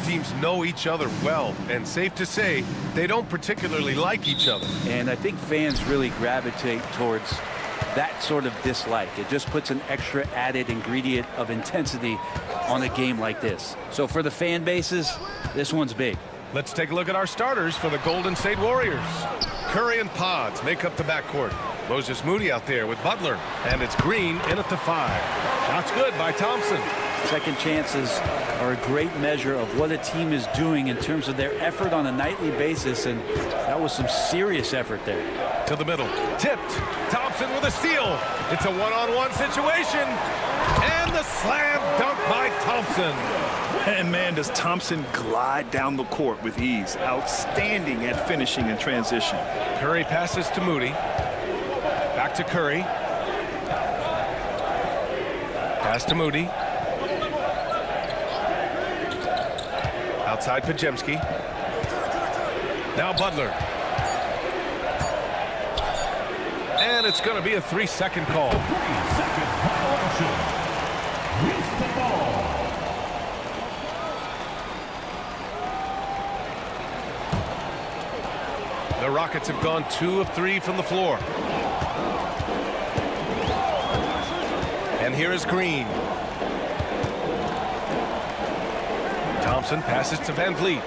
teams know each other well, and safe to say, they don't particularly like each other. And I think fans really gravitate towards that sort of dislike. It just puts an extra added ingredient of intensity on a game like this. So for the fan bases, this one's big. Let's take a look at our starters for the Golden State Warriors. Curry and Pods make up the backcourt. Moses Moody out there with Butler, and it's Green in at the 5. Shots good by Thompson. Second chances are a great measure of what a team is doing in terms of their effort on a nightly basis, and that was some serious effort there. To the middle, tipped. Thompson with a steal. It's a one-on-one situation, and the slam dunk by Thompson. And man, does Thompson glide down the court with ease. Outstanding at finishing in transition. Curry passes to Moody. Back to Curry. Pass to Moody. Outside Pajemski. Now Butler. And it's going to be a 3-second call. 3-second violation. Release the ball. The Rockets have gone 2 of 3 from the floor. And here is Green. Thompson passes to Van Vliet.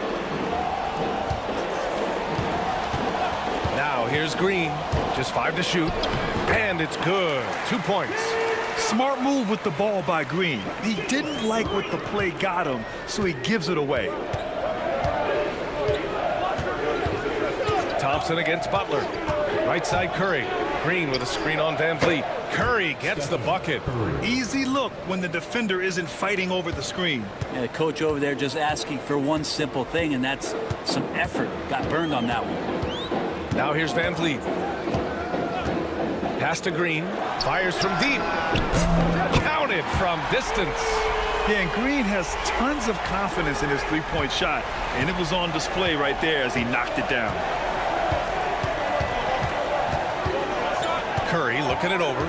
Now here's Green. Just 5 to shoot. And it's good. 2 points. Smart move with the ball by Green. He didn't like what the play got him, so he gives it away. Thompson against Butler. Right side Curry. Green with a screen on Van Vliet. Curry gets the bucket. Easy look when the defender isn't fighting over the screen. And the coach over there just asking for one simple thing, and that's some effort. Got burned on that one. Now here's Van Vliet. Pass to Green. Fires from deep. Counted from distance. Yeah, and Green has tons of confidence in his three-point shot, and it was on display right there as he knocked it down. Curry looking it over.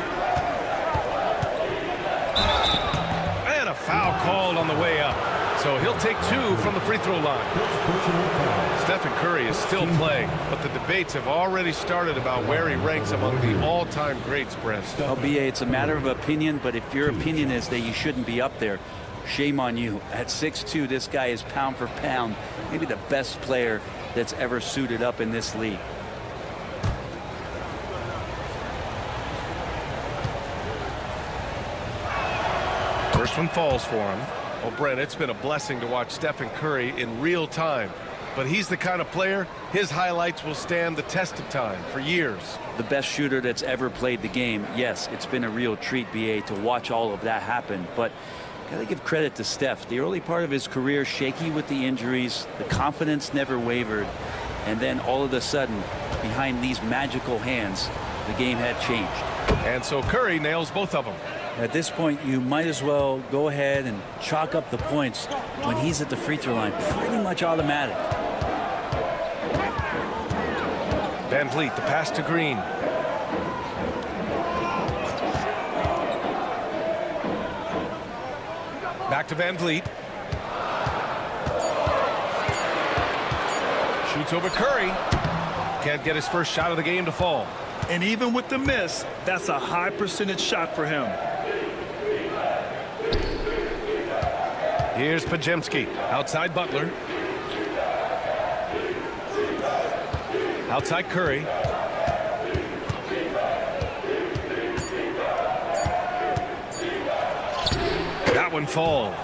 And a foul called on the way up. So he'll take 2 from the free throw line. Stephen Curry is still playing, but the debates have already started about where he ranks among the all-time greats, Brent. Well, BA, it's a matter of opinion, but if your opinion is that you shouldn't be up there, shame on you. At 6'2", this guy is pound for pound, maybe the best player that's ever suited up in this league. First one falls for him. Well, Brent, it's been a blessing to watch Stephen Curry in real time. But he's the kind of player, his highlights will stand the test of time for years. The best shooter that's ever played the game. Yes, it's been a real treat, BA, to watch all of that happen. But gotta give credit to Steph. The early part of his career, shaky with the injuries. The confidence never wavered. And then all of a sudden, behind these magical hands, the game had changed. And so Curry nails both of them. At this point, you might as well go ahead and chalk up the points when he's at the free throw line. Pretty much automatic. Van Vliet, the pass to Green. Back to Van Vliet. Shoots over Curry. Can't get his first shot of the game to fall. And even with the miss, that's a high percentage shot for him. Here's Pajemski. Outside Butler. Outside Curry. That one falls.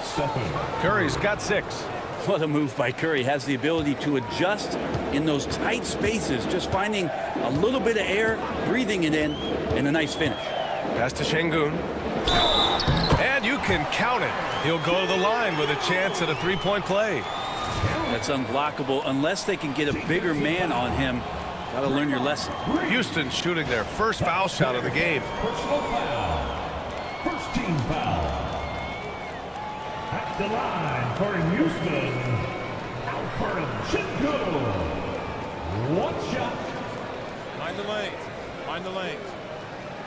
Curry's got 6. What a move by Curry. Has the ability to adjust in those tight spaces, just finding a little bit of air, breathing it in, and a nice finish. Pass to Şengün. And you can count it. He'll go to the line with a chance at a three-point play. That's unblockable unless they can get a bigger man on him. Got to learn your lesson. Houston shooting their first foul shot of the game. Personal foul. First team foul. At the line for Houston, Alfred Şengün. One shot. Mind the lanes. Mind the lanes.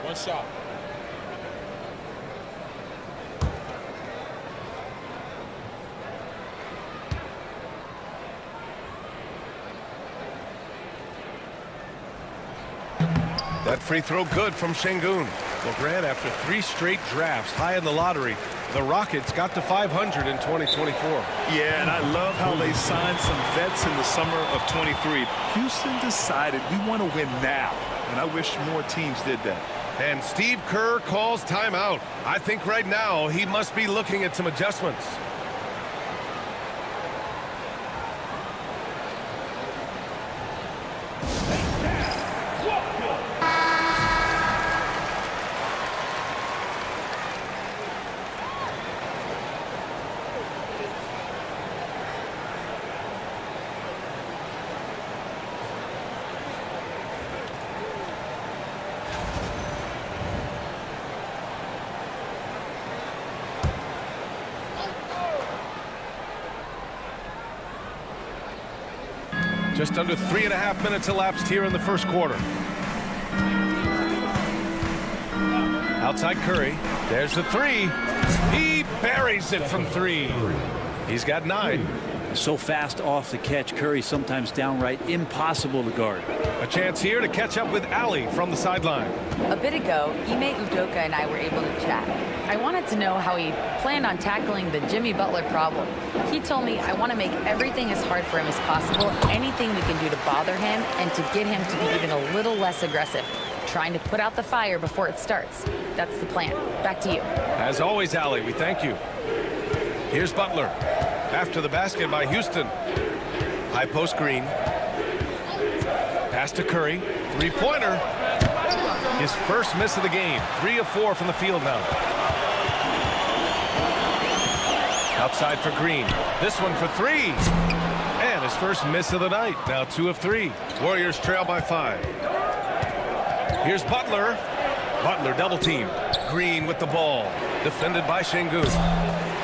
One shot. That free throw good from Şengün. Well, Grant, after 3 straight drafts high in the lottery, the Rockets got to 500 in 2024. Yeah, and I love how they signed some vets in the summer of 23. Houston decided we want to win now, and I wish more teams did that. And Steve Kerr calls timeout. I think right now he must be looking at some adjustments. Just under 3.5 minutes elapsed here in the first quarter. Outside Curry. There's the 3. He buries it from 3. He's got 9. So fast off the catch, Curry sometimes downright impossible to guard. A chance here to catch up with Ali from the sideline. A bit ago, Ime Udoka and I were able to chat. I wanted to know how he planned on tackling the Jimmy Butler problem. He told me I want to make everything as hard for him as possible, anything we can do to bother him and to get him to be even a little less aggressive, trying to put out the fire before it starts. That's the plan. Back to you. As always, Ali, we thank you. Here's Butler. After the basket by Houston. High post Green. Pass to Curry. 3-pointer. His first miss of the game. 3 of 4 from the field now. Outside for Green. This one for 3. And his first miss of the night. Now 2 of 3. Warriors trail by 5. Here's Butler. Butler double team. Green with the ball. Defended by Şengün.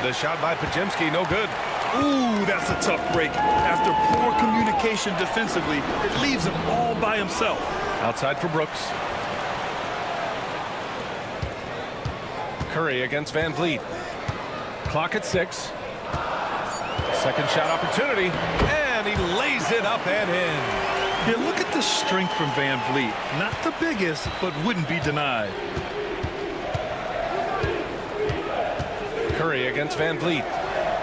The shot by Podziemski, no good. Ooh, that's a tough break. After poor communication defensively, it leaves him all by himself. Outside for Brooks. Curry against Van Vliet. Clock at 6. Second shot opportunity, and he lays it up and in. Yeah, look at the strength from Van Vliet. Not the biggest, but wouldn't be denied. Curry against Van Vliet.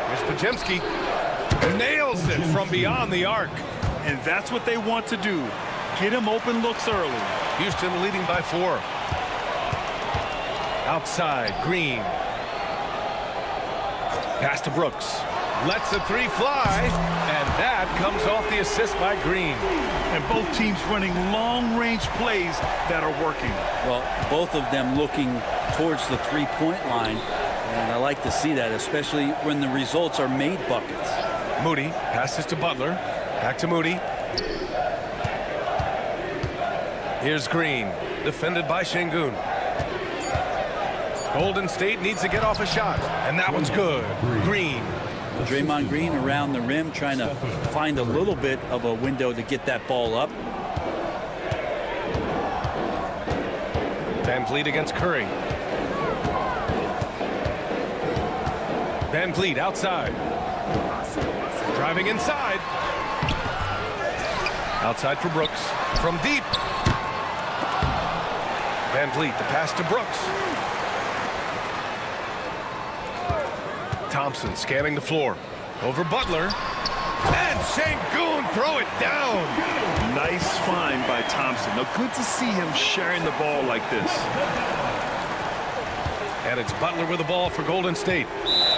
Here's Podziemski. Nails it from beyond the arc. And that's what they want to do. Get him open looks early. Houston leading by 4. Outside, Green. Pass to Brooks. Lets the 3 fly, and that comes off the assist by Green. And both teams running long-range plays that are working. Well, both of them looking towards the three-point line. And I like to see that, especially when the results are made buckets. Moody passes to Butler. Back to Moody. Here's Green. Defended by Şengün. Golden State needs to get off a shot. And that one's good. Green. Draymond Green around the rim trying to find a little bit of a window to get that ball up. Van Vliet against Curry. Van Vliet outside. Driving inside. Outside for Brooks. From deep. Van Vliet, the pass to Brooks. Thompson scanning the floor. Over Butler. And Şengün throw it down. Nice find by Thompson. Now, good to see him sharing the ball like this. And it's Butler with the ball for Golden State.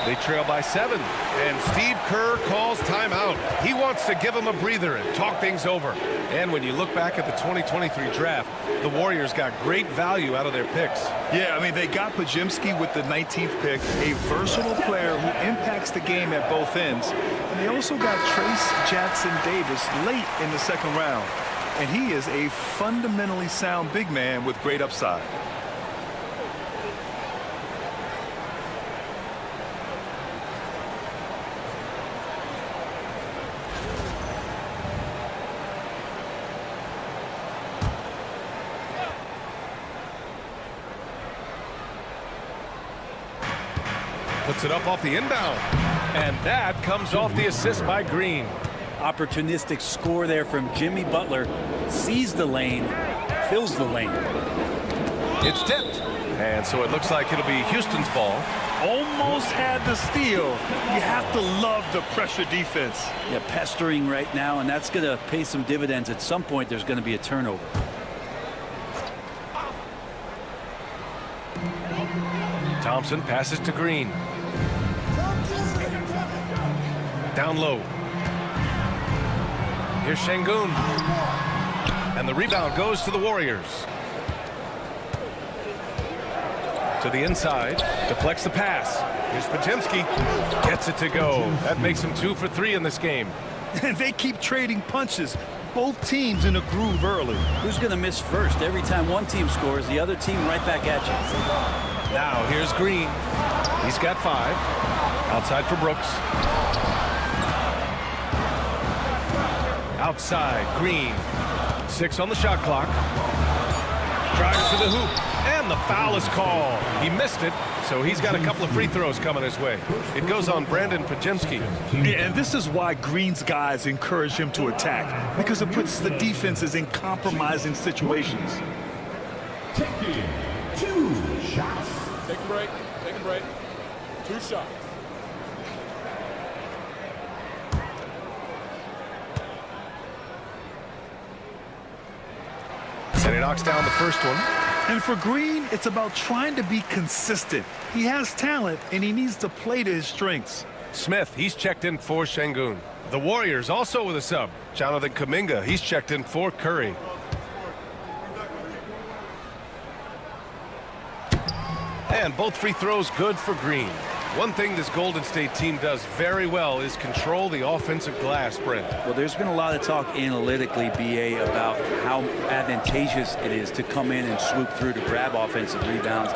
They trail by 7. And Steve Kerr calls timeout. He wants to give them a breather and talk things over. And when you look back at the 2023 draft, the Warriors got great value out of their picks. Yeah, I mean, they got Podziemski with the 19th pick, a versatile player who impacts the game at both ends. And they also got Trace Jackson Davis late in the second round. And he is a fundamentally sound big man with great upside. Puts it up off the inbound. And that comes off the assist by Green. Opportunistic score there from Jimmy Butler. Sees the lane, fills the lane. It's tipped. And so it looks like it'll be Houston's ball. Almost had the steal. You have to love the pressure defense. Yeah, pestering right now, and that's going to pay some dividends. At some point, there's going to be a turnover. Thompson passes to Green. Down low. Here's Şengün. And the rebound goes to the Warriors. To the inside. Deflects the pass. Here's Podziemski. Gets it to go. That makes him 2 for 3 in this game. And they keep trading punches. Both teams in a groove early. Who's going to miss first? Every time one team scores, the other team right back at you. Now here's Green. He's got 5. Outside for Brooks. Outside, Green. 6 on the shot clock. Drives to the hoop. And the foul is called. He missed it, so he's got a couple of free throws coming his way. It goes on Brandon Podziemski. Yeah, and this is why Green's guys encourage him to attack, because it puts the defenses in compromising situations. Taking 2 shots. Take a break. Take a break. 2 shots. And he knocks down the first one. And for Green, it's about trying to be consistent. He has talent, and he needs to play to his strengths. Smith, he's checked in for Şengün. The Warriors also with a sub. Jonathan Kuminga, he's checked in for Curry. And both free throws good for Green. One thing this Golden State team does very well is control the offensive glass, Brent. Well, there's been a lot of talk analytically, BA, about how advantageous it is to come in and swoop through to grab offensive rebounds.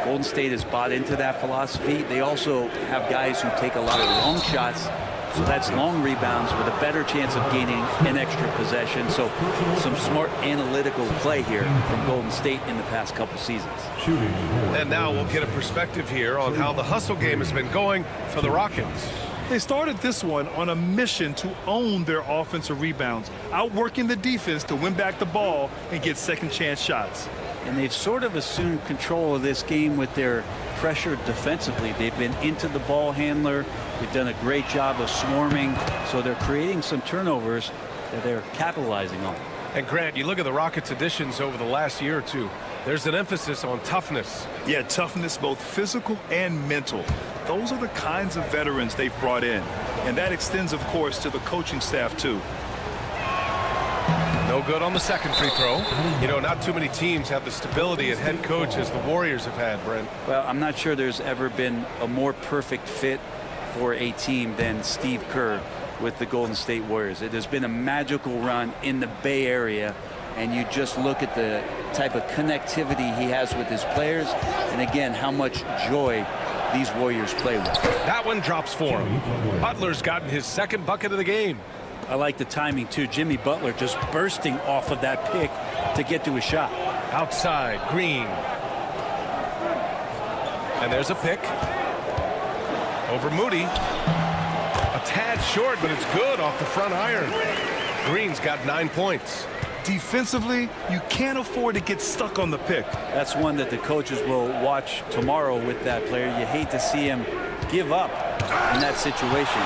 Golden State has bought into that philosophy. They also have guys who take a lot of long shots, so that's long rebounds with a better chance of gaining an extra possession. So some smart analytical play here from Golden State in the past couple seasons. And now we'll get a perspective here on how the hustle game has been going for the Rockets. They started this one on a mission to own their offensive rebounds, outworking the defense to win back the ball and get second chance shots. And they've sort of assumed control of this game with their pressure defensively. They've been into the ball handler. They've done a great job of swarming. So they're creating some turnovers that they're capitalizing on. And Grant, you look at the Rockets' additions over the last year or two. There's an emphasis on toughness. Yeah, toughness, both physical and mental. Those are the kinds of veterans they've brought in. And that extends, of course, to the coaching staff, too. No good on the second free throw. You know, not too many teams have the stability at head coach as the Warriors have had, Brent. Well, I'm not sure there's ever been a more perfect fit for a team than Steve Kerr with the Golden State Warriors. It has been a magical run in the Bay Area, and you just look at the type of connectivity he has with his players, and again, how much joy these Warriors play with. That one drops for him. Butler's gotten his second bucket of the game. I like the timing, too. Jimmy Butler just bursting off of that pick to get to a shot. Outside, Green. And there's a pick. Over Moody. A tad short, but it's good off the front iron. Green's got 9 points. Defensively, you can't afford to get stuck on the pick. That's one that the coaches will watch tomorrow with that player. You hate to see him give up in that situation.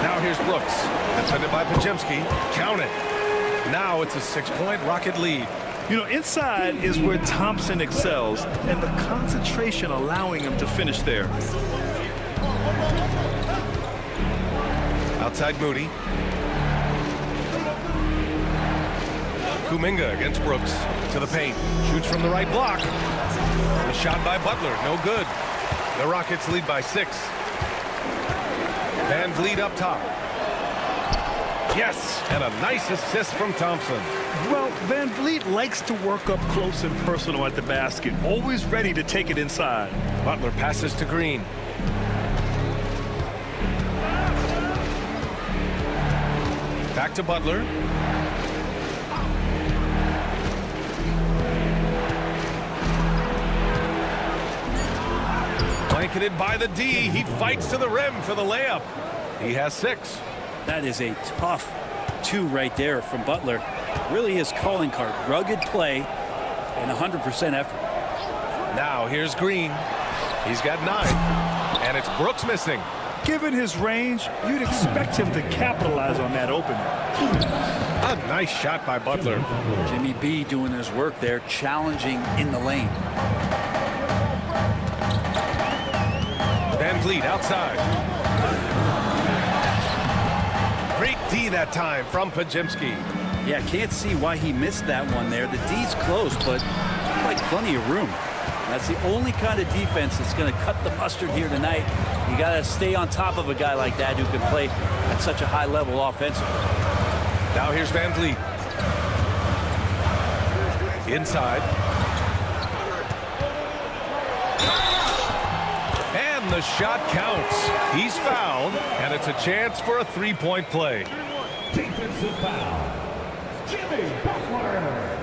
Now here's Brooks. Defended by Podziemski. Count it. Now it's a 6-point Rocket lead. You know, inside is where Thompson excels, and the concentration allowing him to finish there. Outside Moody. Kuminga against Brooks. To the paint. Shoots from the right block. The shot by Butler. No good. The Rockets lead by 6. Van Vliet up top. Yes, and a nice assist from Thompson. Well, Van Vliet likes to work up close and personal at the basket, always ready to take it inside. Butler passes to Green. Back to Butler. Blanketed by the D. He fights to the rim for the layup. He has 6. That is a tough 2 right there from Butler. Really his calling card. Rugged play and 100% effort. Now here's Green. He's got 9. And it's Brooks missing. Given his range, you'd expect him to capitalize on that opening. A nice shot by Butler. Jimmy B doing his work there, challenging in the lane. Van Vliet outside. Great D that time from Pajimski. Yeah, can't see why he missed that one there. The D's close, but like plenty of room. That's the only kind of defense that's going to cut the mustard here tonight. You got to stay on top of a guy like that who can play at such a high level offensively. Now here's Van Vliet. Inside. And the shot counts. He's fouled, and it's a chance for a 3-point play. Defensive foul. Jimmy Butler.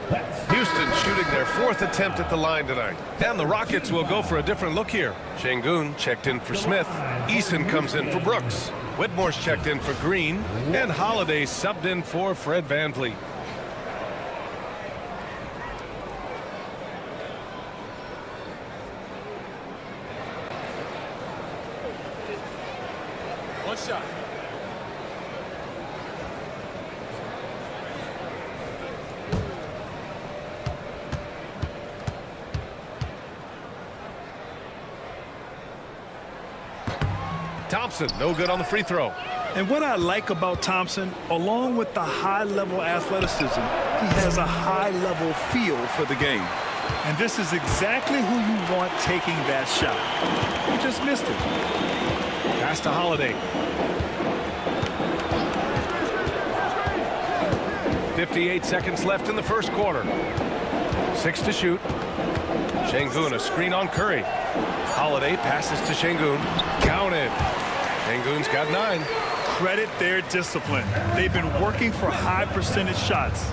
That's Houston shooting their 4th attempt at the line tonight. And the Rockets will go for a different look here. Şengün checked in for Smith. Eason comes in for Brooks. Whitmore's checked in for Green. And Holiday subbed in for Fred Van Vliet. One shot. Thompson, no good on the free throw. And what I like about Thompson, along with the high-level athleticism, he has a high-level feel for the game. And this is exactly who you want taking that shot. He just missed it. Pass to Holiday. 58 seconds left in the first quarter. 6 to shoot. Şengün, a screen on Curry. Holiday passes to Şengün. Counted. Şengün's got 9. Credit their discipline. They've been working for high percentage shots.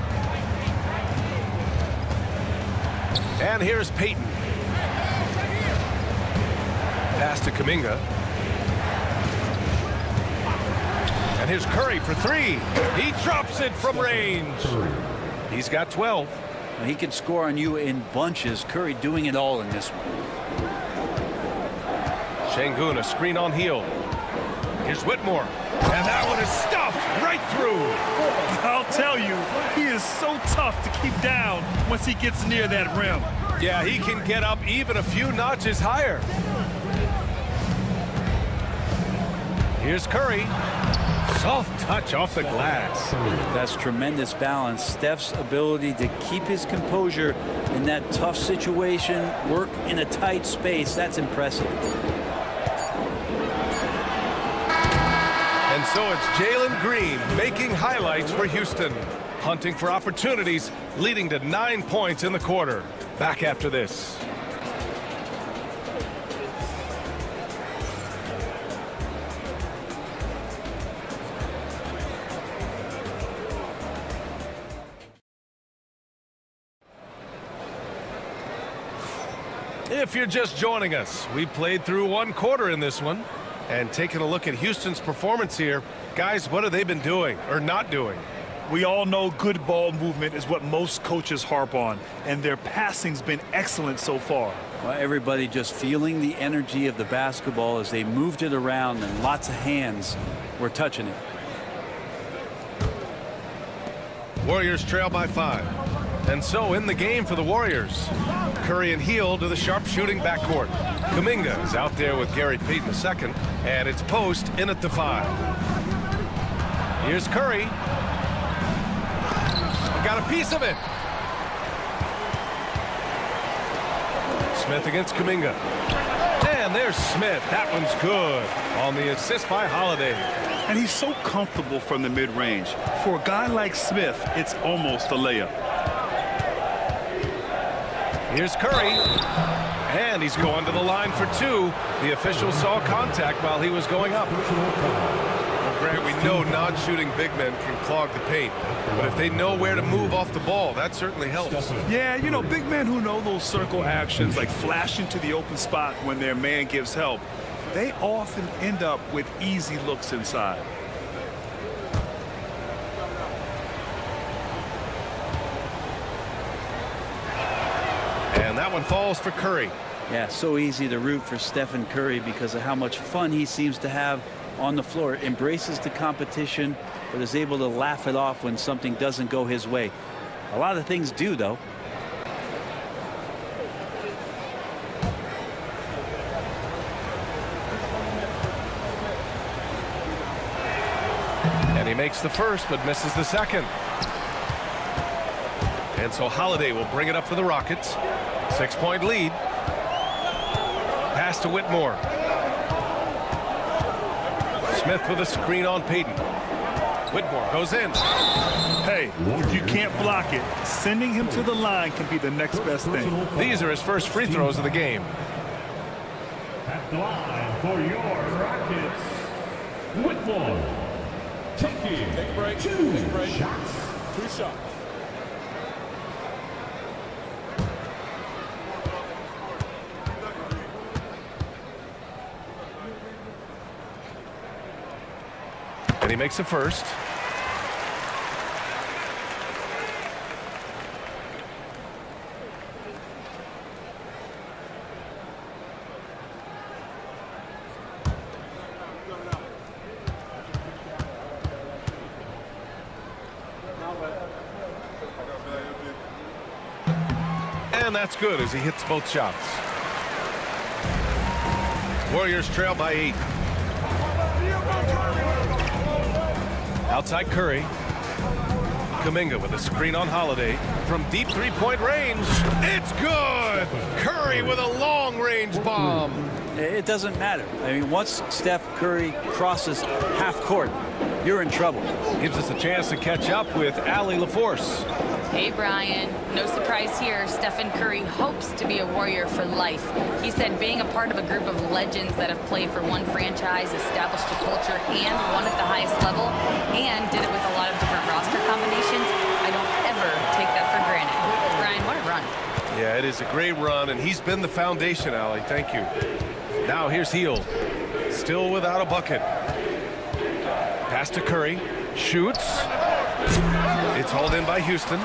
And here's Payton. Pass to Kuminga. And here's Curry for 3. He drops it from range. He's got 12. Now, he can score on you in bunches. Curry doing it all in this one. Şengün, a screen on Heel. Here's Whitmore. And that one is stuffed right through. I'll tell you, he is so tough to keep down once he gets near that rim. Yeah, he can get up even a few notches higher. Here's Curry. Soft touch off the glass. That's tremendous balance. Steph's ability to keep his composure in that tough situation, work in a tight space, that's impressive. And so it's Jalen Green making highlights for Houston. Hunting for opportunities, leading to 9 points in the quarter. Back after this. If you're just joining us, we played through 1 quarter in this one. And taking a look at Houston's performance here, guys, what have they been doing or not doing? We all know good ball movement is what most coaches harp on, and their passing's been excellent so far. Well, everybody just feeling the energy of the basketball as they moved it around, and lots of hands were touching it. Warriors trail by 5. And so in the game for the Warriors, Curry and Heel to the sharp-shooting backcourt. Kuminga is out there with Gary Payton II, and it's Post in at the 5. Here's Curry. Got a piece of it. Smith against Kuminga. And there's Smith. That one's good on the assist by Holiday. And he's so comfortable from the mid-range. For a guy like Smith, it's almost a layup. Here's Curry. And he's going to the line for 2. The official saw contact while he was going up. Well, Grant, we know non-shooting big men can clog the paint. But if they know where to move off the ball, that certainly helps. Yeah, you know, big men who know those circle actions, like flashing to the open spot when their man gives help, they often end up with easy looks inside. that one falls for Curry. Yeah, so easy to root for Stephen Curry because of how much fun he seems to have on the floor. Embraces the competition, but is able to laugh it off when something doesn't go his way. A lot of things do, though. And he makes the first, but misses the second. And so Holiday will bring it up for the Rockets. 6-point lead. Pass to Whitmore. Smith with a screen on Payton. Whitmore goes in. Hey, if you can't block it, sending him to the line can be the next best thing. These are his first free throws of the game. At the line for your Rockets, Whitmore. Taking Take a break. two Take a break. shots. 2 shots. And he makes the first. And that's good as he hits both shots. Warriors trail by 8. Outside Curry. Kuminga with a screen on Holiday. From deep three-point range. It's good! Curry with a long-range bomb. It doesn't matter. I mean, once Steph Curry crosses half court, you're in trouble. Gives us a chance to catch up with Allie LaForce. Hey, Brian. No surprise here. Stephen Curry hopes to be a Warrior for life. He said being a part of a group of legends that have played for one franchise, established a culture, and won at the highest level, and did it with a lot of different roster combinations, I don't ever take that for granted. Brian, what a run. Yeah, it is a great run, and he's been the foundation, Allie. Thank you. Now here's Heel. Still without a bucket. Pass to Curry. Shoots. It's hauled in by Houston.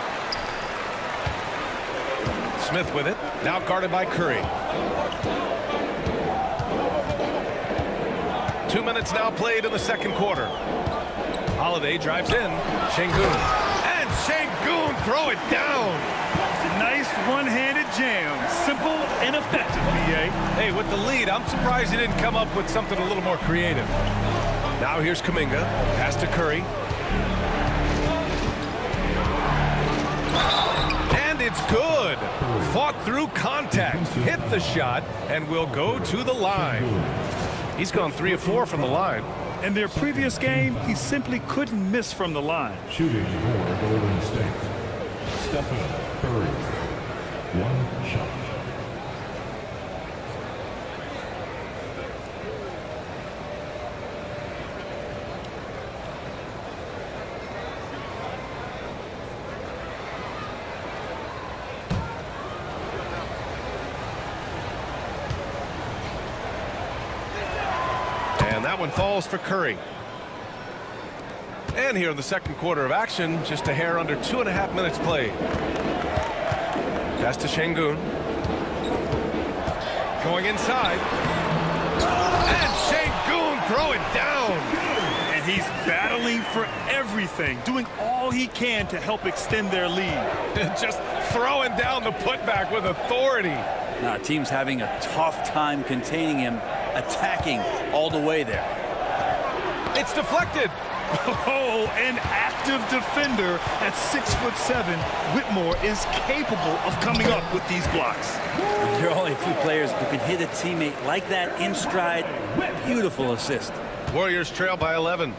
Smith with it. Now guarded by Curry. 2 minutes now played in the second quarter. Holiday drives in. Şengün. And Şengün throw it down. Nice one-handed jam. Simple and effective, B.A. Hey, with the lead, I'm surprised he didn't come up with something a little more creative. Now here's Kuminga. Pass to Curry. And it's good. Fought through contact. Hit the shot and will go to the line. He's gone 3 of 4 from the line. In their previous game, he simply couldn't miss from the line. Shooting for Golden State, Stephen Curry. 1 shot. And that one falls for Curry. And here in the second quarter of action, just a hair under 2.5 minutes played. Pass to Şengün. Going inside. And Şengün throw it down. And he's battling for everything, doing all he can to help extend their lead. Just throwing down the putback with authority. Now, team's having a tough time containing him, attacking all the way there. It's deflected. Oh, an active defender at 6'7", Whitmore is capable of coming up with these blocks. There are only a few players who can hit a teammate like that in stride. Beautiful assist. Warriors trail by 11.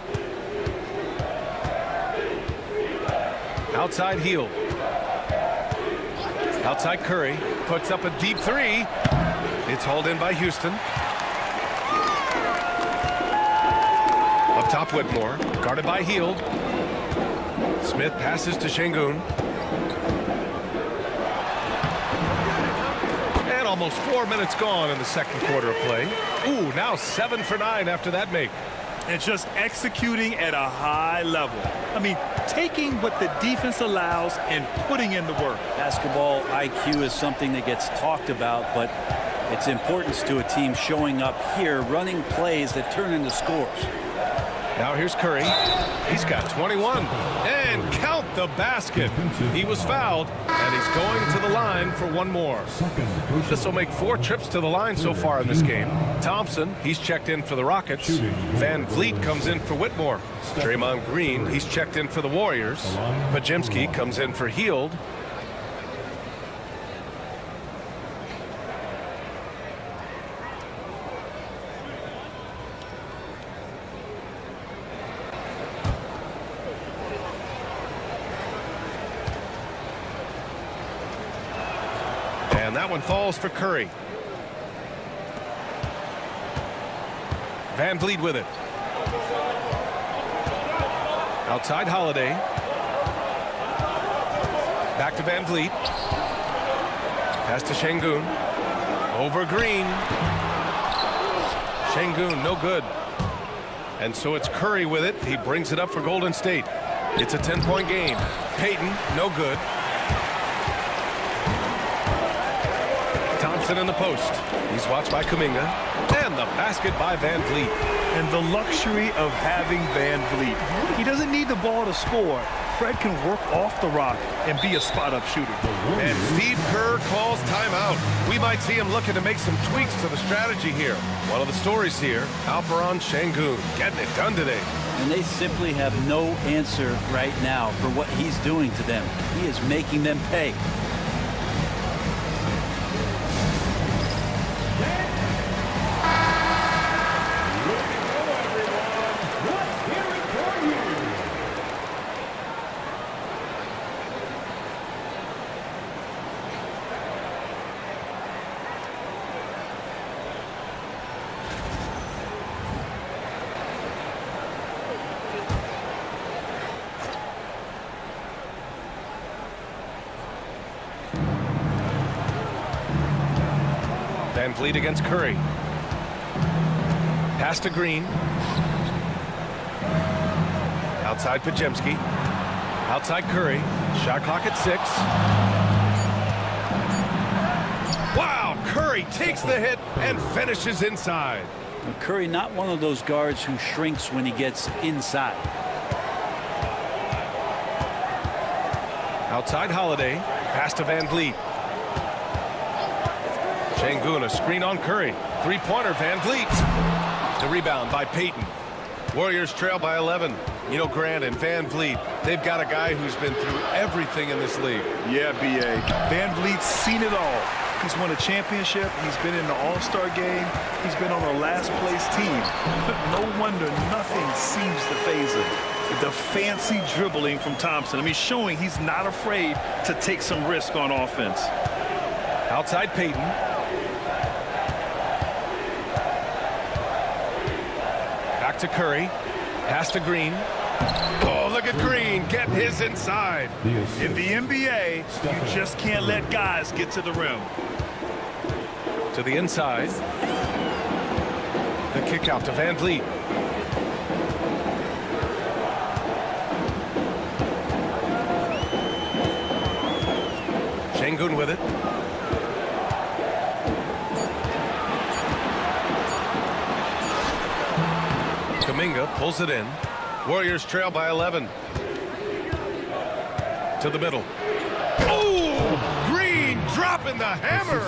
Outside Heel. Outside Curry. Puts up a deep three. It's hauled in by Houston. Up top Whitmore. Guarded by Heel. Smith passes to Şengün. And almost 4 minutes gone in the second quarter of play. Ooh, now 7 for 9 after that make. and just executing at a high level. I mean, taking what the defense allows and putting in the work. Basketball IQ is something that gets talked about, but its importance to a team showing up here, running plays that turn into scores. Now here's Curry. He's got 21. And count the basket. He was fouled, and he's going to the line for one more. This will make 4 trips to the line so far in this game. Thompson, he's checked in for the Rockets. Van Vliet comes in for Whitmore. Draymond Green, he's checked in for the Warriors. Pajimski comes in for Hield. And that one falls for Curry. Van Vliet with it. Outside Holiday. Back to Van Vliet. Pass to Şengün. Over Green. Şengün, no good. And so it's Curry with it. He brings it up for Golden State. It's a 10-point game. Payton, no good. Thompson in the post. He's watched by Kuminga. And the basket by Van Vliet. And the luxury of having Van Vliet. He doesn't need the ball to score. Fred can work off the rock and be a spot-up shooter. And Steve Kerr calls timeout. We might see him looking to make some tweaks to the strategy here. One of the stories here, Alperen Şengün getting it done today. And they simply have no answer right now for what he's doing to them. He is making them pay. Van Vliet against Curry. Pass to Green. Outside Pajimski. Outside Curry. Shot clock at 6. Wow, Curry takes the hit and finishes inside. And Curry, not one of those guards who shrinks when he gets inside. Outside Holiday. Pass to Van Vliet. Şengün, a screen on Curry. Three-pointer, Van Vliet. The rebound by Payton. Warriors trail by 11. You know, Grant and Van Vliet, they've got a guy who's been through everything in this league. Yeah, B.A. Van Vliet's seen it all. He's won a championship. He's been in the All-Star game. He's been on a last-place team. But no wonder nothing seems to faze him. The fancy dribbling from Thompson. I mean, showing he's not afraid to take some risk on offense. Outside Payton. Back to Curry. Pass to Green. Oh, look at Green get his inside. In the NBA, you just can't let guys get to the rim. To the inside. The kick out to Van Vliet. Şengün with it. Kuminga pulls it in. Warriors trail by 11. To the middle. Oh! Green dropping the hammer!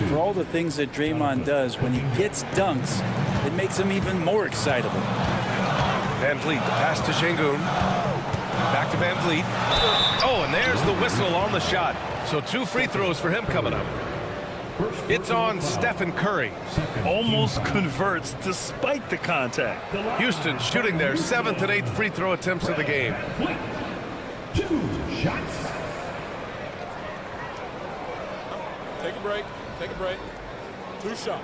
For all the things that Draymond does, when he gets dunks, it makes him even more excitable. Van Vliet, the pass to Şengün. Back to Van Vliet. Oh, and there's the whistle on the shot. So 2 free throws for him coming up. It's on Stephen Curry. Almost converts despite the contact. Houston shooting their 7th and 8th free throw attempts of the game. 2 shots. Take a break. Take a break. 2 shots.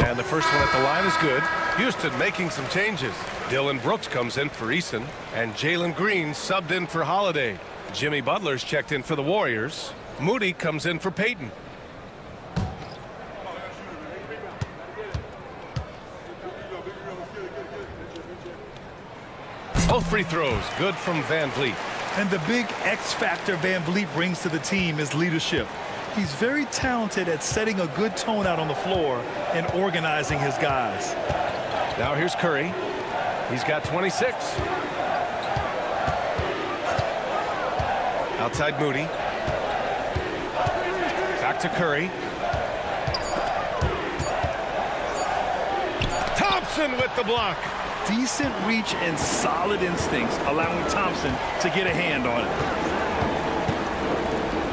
And the first one at the line is good. Houston making some changes. Dylan Brooks comes in for Eason, and Jalen Green subbed in for Holiday. Jimmy Butler's checked in for the Warriors. Moody comes in for Peyton. Both free throws good from Van Vliet. And the big X factor Van Vliet brings to the team is leadership. He's very talented at setting a good tone out on the floor and organizing his guys. Now here's Curry. He's got 26. Outside Moody. Back to Curry. Thompson with the block. Decent reach and solid instincts, allowing Thompson to get a hand on it.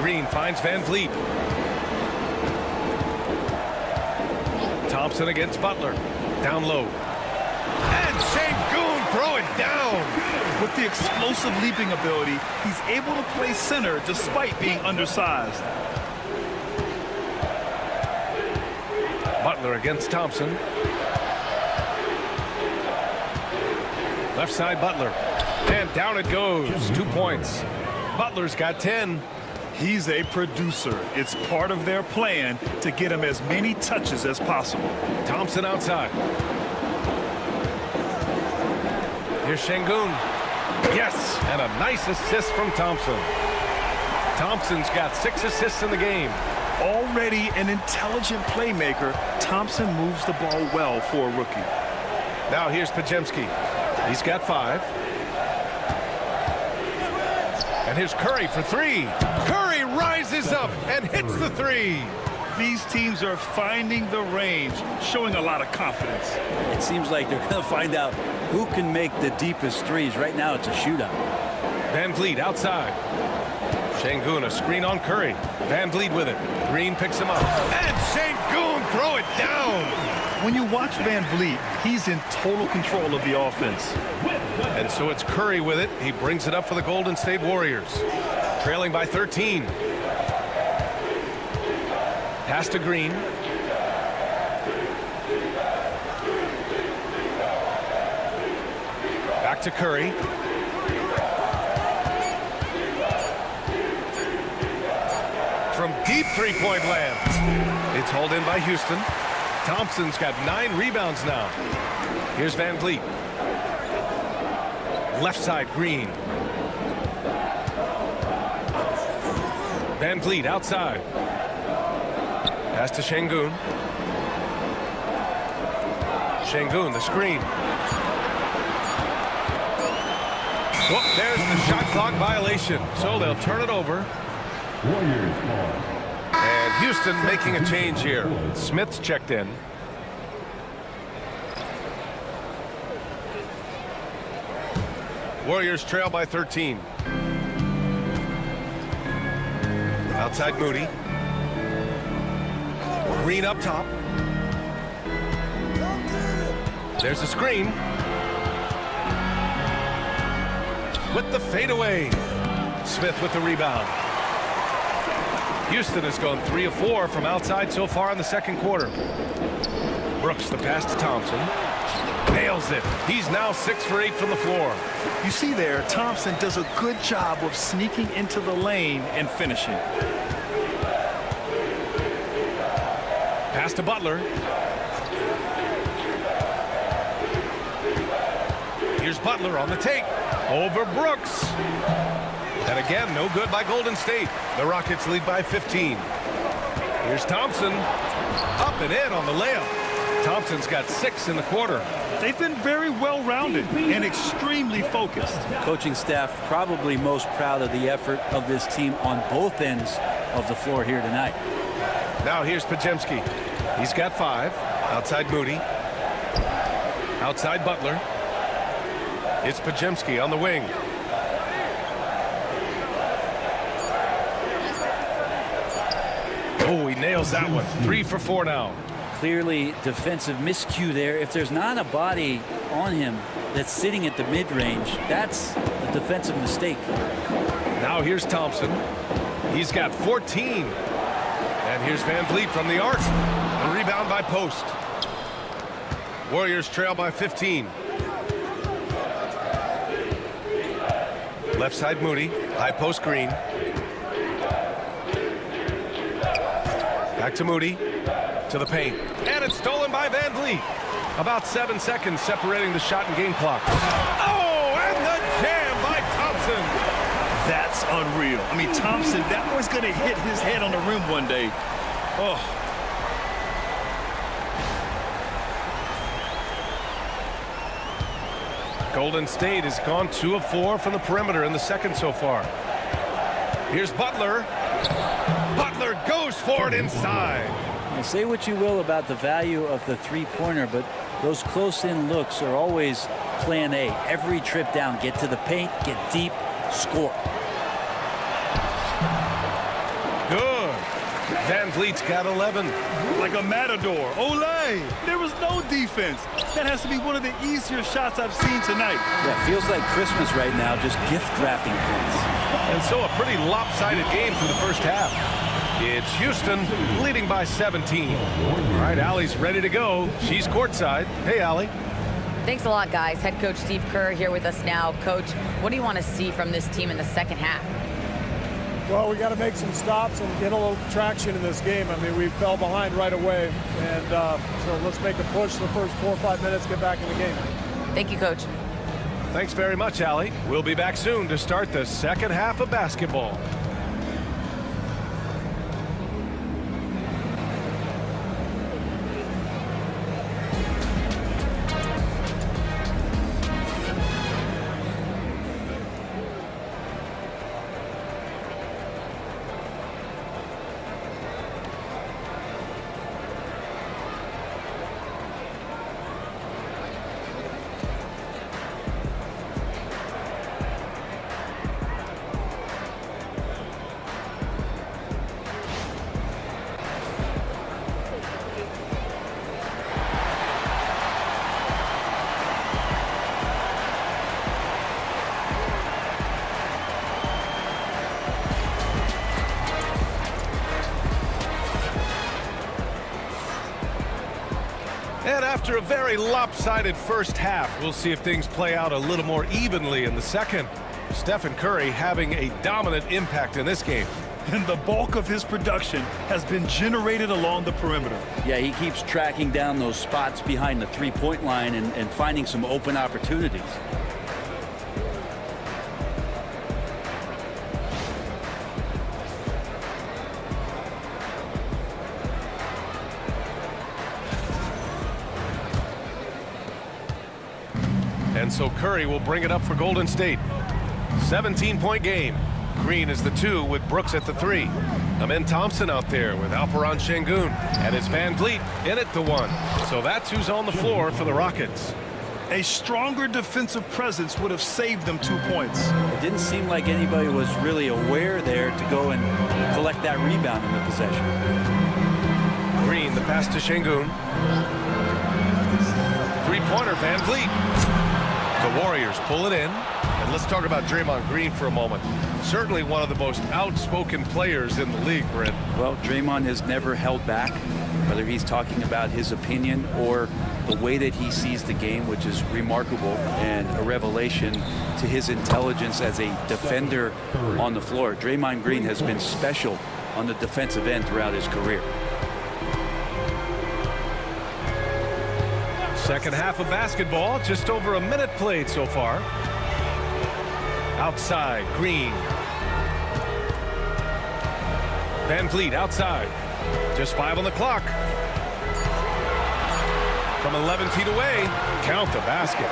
Green finds Van Vliet. Thompson against Butler. Down low. And Şengün throw it down. With the explosive leaping ability, he's able to play center despite being undersized. Butler against Thompson. Left side Butler. And down it goes. 2 points. Butler's got 10. He's a producer. It's part of their plan to get him as many touches as possible. Thompson outside. Here's Şengün. Yes, and a nice assist from Thompson. Thompson's got 6 assists in the game. Already an intelligent playmaker, Thompson moves the ball well for a rookie. Now here's Podziemski. He's got 5. And here's Curry for 3. Curry rises up and hits the 3. These teams are finding the range, showing a lot of confidence. It seems like they're going to find out who can make the deepest threes. Right now, it's a shootout. Van Vliet outside. Şengün, a screen on Curry. Van Vliet with it. Green picks him up. And Şengün throw it down. When you watch Van Vliet, he's in total control of the offense. And so it's Curry with it. He brings it up for the Golden State Warriors. Trailing by 13. Pass to Green. Back to Curry. From deep three-point land. It's hauled in by Houston. Thompson's got 9 rebounds now. Here's Van Vliet. Left side, Green. Van Vliet outside. Pass to Şengün. Şengün, the screen. Whoop, there's the shot clock violation. So they'll turn it over. Warriors ball. And Houston making a change here. Smith's checked in. Warriors trail by 13. Outside Moody. Green up top. There's a screen. With the fadeaway. Smith with the rebound. Houston has gone 3 of 4 from outside so far in the second quarter. Brooks the pass to Thompson. Nails it. He's now 6 for 8 from the floor. You see there, Thompson does a good job of sneaking into the lane and finishing. Pass to Butler. Here's Butler on the take. Over Brooks. And again, no good by Golden State. The Rockets lead by 15. Here's Thompson. Up and in on the layup. Thompson's got 6 in the quarter. They've been very well-rounded and extremely focused. Coaching staff probably most proud of the effort of this team on both ends of the floor here tonight. Now here's Podziemski. He's got 5. Outside Moody. Outside Butler. It's Podziemski on the wing. Oh, he nails that one. 3 for 4 now. Clearly defensive miscue there. If there's not a body on him that's sitting at the mid-range, that's a defensive mistake. Now here's Thompson. He's got 14. And here's Van Vliet from the arc. The rebound by Post. Warriors trail by 15. Left side Moody. High post Green. Back to Moody. To the paint. And it's stolen by Van Vliet. About 7 seconds separating the shot and game clock. Oh, and the jam by Thompson. That's unreal. I mean, Thompson, that boy's going to hit his head on the rim one day. Oh. Golden State has gone 2 of 4 from the perimeter in the second so far. Here's Butler. Butler goes for it inside. Now, say what you will about the value of the three-pointer, but those close-in looks are always plan A. Every trip down, get to the paint, get deep, score. Good. Van Vliet's got 11. Like a matador. Olay! There was no defense. That has to be one of the easier shots I've seen tonight. Yeah, feels like Christmas right now, just gift-wrapping points. And so a pretty lopsided game through the first half. It's Houston leading by 17. All right, Allie's ready to go. She's courtside. Hey, Allie. Thanks a lot, guys. Head coach Steve Kerr here with us now. Coach, what do you want to see from this team in the second half? Well, we got to make some stops and get a little traction in this game. I mean, we fell behind right away, and so let's make a push the first 4 or 5 minutes, get back in the game. Thank you, Coach. Thanks very much, Allie. We'll be back soon to start the second half of basketball. And after a very lopsided first half, we'll see if things play out a little more evenly in the second. Stephen Curry having a dominant impact in this game. And the bulk of his production has been generated along the perimeter. Yeah, he keeps tracking down those spots behind the three-point line and finding some open opportunities. And so Curry will bring it up for Golden State. 17-point game. Green is the 2 with Brooks at the 3. Amin Thompson out there with Alperen Şengün. And it's Van Vliet in at the 1. So that's who's on the floor for the Rockets. A stronger defensive presence would have saved them 2 points. It didn't seem like anybody was really aware there to go and collect that rebound in the possession. Green, the pass to Şengün. Three-pointer, Van Vliet. The Warriors pull it in. And let's talk about Draymond Green for a moment. Certainly one of the most outspoken players in the league, Brent. Well, Draymond has never held back, whether he's talking about his opinion or the way that he sees the game, which is remarkable and a revelation to his intelligence as a defender on the floor. Draymond Green has been special on the defensive end throughout his career. Second half of basketball, just over a minute played so far. Outside, Green. Van Vliet outside. Just 5 on the clock. From 11 feet away, count the basket.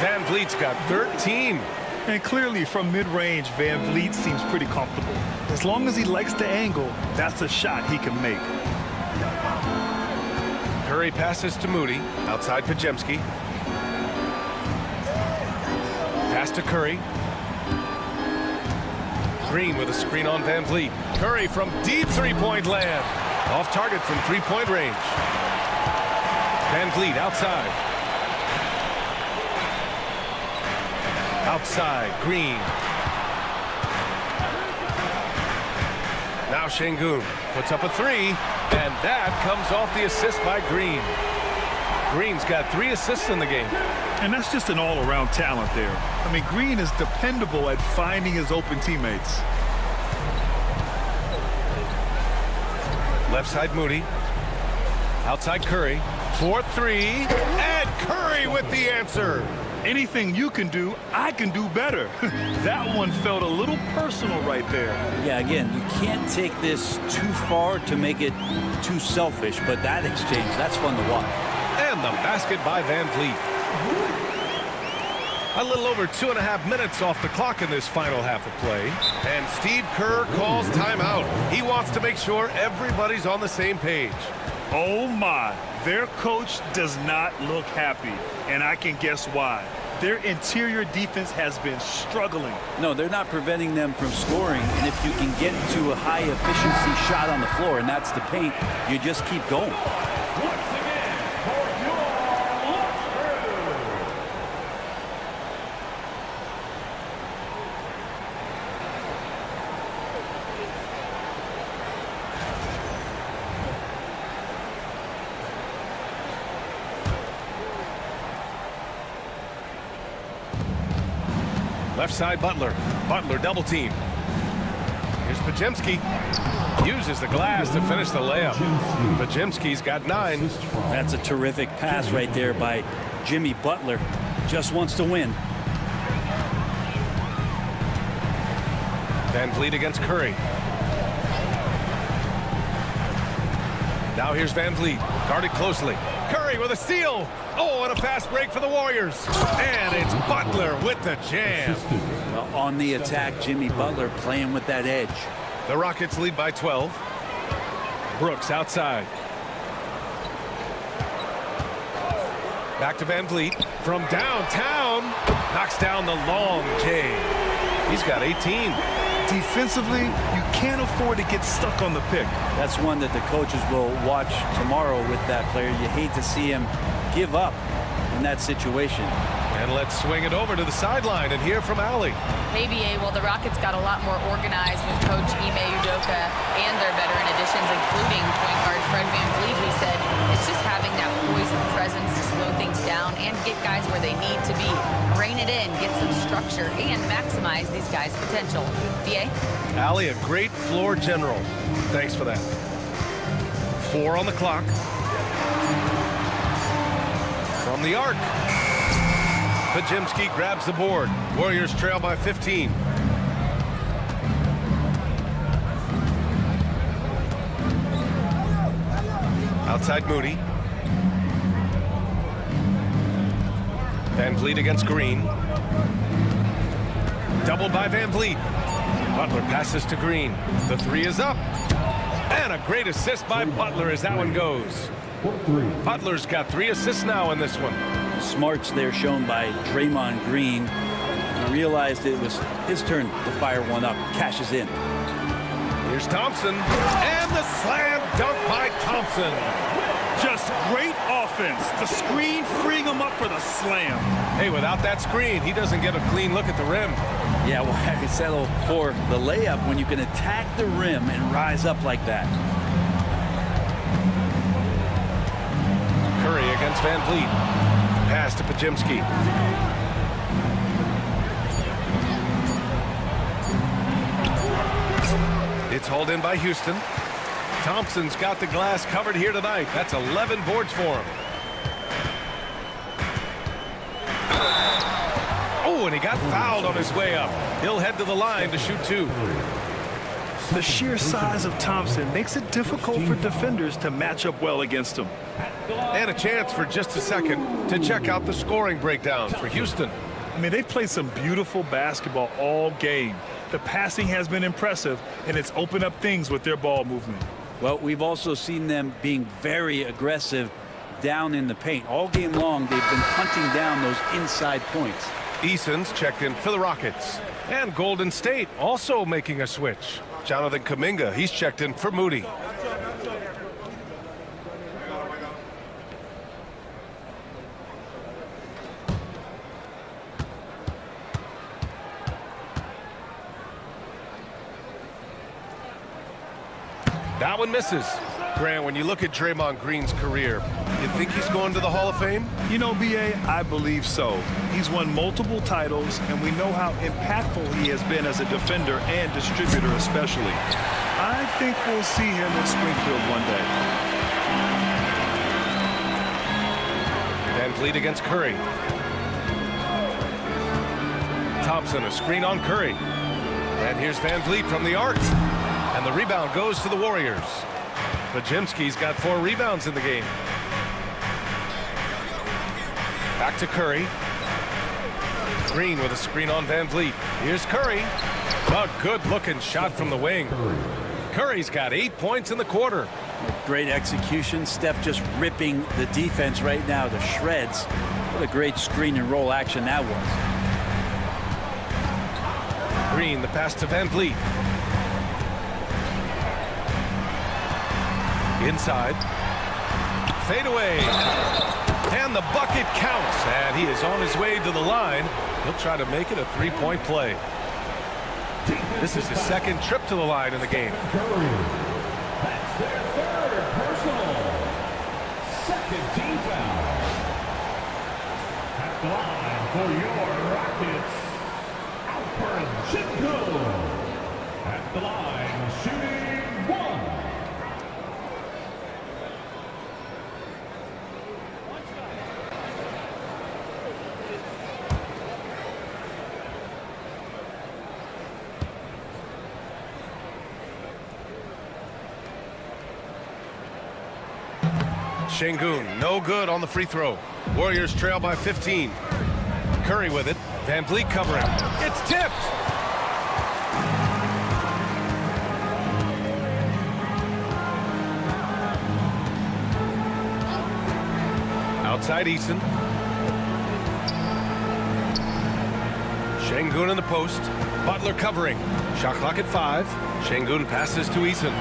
Van Vliet's got 13. And clearly from mid-range, Van Vliet seems pretty comfortable. As long as he likes the angle, that's a shot he can make. Curry passes to Moody. Outside Pajemski. Pass to Curry. Green with a screen on Van Vliet. Curry from deep three-point land. Off target from three-point range. Van Vliet outside. Outside, Green. Now Şengün puts up a 3, and that comes off the assist by Green. Green's got 3 assists in the game. And that's just an all-around talent there. I mean, Green is dependable at finding his open teammates. Left side Moody. Outside Curry. 4-3. And Curry with the answer. Anything you can do, I can do better. That one felt a little personal right there. Yeah, again, you can't take this too far to make it too selfish, but that exchange, that's fun to watch. And the basket by Van Vliet. A little over 2.5 minutes off the clock in this final half of play. And Steve Kerr calls timeout. He wants to make sure everybody's on the same page. Oh my, their coach does not look happy, and I can guess why. Their interior defense has been struggling. No, they're not preventing them from scoring, and if you can get to a high efficiency shot on the floor, and that's the paint, you just keep going. Once again, for your Left side Butler. Butler double team. Here's Pajemski. Uses the glass to finish the layup. Pajemski's got 9. That's a terrific pass right there by Jimmy Butler. Just wants to win. Van Vliet against Curry. Now here's Van Vliet. Guarded closely. Curry with a steal. Oh, and a fast break for the Warriors. And it's Butler with the jam. Well, on the attack, Jimmy Butler playing with that edge. The Rockets lead by 12. Brooks outside. Back to Van Vliet. From downtown. Knocks down the long J. He's got 18. Defensively, you can't afford to get stuck on the pick. That's one that the coaches will watch tomorrow with that player. You hate to see him give up in that situation. And let's swing it over to the sideline and hear from Allie. Hey, BA, well, the Rockets got a lot more organized with Coach Ime Udoka and their veteran additions, including point guard Fred Van Vliet, who said it's just having that poise and presence to slow things down and get guys where they need to be. Rein it in, get some structure, and maximize these guys' potential. BA? Allie, a great floor general. Thanks for that. 4 on the clock. From the arc. Pajemski grabs the board. Warriors trail by 15. Outside Moody. Van Vliet against Green. Doubled by Van Vliet. Butler passes to Green. The 3 is up. And a great assist by Butler as that one goes. Butler's got 3 assists now in this one. Smarts there shown by Draymond Green. He realized it was his turn to fire one up. Cashes in. Here's Thompson. And the slam dunk by Thompson. Just great offense. The screen freeing him up for the slam. Hey, without that screen, he doesn't get a clean look at the rim. Yeah, well, I could settle for the layup when you can attack the rim and rise up like that. Curry against Van Vliet. Pass to Pajemski. It's hauled in by Houston. Thompson's got the glass covered here tonight. That's 11 boards for him. Oh, and he got fouled on his way up. He'll head to the line to shoot 2. The sheer size of Thompson makes it difficult for defenders to match up well against him. And a chance for just a second to check out the scoring breakdown for Houston. I mean, they've played some beautiful basketball all game. The passing has been impressive, and it's opened up things with their ball movement. Well, we've also seen them being very aggressive down in the paint. All game long, they've been hunting down those inside points. Eason's checked in for the Rockets. And Golden State also making a switch. Jonathan Kuminga, he's checked in for Moody. That one misses. Grant, when you look at Draymond Green's career, You think he's going to the Hall of Fame? You know, B.A., I believe so. He's won multiple titles, and we know how impactful he has been as a defender and distributor especially. I think we'll see him in Springfield one day. Van Vliet against Curry. Thompson, a screen on Curry. And here's Van Vliet from the arc. And the rebound goes to the Warriors. Pajimski's got 4 rebounds in the game. Back to Curry. Green with a screen on Van Vliet. Here's Curry. A good-looking shot from the wing. Curry's got 8 points in the quarter. Great execution. Steph just ripping the defense right now to shreds. What a great screen and roll action that was. Green, the pass to Van Vliet. Inside. Fade away. And the bucket counts. And he is on his way to the line. He'll try to make it a 3-point play. This is his second trip to the line in the game. That's their third personal. Second team foul. At the line for your Rockets, Alperen Sengun. At the line, shooting 1. Sengun, no good on the free throw. Warriors trail by 15. Curry with it. Van Vliet covering. It's tipped. Outside Eason. Sengun in the post. Butler covering. Shot clock at 5. Sengun passes to Eason.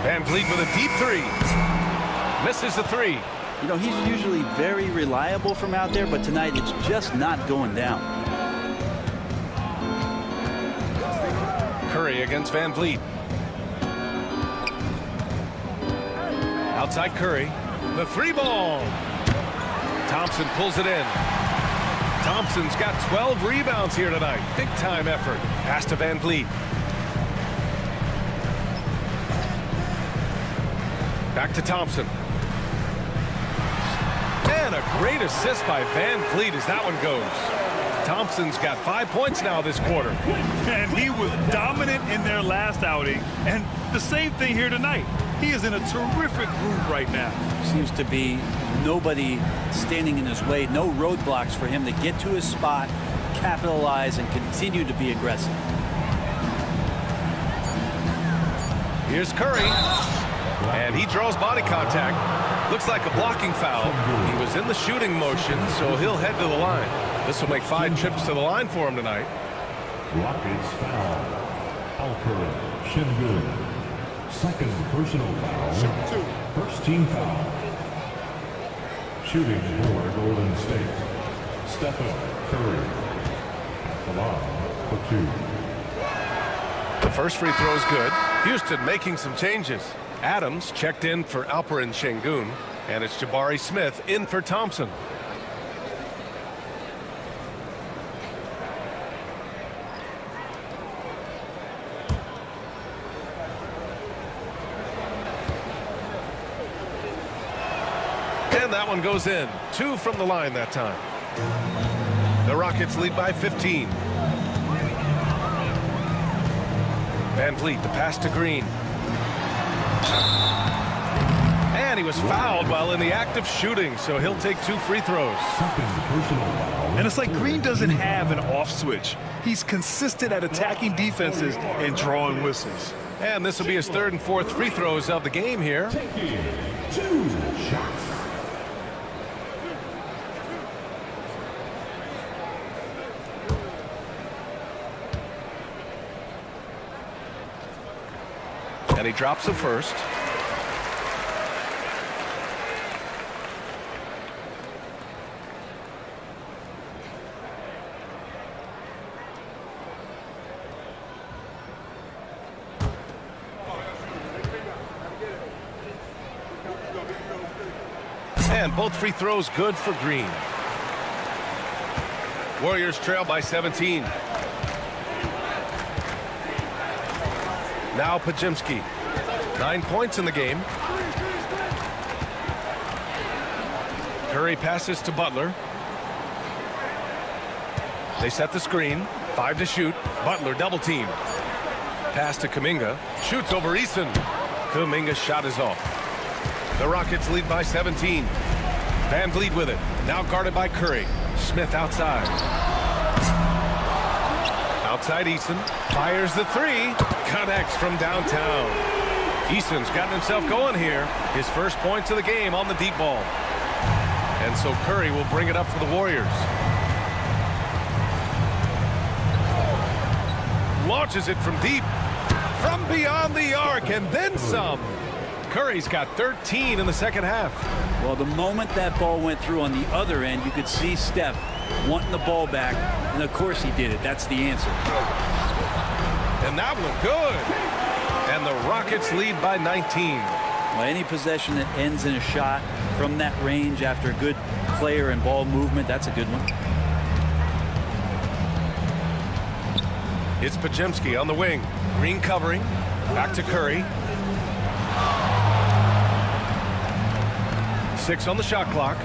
Van Vliet with a deep 3. Misses the 3. You know, he's usually very reliable from out there, but tonight it's just not going down. Curry against Van Vliet. Outside Curry. The 3 ball. Thompson pulls it in. Thompson's got 12 rebounds here tonight. Big time effort. Pass to Van Vliet. Back to Thompson. And a great assist by Van Vliet as that one goes. Thompson's got 5 points now this quarter. And he was dominant in their last outing. And the same thing here tonight. He is in a terrific groove right now. Seems to be nobody standing in his way. No roadblocks for him to get to his spot, capitalize, and continue to be aggressive. Here's Curry. And he draws body contact. Looks like a blocking foul. He was in the shooting motion, so he'll head to the line. This will make 5 trips to the line for him tonight. Rockets foul. Alperen Sengun. Second personal foul. First team foul. Shooting for Golden State. Stephen Curry. At the line for 2. The first free throw is good. Houston making some changes. Adams checked in for Alperen Sengun, and it's Jabari Smith in for Thompson. And that one goes in. 2 from the line that time. The Rockets lead by 15. Van Vliet, the pass to Green. And he was fouled while in the act of shooting, so he'll take 2 free throws. And it's like Green doesn't have an off switch. He's consistent at attacking defenses and drawing whistles. And this will be his 3rd and 4th free throws of the game here. Taking 2 shots. And he drops the first. And both free throws good for Green. Warriors trail by 17. Now Pajimski. 9 points in the game. Curry passes to Butler. They set the screen. 5 to shoot. Butler double team. Pass to Kuminga. Shoots over Eason. Kuminga's shot is off. The Rockets lead by 17. Van Vliet with it. Now guarded by Curry. Smith outside. Outside Eason. Fires the three. Connects from downtown. Eason's gotten himself going here. His first points of the game on the deep ball. And so Curry will bring it up for the Warriors. Launches it from deep. From beyond the arc and then some. Curry's got 13 in the second half. Well, the moment that ball went through on the other end, you could see Steph wanting the ball back, and of course he did it. That's the answer. And that one good. And the Rockets lead by 19. Well, any possession that ends in a shot from that range after a good player and ball movement, that's a good one. It's Pajimski on the wing. Green covering. Back to Curry. 6 on the shot clock.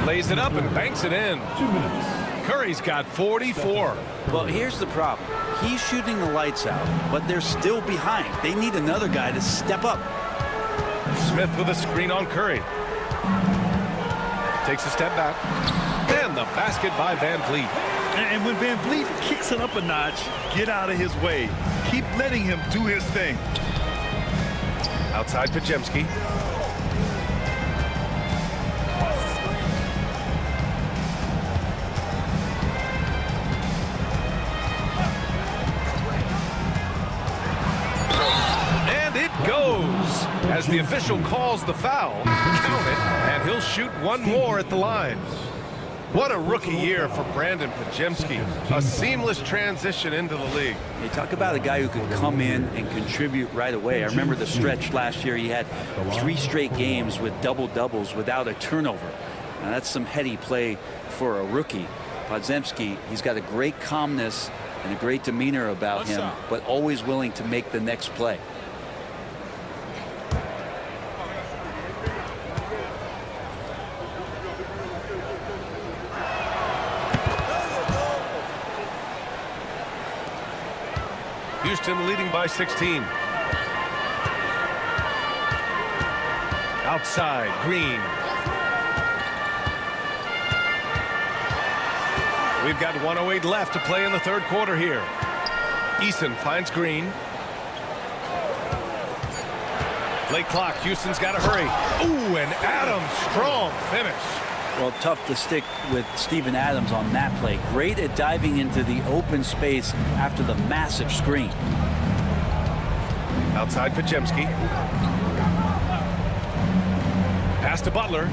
Lays it up and banks it in. 2 minutes. Curry's got 44. Well, here's the problem. He's shooting the lights out, but they're still behind. They need another guy to step up. Smith with a screen on Curry. Takes a step back. And the basket by Van Vliet. And when Van Vliet kicks it up a notch, get out of his way. Keep letting him do his thing. Outside Pajimski. And it goes. As the official calls the foul, count it, and he'll shoot one more at the line. What a rookie year for Brandon Pajimski. A seamless transition into the league. You talk about a guy who can come in and contribute right away. I remember the stretch last year. He had 3 straight games with double-doubles without a turnover. Now, that's some heady play for a rookie. Pajimski, he's got a great calmness and a great demeanor about him, but always willing to make the next play. Houston leading by 16. Outside, Green. We've got 1:08 left to play in the third quarter here. Eason finds Green. Late clock. Houston's got to hurry. Ooh, and Adams, strong finish. Well, tough to stick with Steven Adams on that play. Great at diving into the open space after the massive screen. Outside Pajimski. Pass to Butler.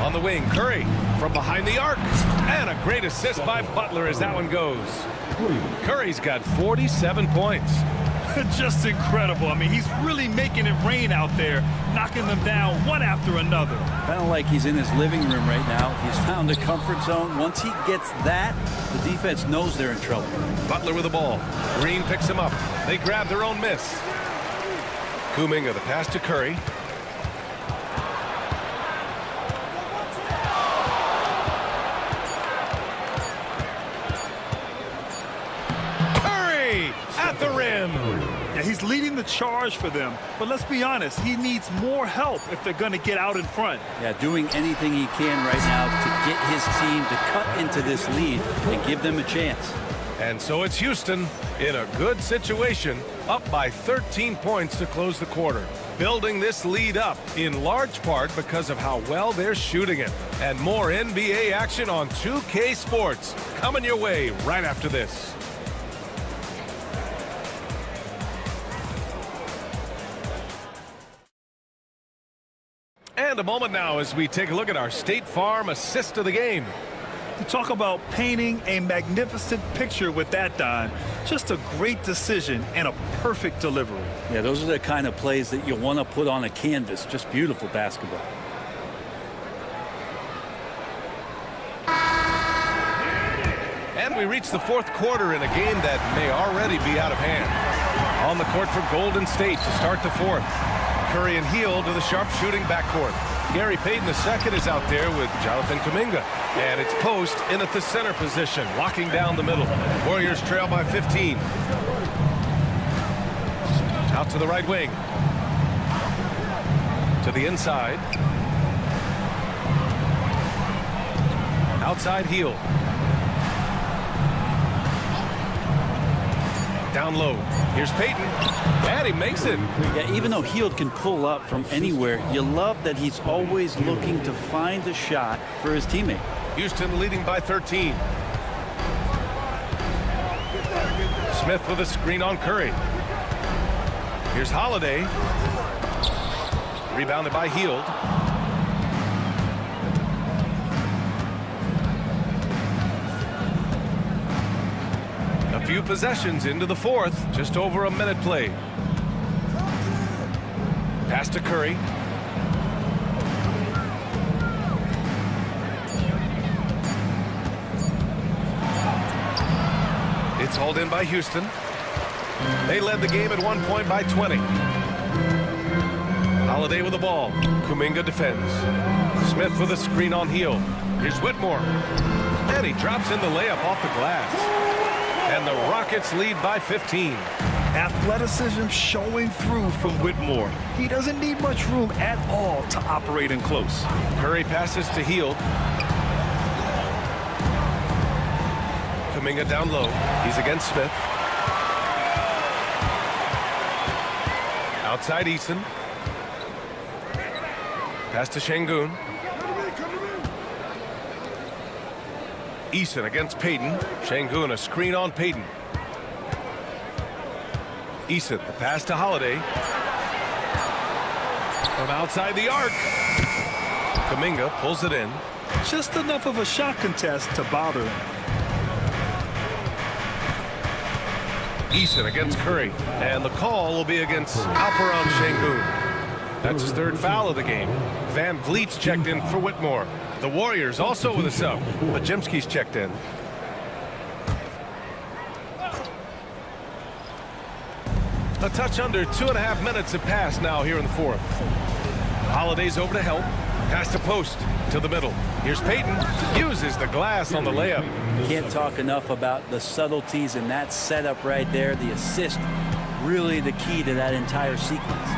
On the wing, Curry from behind the arc. And a great assist by Butler as that one goes. Curry's got 47 points. Just incredible. I mean, he's really making it rain out there, knocking them down one after another. Kind of like he's in his living room right now. He's found a comfort zone. Once he gets that, the defense knows they're in trouble. Butler with the ball. Green picks him up. They grab their own miss. Kuminga, the pass to Curry. Curry at the rim. Yeah, he's leading the charge for them, but let's be honest, he needs more help if they're going to get out in front. Yeah, doing anything he can right now to get his team to cut into this lead and give them a chance. And so it's Houston in a good situation, up by 13 points to close the quarter. Building this lead up in large part because of how well they're shooting it. And more NBA action on 2K Sports coming your way right after this. And a moment now as we take a look at our State Farm assist of the game. You talk about painting a magnificent picture with that, Don. Just a great decision and a perfect delivery. Yeah, those are the kind of plays that you want to put on a canvas. Just beautiful basketball. And we reach the fourth quarter in a game that may already be out of hand. On the court for Golden State to start the fourth. Curry and Hield to the sharpshooting backcourt. Gary Payton II is out there with Jonathan Kuminga. And it's Post in at the center position, locking down the middle. Warriors trail by 15. Out to the right wing. To the inside. Outside Hield. Down low. Here's Payton. And he makes it. Yeah, even though Hield can pull up from anywhere, you love that he's always looking to find a shot for his teammate. Houston leading by 13. Smith with a screen on Curry. Here's Holiday. Rebounded by Hield. A few possessions into the fourth. Just over a minute played. Pass to Curry. It's hauled in by Houston. They led the game at 1 point by 20. Holiday with the ball. Kuminga defends. Smith with a screen on Hield. Here's Whitmore. And he drops in the layup off the glass. And the Rockets lead by 15. Athleticism showing through from Whitmore. He doesn't need much room at all to operate in close. Curry passes to Hield. Kuminga down low. He's against Smith. Outside Eason. Pass to Şengün. Eason against Payton. Şengün a screen on Payton. Eason, the pass to Holiday. From outside the arc. Kuminga pulls it in. Just enough of a shot contest to bother him. Eason against Curry. And the call will be against Alperen Şengün. That's his third foul of the game. Van Vliet's checked in for Whitmore. The Warriors also with a sub. Pajemski's checked in. A touch under 2.5 minutes have passed now here in the fourth. Holiday's over to help. Pass to Post to the middle. Here's Payton. Uses the glass on the layup. Can't talk enough about the subtleties in that setup right there. The assist, really the key to that entire sequence.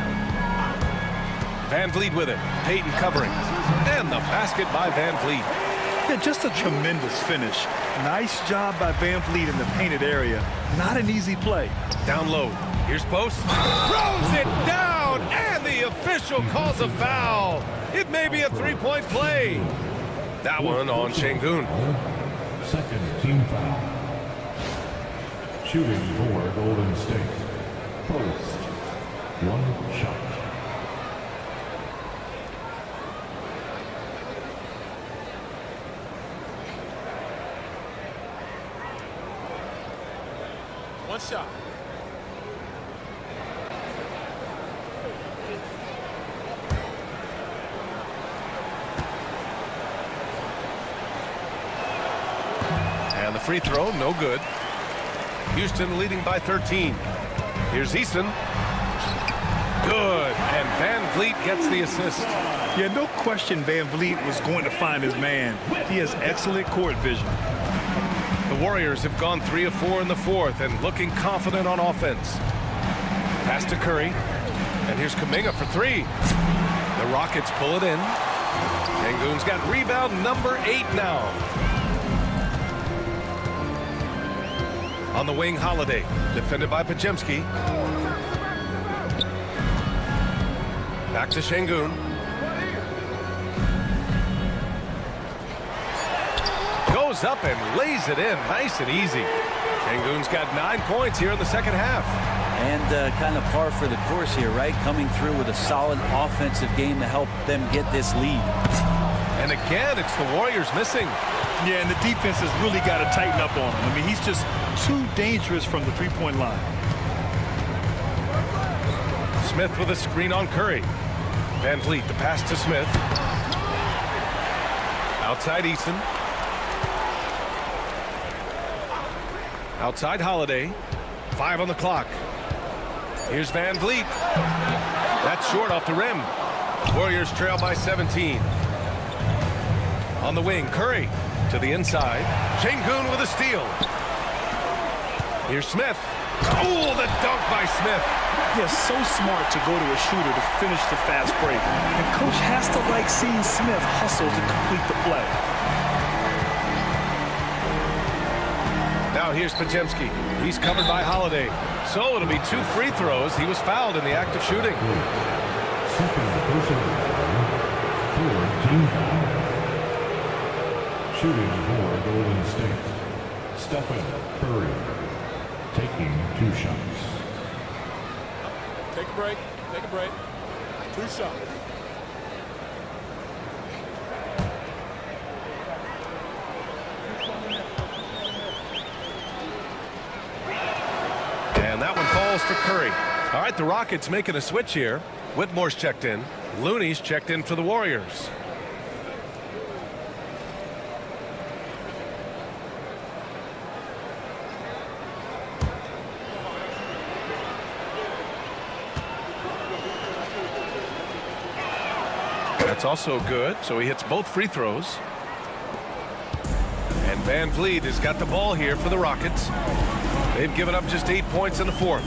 Van Vliet with it. Payton covering. And the basket by Van Vliet. Yeah, just a tremendous finish. Nice job by Van Vliet in the painted area. Not an easy play. Down low. Here's Post. Throws it down. And the official calls a foul. It may be a three-point play. That one on Şengün. Second team foul. Shooting for Golden State. Post. One shot. One shot. And the free throw, no good. Houston leading by 13. Here's Eason. Good. And Van Vliet gets the assist. Yeah, no question Van Vliet was going to find his man. He has excellent court vision. The Warriors have gone 3 of 4 in the fourth and looking confident on offense. Pass to Curry. And here's Kuminga for three. The Rockets pull it in. Şengün's got rebound number 8 now. On the wing, Holiday. Defended by Pajemski. Back to Şengün. Goes up and lays it in. Nice and easy. Şengün's got 9 points here in the second half. And kind of par for the course here, right? Coming through with a solid offensive game to help them get this lead. And again, it's the Warriors missing. Yeah, and the defense has really got to tighten up on him. I mean, he's just too dangerous from the three-point line. Smith with a screen on Curry. Van Vliet, the pass to Smith. Outside Eason. Outside Holiday. 5 on the clock. Here's Van Vliet. That's short off the rim. Warriors trail by 17. On the wing, Curry to the inside. Şengün with a steal. Here's Smith. Oh, the dunk by Smith. Yeah, so smart to go to a shooter to finish the fast break. And coach has to like seeing Smith hustle to complete the play. Now here's Pajemski. He's covered by Holiday. So it'll be 2 free throws. He was fouled in the act of shooting. Second personal foul for team foul. Shooting for Golden State. Stephen Curry taking 2 shots. Take a break. Take a break. 2 shots. And that one falls for Curry. All right, the Rockets making a switch here. Whitmore's checked in. Looney's checked in for the Warriors. That's also good, so he hits both free throws. And Van Vliet has got the ball here for the Rockets. They've given up just 8 points in the 4th.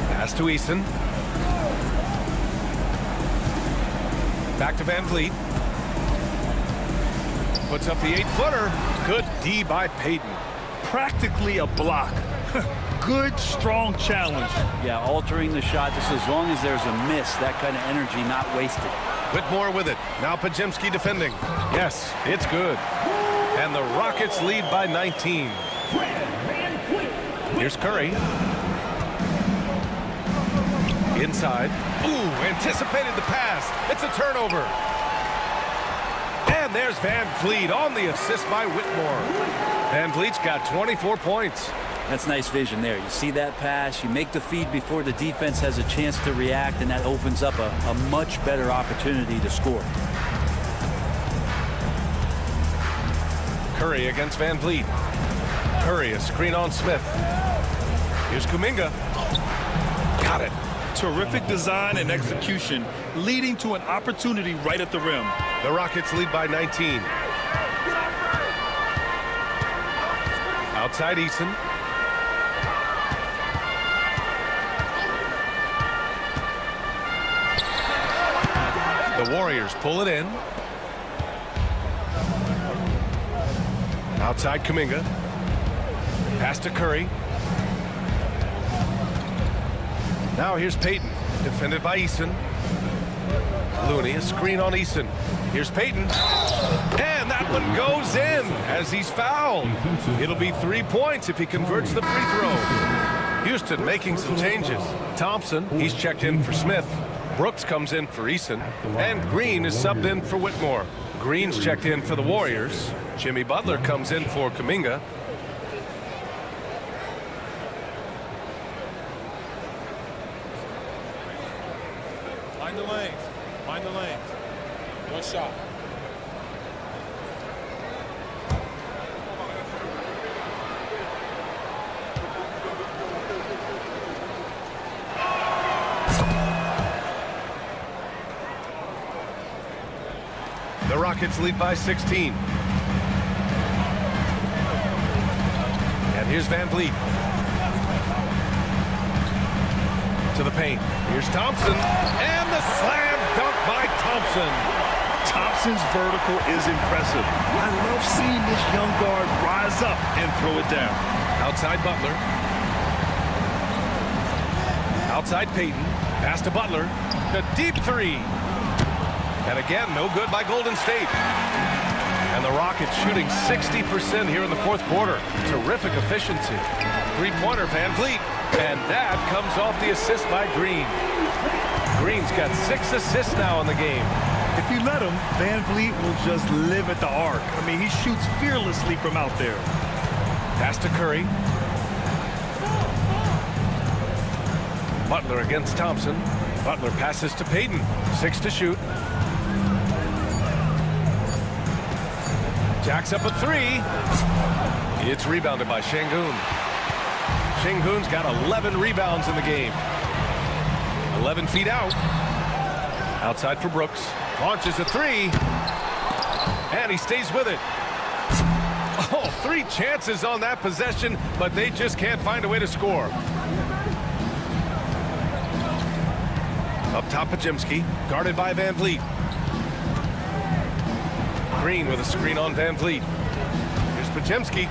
Pass to Eason. Back to Van Vliet. Puts up the 8-footer. Good D by Payton. Practically a block. Good, strong challenge. Yeah, altering the shot just as long as there's a miss. That kind of energy not wasted. Whitmore with it. Now Pajemski defending. Yes, it's good. And the Rockets lead by 19. Here's Curry. Inside. Ooh, anticipated the pass. It's a turnover. And there's Van Vliet on the assist by Whitmore. Van Vliet's got 24 points. That's nice vision there. You see that pass, you make the feed before the defense has a chance to react, and that opens up a much better opportunity to score. Curry against Van Vliet. Curry, a screen on Smith. Here's Kuminga. Got it. Terrific design and execution, leading to an opportunity right at the rim. The Rockets lead by 19. Outside Eason. The Warriors pull it in. Outside Kuminga. Pass to Curry. Now here's Payton. Defended by Eason. Looney, a screen on Eason. Here's Payton. And that one goes in as he's fouled. It'll be 3 points if he converts the free throw. Houston making some changes. Thompson, he's checked in for Smith. Brooks comes in for Eason. And Green is subbed in for Whitmore. Green's checked in for the Warriors. Jimmy Butler comes in for Kuminga. Mind the lanes. Mind the lanes. 1 shot. The Rockets lead by 16. And here's Van Vliet. To the paint. Here's Thompson. And the slam dunk by Thompson. Thompson's vertical is impressive. I love seeing this young guard rise up and throw it down. Outside Butler. Outside Payton. Pass to Butler. The deep 3. And again, no good by Golden State. And the Rockets shooting 60% here in the 4th quarter. Terrific efficiency. 3-pointer Van Vliet. And that comes off the assist by Green. Green's got 6 assists now in the game. If you let him, Van Vliet will just live at the arc. I mean, he shoots fearlessly from out there. Pass to Curry. Butler against Thompson. Butler passes to Payton. 6 to shoot. Jacks up a 3. It's rebounded by Şengün. Şengün's got 11 rebounds in the game. 11 feet out. Outside for Brooks. Launches a 3. And he stays with it. Oh, 3 chances on that possession, but they just can't find a way to score. Up top, Podziemski, guarded by Van Vliet. Green with a screen on Van Vliet. Here's Podziemski.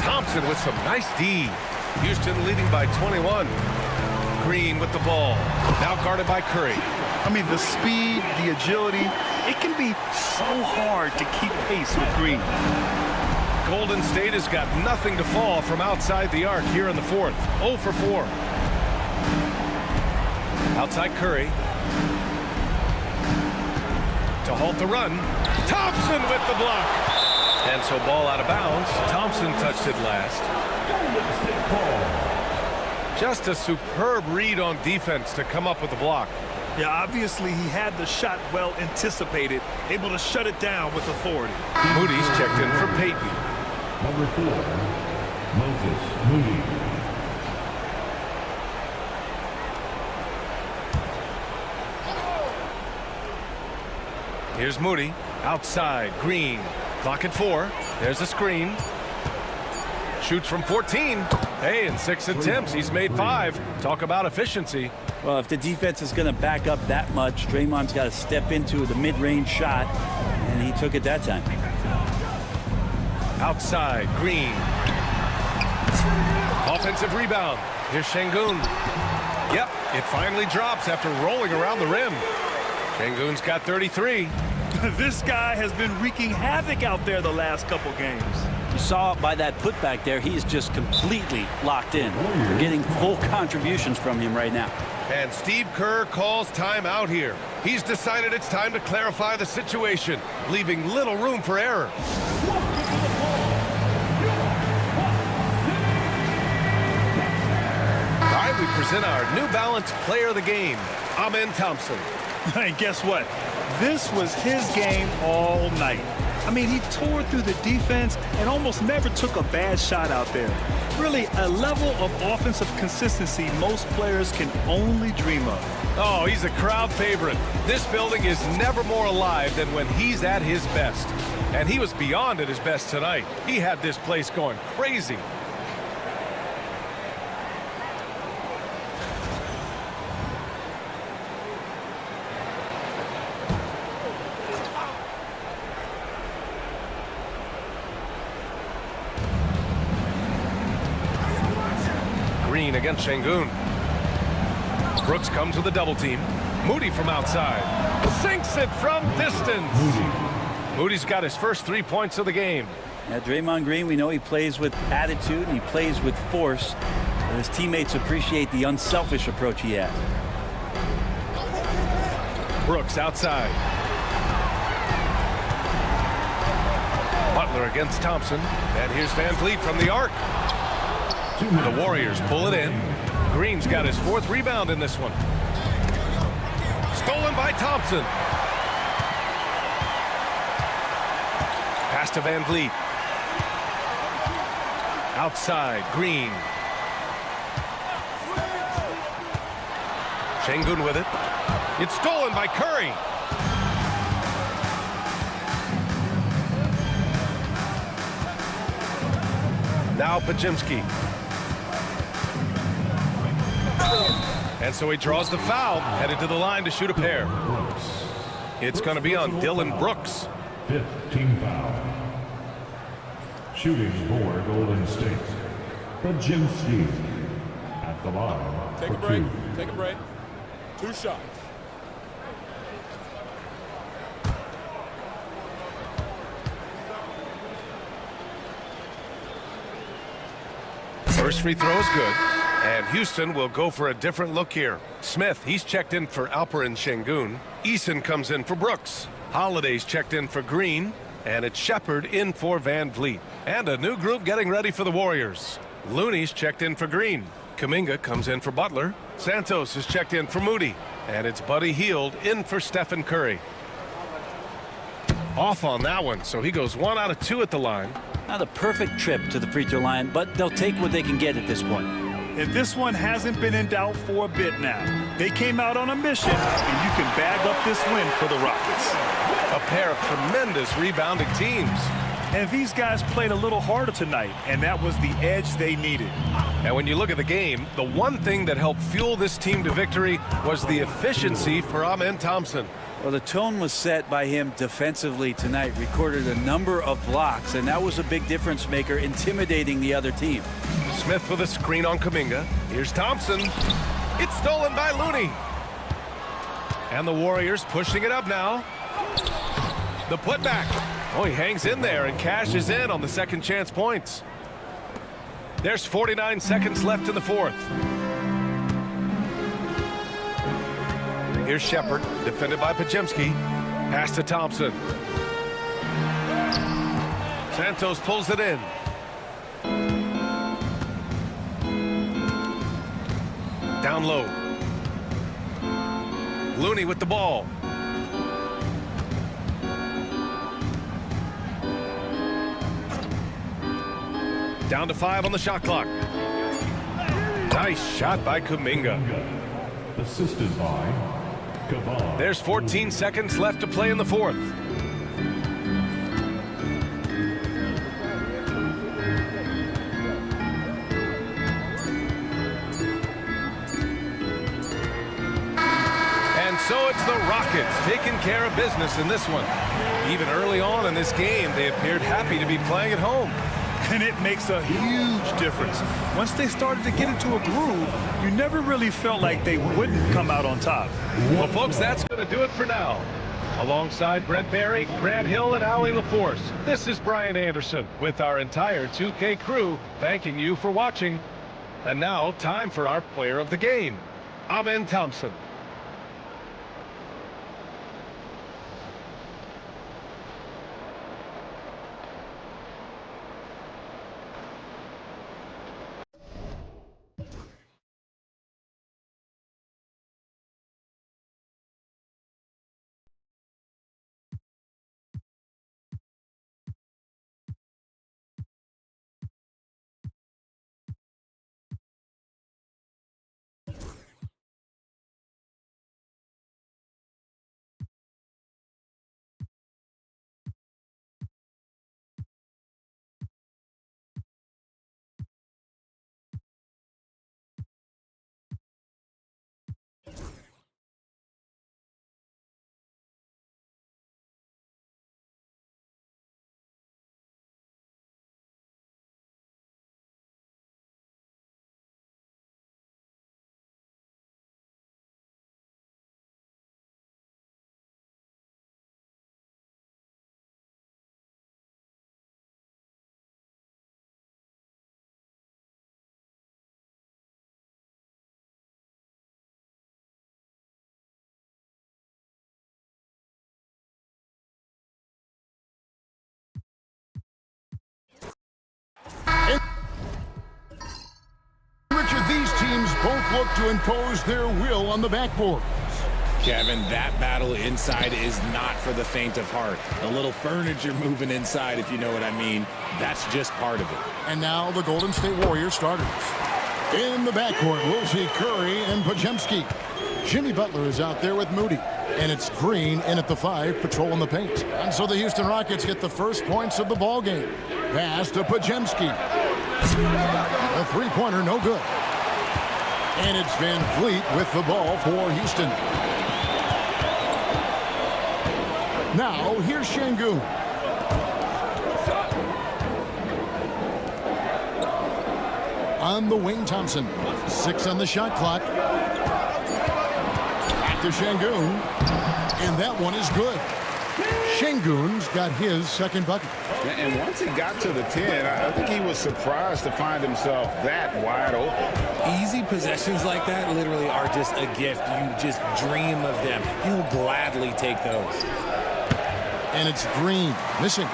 Thompson with some nice D. Houston leading by 21. Green with the ball. Now guarded by Curry. I mean, the speed, the agility, it can be so hard to keep pace with Green. Golden State has got nothing to fall from outside the arc here in the 4th. 0 for 4. Outside Curry. To halt the run. Thompson with the block. And so ball out of bounds. Thompson touched it last. Just a superb read on defense to come up with the block. Yeah, obviously he had the shot well anticipated, able to shut it down with authority. Moody's checked in for Payton. Number 4, Moses Moody. Here's Moody. Outside. Green. Clock at 4. There's a screen. Shoots from 14. Hey, in 6 attempts, he's made 5. Talk about efficiency. Well, if the defense is going to back up that much, Draymond's got to step into the mid-range shot, and he took it that time. Outside. Green. Offensive rebound. Here's Şengün. Yep, it finally drops after rolling around the rim. Şengün's got 33. This guy has been wreaking havoc out there the last couple games. You saw by that putback there, he's just completely locked in. We're getting full contributions from him right now. And Steve Kerr calls timeout here. He's decided it's time to clarify the situation, leaving little room for error. All right, we present our New Balance player of the game, Amen Thompson. And guess what? This was his game all night. I mean, he tore through the defense and almost never took a bad shot out there. Really, a level of offensive consistency most players can only dream of. Oh, he's a crowd favorite. This building is never more alive than when he's at his best. And he was beyond at his best tonight. He had this place going crazy. Green against Şengün. Brooks comes with a double team. Moody from outside. Sinks it from distance. Moody's got his first 3 points of the game. Yeah, Draymond Green, we know he plays with attitude and he plays with force. And his teammates appreciate the unselfish approach he has. Brooks outside. Butler against Thompson. And here's Van Vliet from the arc. The Warriors pull it in. Green's got his 4th rebound in this one. Stolen by Thompson. Pass to Van Vliet. Outside, Green. Şengün with it. It's stolen by Curry. Now Podziemski. And so he draws the foul, headed to the line to shoot a pair. It's going to be on Dylan Brooks. 5th team foul. Shooting for Golden State. Podziemski at the line. Take a break. Take a break. 2 shots. First free throw is good. And Houston will go for a different look here. Smith, he's checked in for Alperen Şengün. Eason comes in for Brooks. Holiday's checked in for Green. And it's Shepard in for Van Vliet. And a new group getting ready for the Warriors. Looney's checked in for Green. Kuminga comes in for Butler. Santos is checked in for Moody. And it's Buddy Hield in for Stephen Curry. Off on that one, so he goes 1 out of 2 at the line. Not a perfect trip to the free throw line, but they'll take what they can get at this point. And this one hasn't been in doubt for a bit now. They came out on a mission, and you can bag up this win for the Rockets. A pair of tremendous rebounding teams. And these guys played a little harder tonight, and that was the edge they needed. And when you look at the game, the one thing that helped fuel this team to victory was the efficiency for Amen Thompson. Well, the tone was set by him defensively tonight. Recorded a number of blocks, and that was a big difference maker, intimidating the other team. Smith with a screen on Kuminga. Here's Thompson. It's stolen by Looney. And the Warriors pushing it up now. The putback. Oh, he hangs in there and cashes in on the second chance points. There's 49 seconds left in the fourth. Here's Shepard, defended by Podziemski. Pass to Thompson. Santos pulls it in. Down low. Looney with the ball. Down to 5 on the shot clock. Nice shot by Kuminga. Assisted by Cavan. There's 14 seconds left to play in the fourth. And so it's the Rockets taking care of business in this one. Even early on in this game, they appeared happy to be playing at home. And it makes a huge difference. Once they started to get into a groove, you never really felt like they wouldn't come out on top. Well, folks, that's going to do it for now. Alongside Brent Barry, Grant Hill, and Allie LaForce, this is Brian Anderson with our entire 2K crew thanking you for watching. And now, time for our player of the game, Amen Thompson. Richard, these teams both look to impose their will on the backboard. Kevin, that battle inside is not for the faint of heart. A little furniture moving inside, if you know what I mean. That's just part of it. And now the Golden State Warriors starters. In the backcourt, we'll see Curry and Podziemski. Jimmy Butler is out there with Moody. And it's Green in at the 5, patrolling the paint. And so the Houston Rockets get the first points of the ball game. Pass to Podziemski. A three-pointer, no good. And it's Van Vliet with the ball for Houston. Now, here's Şengün. On the wing, Thompson. 6 on the shot clock. Back to Şengün. And that one is good. Şengün's got his second bucket. And once he got to the 10, I think he was surprised to find himself that wide open. Easy possessions like that literally are just a gift. You just dream of them. He'll gladly take those. And it's Green missing.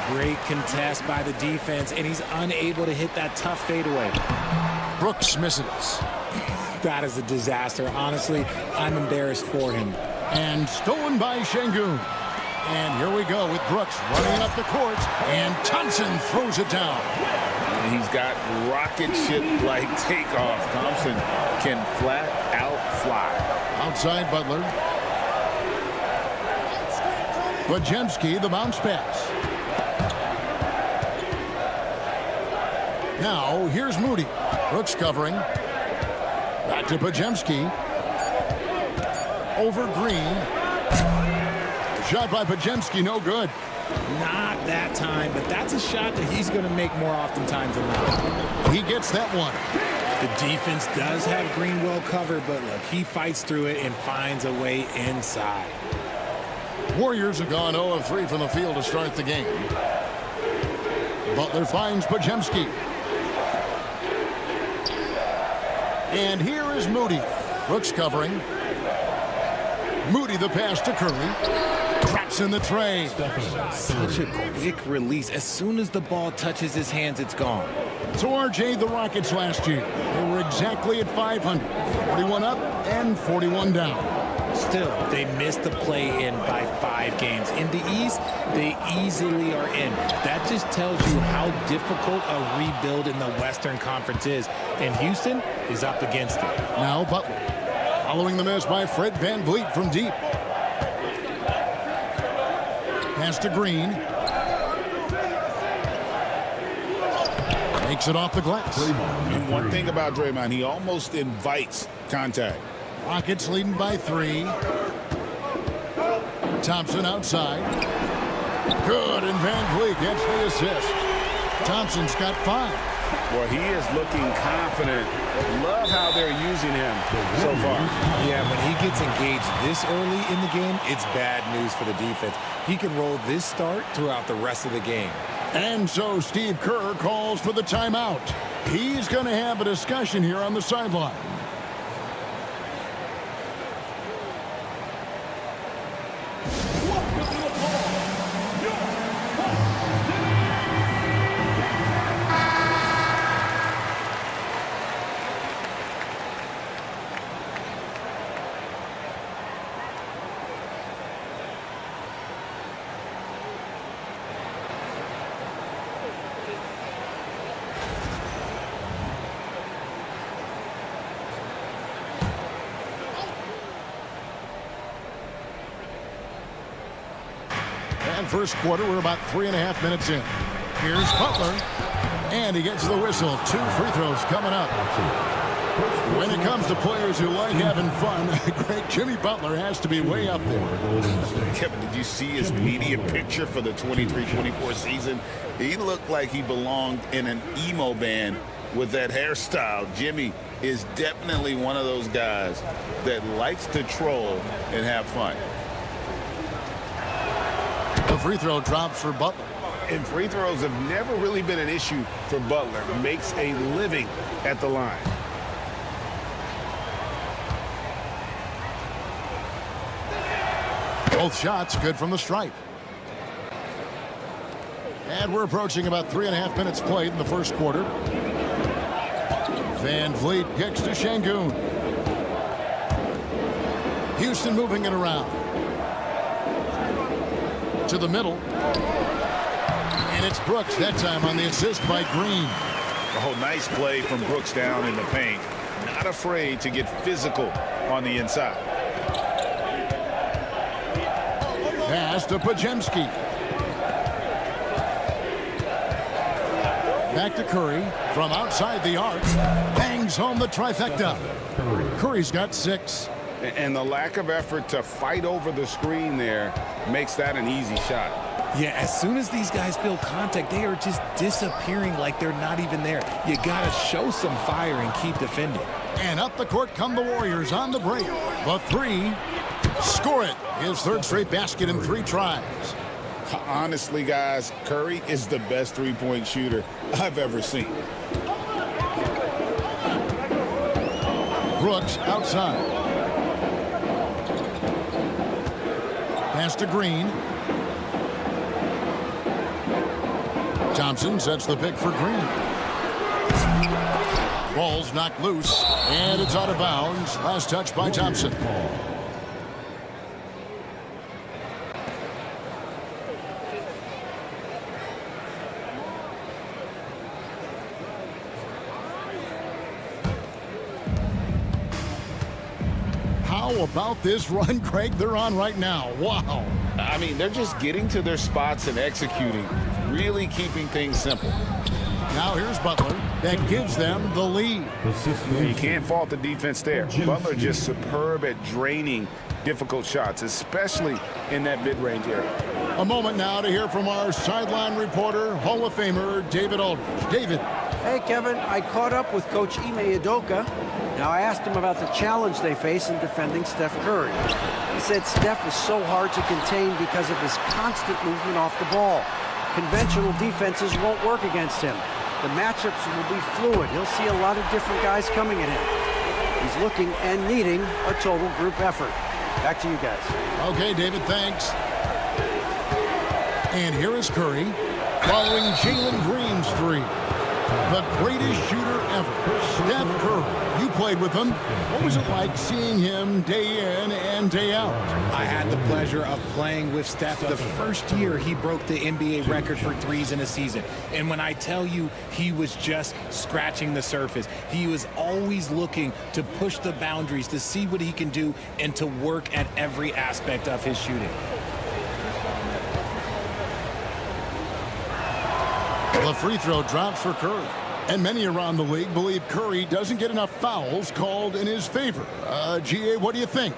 Great contest by the defense, and he's unable to hit that tough fadeaway. Brooks misses. That is a disaster. Honestly, I'm embarrassed for him. And stolen by Şengün. And here we go with Brooks running up the court, and Thompson throws it down. And he's got rocket ship-like takeoff. Thompson can flat out fly. Outside Butler. Podziemski, the bounce pass. Now, here's Moody. Brooks covering. Back to Podziemski. Over Green. Shot by Podziemski, no good. Not that time, but that's a shot that he's going to make more oftentimes than not. He gets that one. The defense does have Green well covered, but look, he fights through it and finds a way inside. Warriors have gone 0 of 3 from the field to start the game. Butler finds Podziemski. And here is Moody. Brooks covering. Moody the pass to Curry. Traps in the tray. Such a quick release. As soon as the ball touches his hands, it's gone. So RJ, the Rockets last year, they were exactly at 500. 41 up and 41 down. Still, they missed the play-in by 5 games. In the East, they easily are in. That just tells you how difficult a rebuild in the Western Conference is. And Houston is up against it. Now Butler. Following the miss by Fred VanVleet from deep. Pass to Green. Makes it off the glass. And one thing about Draymond, he almost invites contact. Rockets leading by 3. Thompson outside. Good, and VanVleet gets the assist. Thompson's got 5. Well, he is looking confident. Love how they're using him so far. Yeah, when he gets engaged this early in the game, it's bad news for the defense. He can roll this start throughout the rest of the game. And so Steve Kerr calls for the timeout. He's going to have a discussion here on the sideline. First quarter, we're about 3.5 minutes in. Here's Butler, and he gets the whistle. 2 free throws coming up. When it comes to players who like having fun, great Jimmy Butler has to be way up there. Kevin, did you see his media picture for the 23-24 season? He looked like he belonged in an emo band with that hairstyle. Jimmy is definitely one of those guys that likes to troll and have fun. The free throw drops for Butler. And free throws have never really been an issue for Butler. Makes a living at the line. Both shots good from the stripe. And we're approaching about 3.5 minutes played in the first quarter. VanVleet kicks to Şengün. Houston moving it around. To the middle. And it's Brooks that time on the assist by Green. Oh, nice play from Brooks down in the paint. Not afraid to get physical on the inside. Pass to Podziemski. Back to Curry from outside the arc. Bangs home the trifecta. Curry's got 6. And the lack of effort to fight over the screen there makes that an easy shot. Yeah, as soon as these guys feel contact, they are just disappearing like they're not even there. You got to show some fire and keep defending. And up the court come the Warriors on the break. The 3. Score it. His third straight basket in 3 tries. Honestly, guys, Curry is the best three-point shooter I've ever seen. Brooks outside. Pass to Green. Thompson sets the pick for Green. Ball's knocked loose, and it's out of bounds. Last touch by Thompson. How about this run, Craig, they're on right now? Wow. I mean, they're just getting to their spots and executing, really keeping things simple. Now here's Butler. That gives them the lead. You can't fault the defense there. Butler just superb at draining difficult shots, especially in that mid-range area. A moment now to hear from our sideline reporter, Hall of Famer David Aldridge. David. Hey, Kevin, I caught up with Coach Ime Udoka. Now, I asked him about the challenge they face in defending Steph Curry. He said Steph is so hard to contain because of his constant movement off the ball. Conventional defenses won't work against him. The matchups will be fluid. He'll see a lot of different guys coming at him. He's looking and needing a total group effort. Back to you guys. Okay, David, thanks. And here is Curry following Jalen Green's 3. The greatest shooter ever, Steph Curry. You played with him. What was it like seeing him day in and day out? I had the pleasure of playing with Steph the first year he broke the NBA record for threes in a season. And when I tell you he was just scratching the surface, he was always looking to push the boundaries, to see what he can do, and to work at every aspect of his shooting. The free throw drops for Curry. And many around the league believe Curry doesn't get enough fouls called in his favor. GA, what do you think?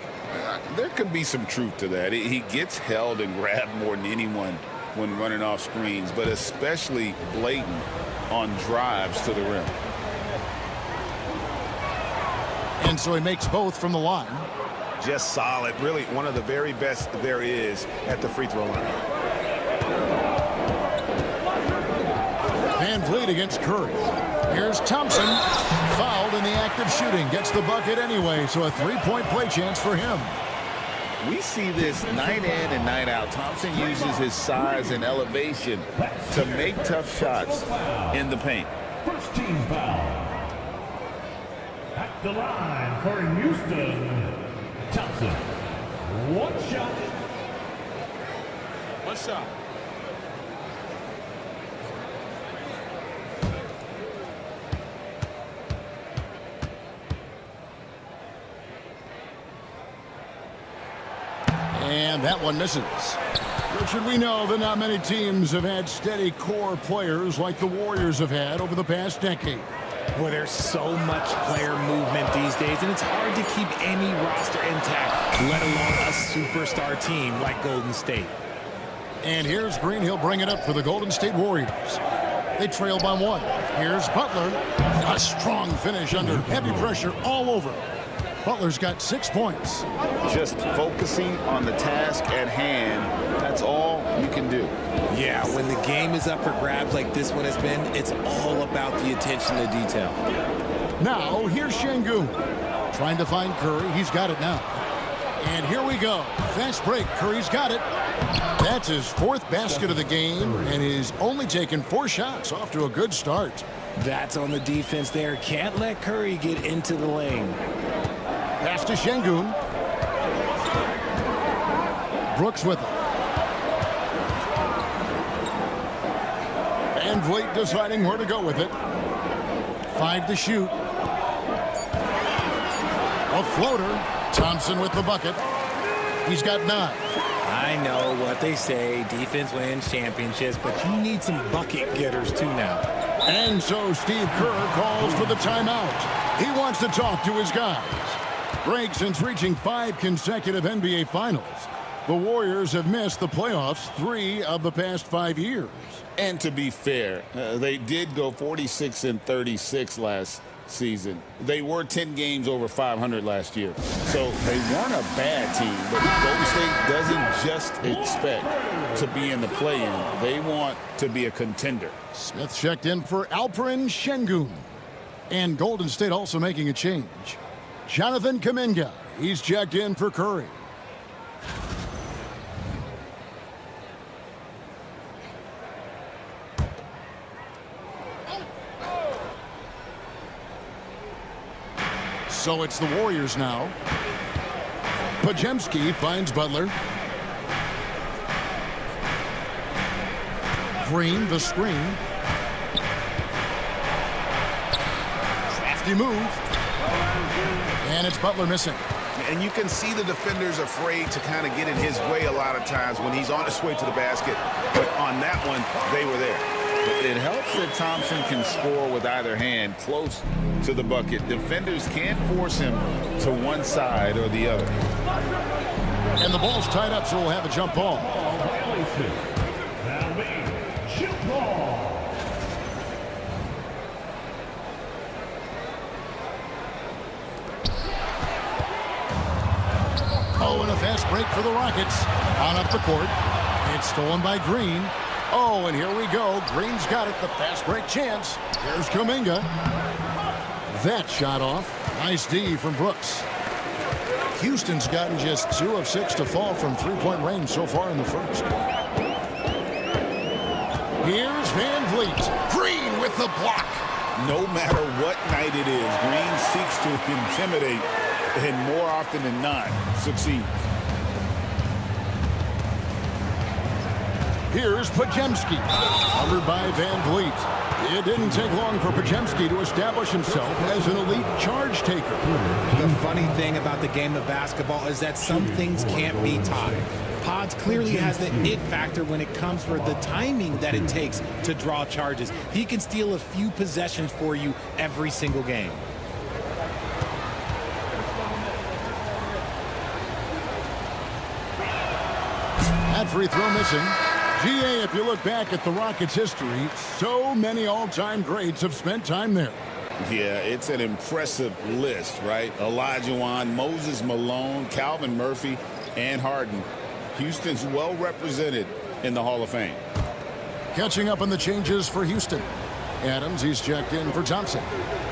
There could be some truth to that. He gets held and grabbed more than anyone when running off screens, but especially blatant on drives to the rim. And so he makes both from the line. Just solid. Really one of the very best there is at the free throw line. Van Vliet against Curry. Here's Thompson. Fouled in the act of shooting. Gets the bucket anyway, so a three-point play chance for him. We see this night in and night out. Thompson uses his size and elevation to make tough shots in the paint. First team foul. At the line for Houston, Thompson. One shot. One shot. And that one misses. Richard, we know that not many teams have had steady core players like the Warriors have had over the past decade. Well, there's so much player movement these days, and it's hard to keep any roster intact, let alone a superstar team like Golden State. And here's Green. He'll bring it up for the Golden State Warriors. They trail by 1. Here's Butler. A strong finish under heavy pressure all over. Butler's got 6 points. Just focusing on the task at hand, that's all you can do. Yeah, when the game is up for grabs like this one has been, it's all about the attention to detail. Now, here's Şengün. Trying to find Curry. He's got it now. And here we go. Fast break. Curry's got it. That's his 4th basket of the game, and he's only taken 4 shots. Off to a good start. That's on the defense there. Can't let Curry get into the lane. Pass to Şengün. Brooks with him. Van Vliet deciding where to go with it. 5 to shoot. A floater. Thompson with the bucket. He's got 9. I know what they say, defense wins championships, but you need some bucket getters too now. And so Steve Kerr calls for the timeout. He wants to talk to his guys. Greg, since reaching 5 consecutive NBA Finals, the Warriors have missed the playoffs 3 of the past 5 years. And to be fair, they did go 46-36 season. They were 10 games over 500 last year. So they weren't a bad team, but Golden State doesn't just expect to be in the play-in. They want to be a contender. Smith checked in for Alperen Şengün. And Golden State also making a change. Jonathan Kuminga, he's checked in for Curry. So it's the Warriors now. Podziemski finds Butler. Green, the screen. Crafty move. And it's Butler missing. And you can see the defenders afraid to kind of get in his way a lot of times when he's on his way to the basket. But on that one, they were there. It helps that Thompson can score with either hand close to the bucket. Defenders can't force him to one side or the other. And the ball's tied up, so we'll have a jump ball. Oh, and a fast break for the Rockets. On up the court. It's stolen by Green. Oh, and here we go. Green's got it. The fast break chance. Here's Kuminga. That shot off. Nice D from Brooks. Houston's gotten just 2 of 6 to fall from three-point range so far in the first. Here's Van Vliet. Green with the block. No matter what night it is, Green seeks to intimidate and more often than not succeeds. Here's Podziemski, covered by Van Vliet. It didn't take long for Podziemski to establish himself as an elite charge taker. The funny thing about the game of basketball is that some things can't be tied. Pods clearly has the it factor when it comes for the timing that it takes to draw charges. He can steal a few possessions for you every single game. That free throw missing. GA, if you look back at the Rockets' history, so many all-time greats have spent time there. Yeah, it's an impressive list, right? Olajuwon, Moses Malone, Calvin Murphy, and Harden. Houston's well represented in the Hall of Fame. Catching up on the changes for Houston. Adams, he's checked in for Thompson.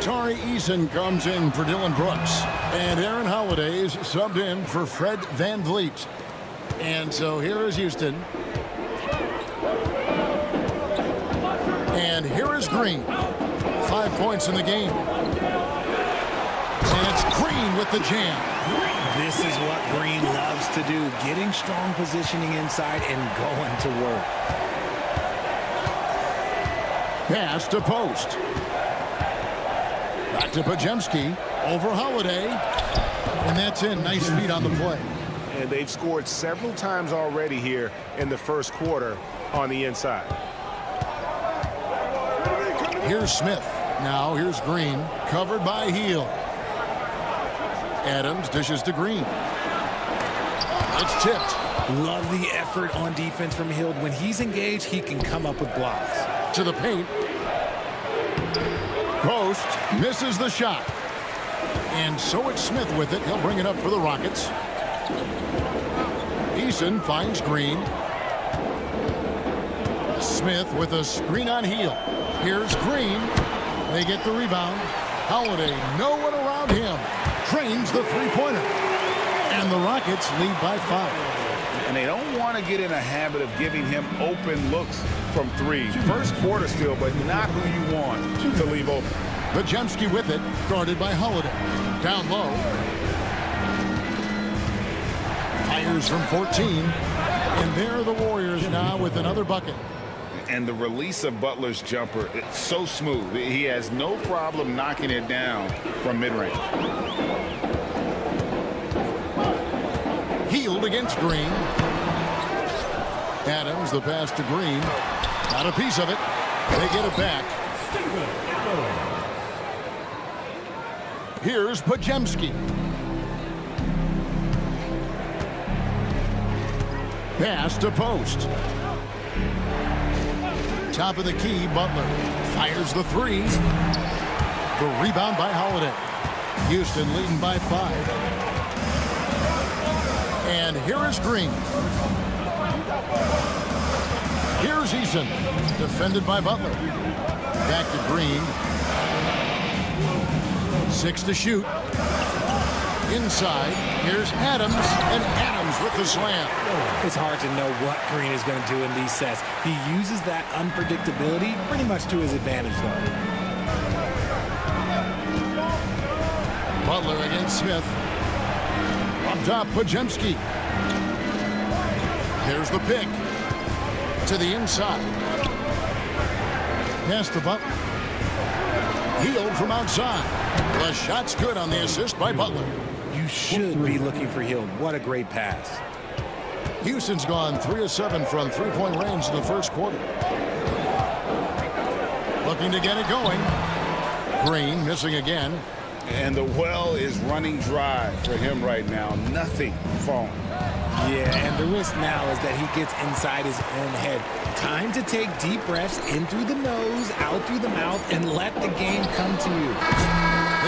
Tari Eason comes in for Dylan Brooks. And Aaron Holiday's subbed in for Fred Van Vliet. And so here is Houston. And here is Green. 5 points in the game. And it's Green with the jam. This is what Green loves to do, getting strong positioning inside and going to work. Pass to post. Back to Podziemski. Over Holiday. And that's in. Nice feet on the play. And they've scored several times already here in the first quarter on the inside. Here's Smith. Now here's Green. Covered by Heel. Adams dishes to Green. It's tipped. Love the effort on defense from Hill. When he's engaged, he can come up with blocks. To the paint. Post. Misses the shot. And so it's Smith with it. He'll bring it up for the Rockets. Eason finds Green. Smith with a screen on Heel. Here's Green. They get the rebound. Holiday, no one around him. Trains the three-pointer. And the Rockets lead by 5. And they don't want to get in a habit of giving him open looks from three. First quarter still, but not who you want to leave open. Podziemski with it, guarded by Holiday. Down low. Fires from 14. And there are the Warriors now with another bucket. And the release of Butler's jumper, it's so smooth. He has no problem knocking it down from mid-range. Healed against Green. Adams, the pass to Green. Got a piece of it. They get it back. Here's Podziemski. Pass to post. Top of the key, Butler fires the three. The rebound by Holiday. Houston leading by 5. And here is Green. Here's Eason. Defended by Butler. Back to Green. 6 to shoot. Inside, here's Adams, and Adams with the slam. It's hard to know what Green is going to do in these sets. He uses that unpredictability pretty much to his advantage, though. Butler against Smith. Up top, Podziemski. Here's the pick. To the inside. Pass to Butler. Hield from outside. The shot's good on the assist by Butler. You should be looking for Hield. What a great pass. Houston's gone 3 of 7 from three-point range in the first quarter. Looking to get it going. Green missing again. And the well is running dry for him right now. Nothing falling. Yeah, and the risk now is that he gets inside his own head. Time to take deep breaths in through the nose, out through the mouth, and let the game come to you.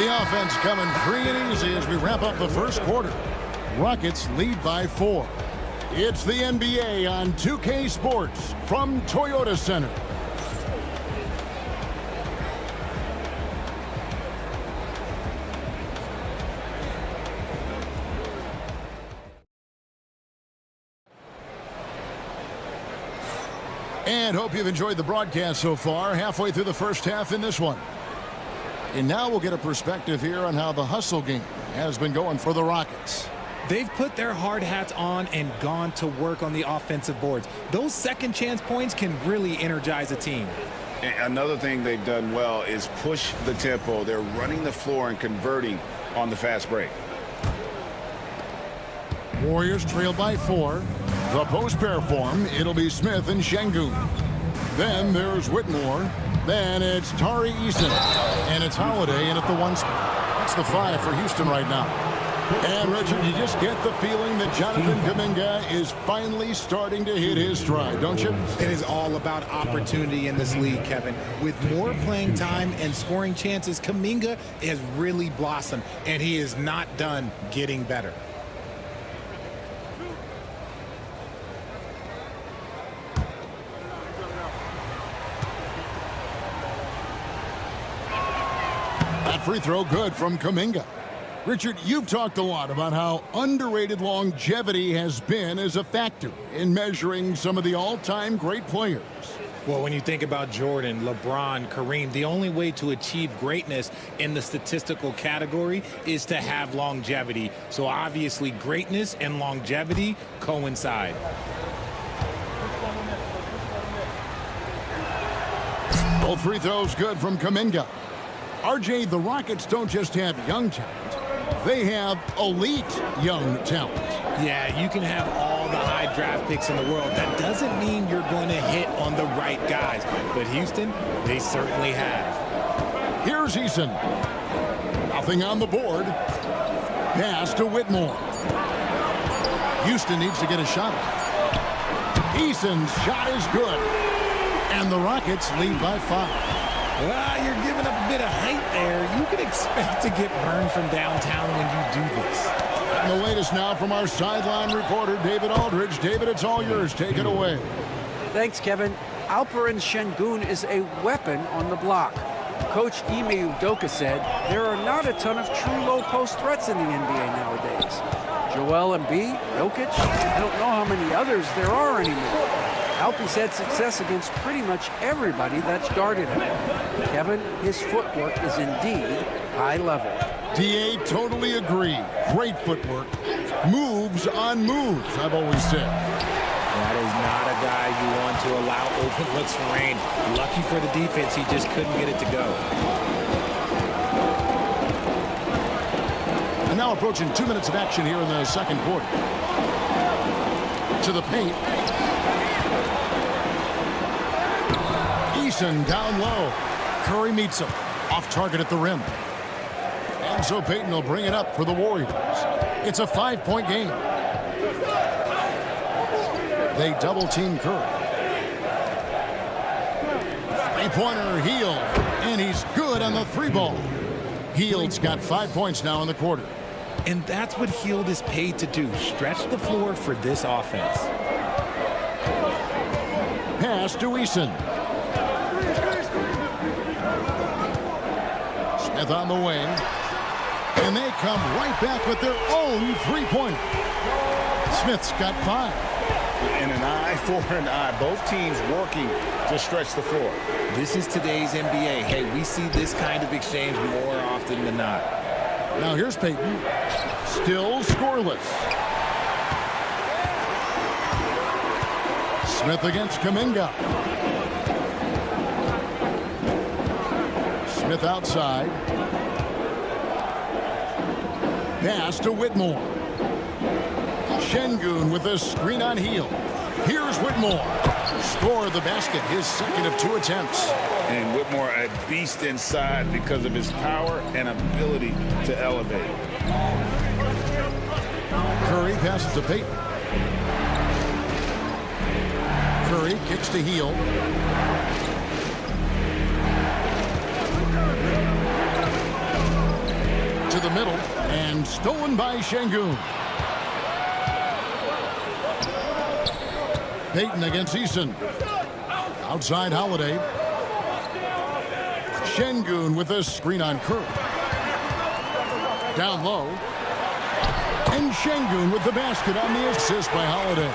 The offense coming free and easy as we wrap up the first quarter. Rockets lead by 4. It's the NBA on 2K Sports from Toyota Center. And hope you've enjoyed the broadcast so far. Halfway through the first half in this one. And now we'll get a perspective here on how the hustle game has been going for the Rockets. They've put their hard hats on and gone to work on the offensive boards. Those second chance points can really energize a team. Another thing they've done well is push the tempo. They're running the floor and converting on the fast break. Warriors trail by 4. The post pair form, it'll be Smith and Şengün. Then there's Whitmore. Then it's Tari Eason. And it's Holiday in at the 1 spot. That's the 5 for Houston right now. And Richard, you just get the feeling that Jonathan Kuminga is finally starting to hit his stride, don't you? It is all about opportunity in this league, Kevin. With more playing time and scoring chances, Kuminga has really blossomed, and he is not done getting better. Free throw good from Kuminga. Richard, you've talked a lot about how underrated longevity has been as a factor in measuring some of the all-time great players. Well, when you think about Jordan, LeBron, Kareem, the only way to achieve greatness in the statistical category is to have longevity. So obviously greatness and longevity coincide. Both free throws good from Kuminga. RJ, the Rockets don't just have young talent. They have elite young talent. Yeah, you can have all the high draft picks in the world. That doesn't mean you're going to hit on the right guys. But Houston, they certainly have. Here's Eason. Nothing on the board. Pass to Whitmore. Houston needs to get a shot. Eason's shot is good. And the Rockets lead by 5. Well, you're giving up a bit of height there. You can expect to get burned from downtown when you do this. And the latest now from our sideline reporter, David Aldridge. David, it's all yours. Take it away. Thanks, Kevin. Alperen Şengün is a weapon on the block. Coach Ime Udoka said there are not a ton of true low-post threats in the NBA nowadays. Joel Embiid, Jokic, I don't know how many others there are anymore. Alpy's had success against pretty much everybody that's guarded him. Kevin, his footwork is indeed high level. DA, totally agree. Great footwork. Moves on moves, I've always said. That is not a guy you want to allow open looks for range. Lucky for the defense, he just couldn't get it to go. And now approaching 2 minutes of action here in the second quarter. To the paint. Eason down low. Curry meets him. Off target at the rim. And so Payton will bring it up for the Warriors. It's a 5-point game. They double-team Curry. Three-pointer Hield. And he's good on the 3 ball. Hield's got 5 points now in the quarter. And that's what Hield is paid to do, stretch the floor for this offense. Pass to Eason. Smith on the wing. And they come right back with their own three-pointer. Smith's got 5. And an eye for an eye. Both teams working to stretch the floor. This is today's NBA. Hey, we see this kind of exchange more often than not. Now here's Payton. Still scoreless. Smith against Kuminga. Smith outside. Pass to Whitmore. Şengün with a screen on Hield. Here's Whitmore. Score the basket, his second of 2 attempts. And Whitmore a beast inside because of his power and ability to elevate. Curry passes to Payton. Curry kicks to Hield. To the middle and stolen by Şengün. Payton against Eason. Outside Holiday. Şengün with a screen on Curry. Down low. And Şengün with the basket on the assist by Holiday.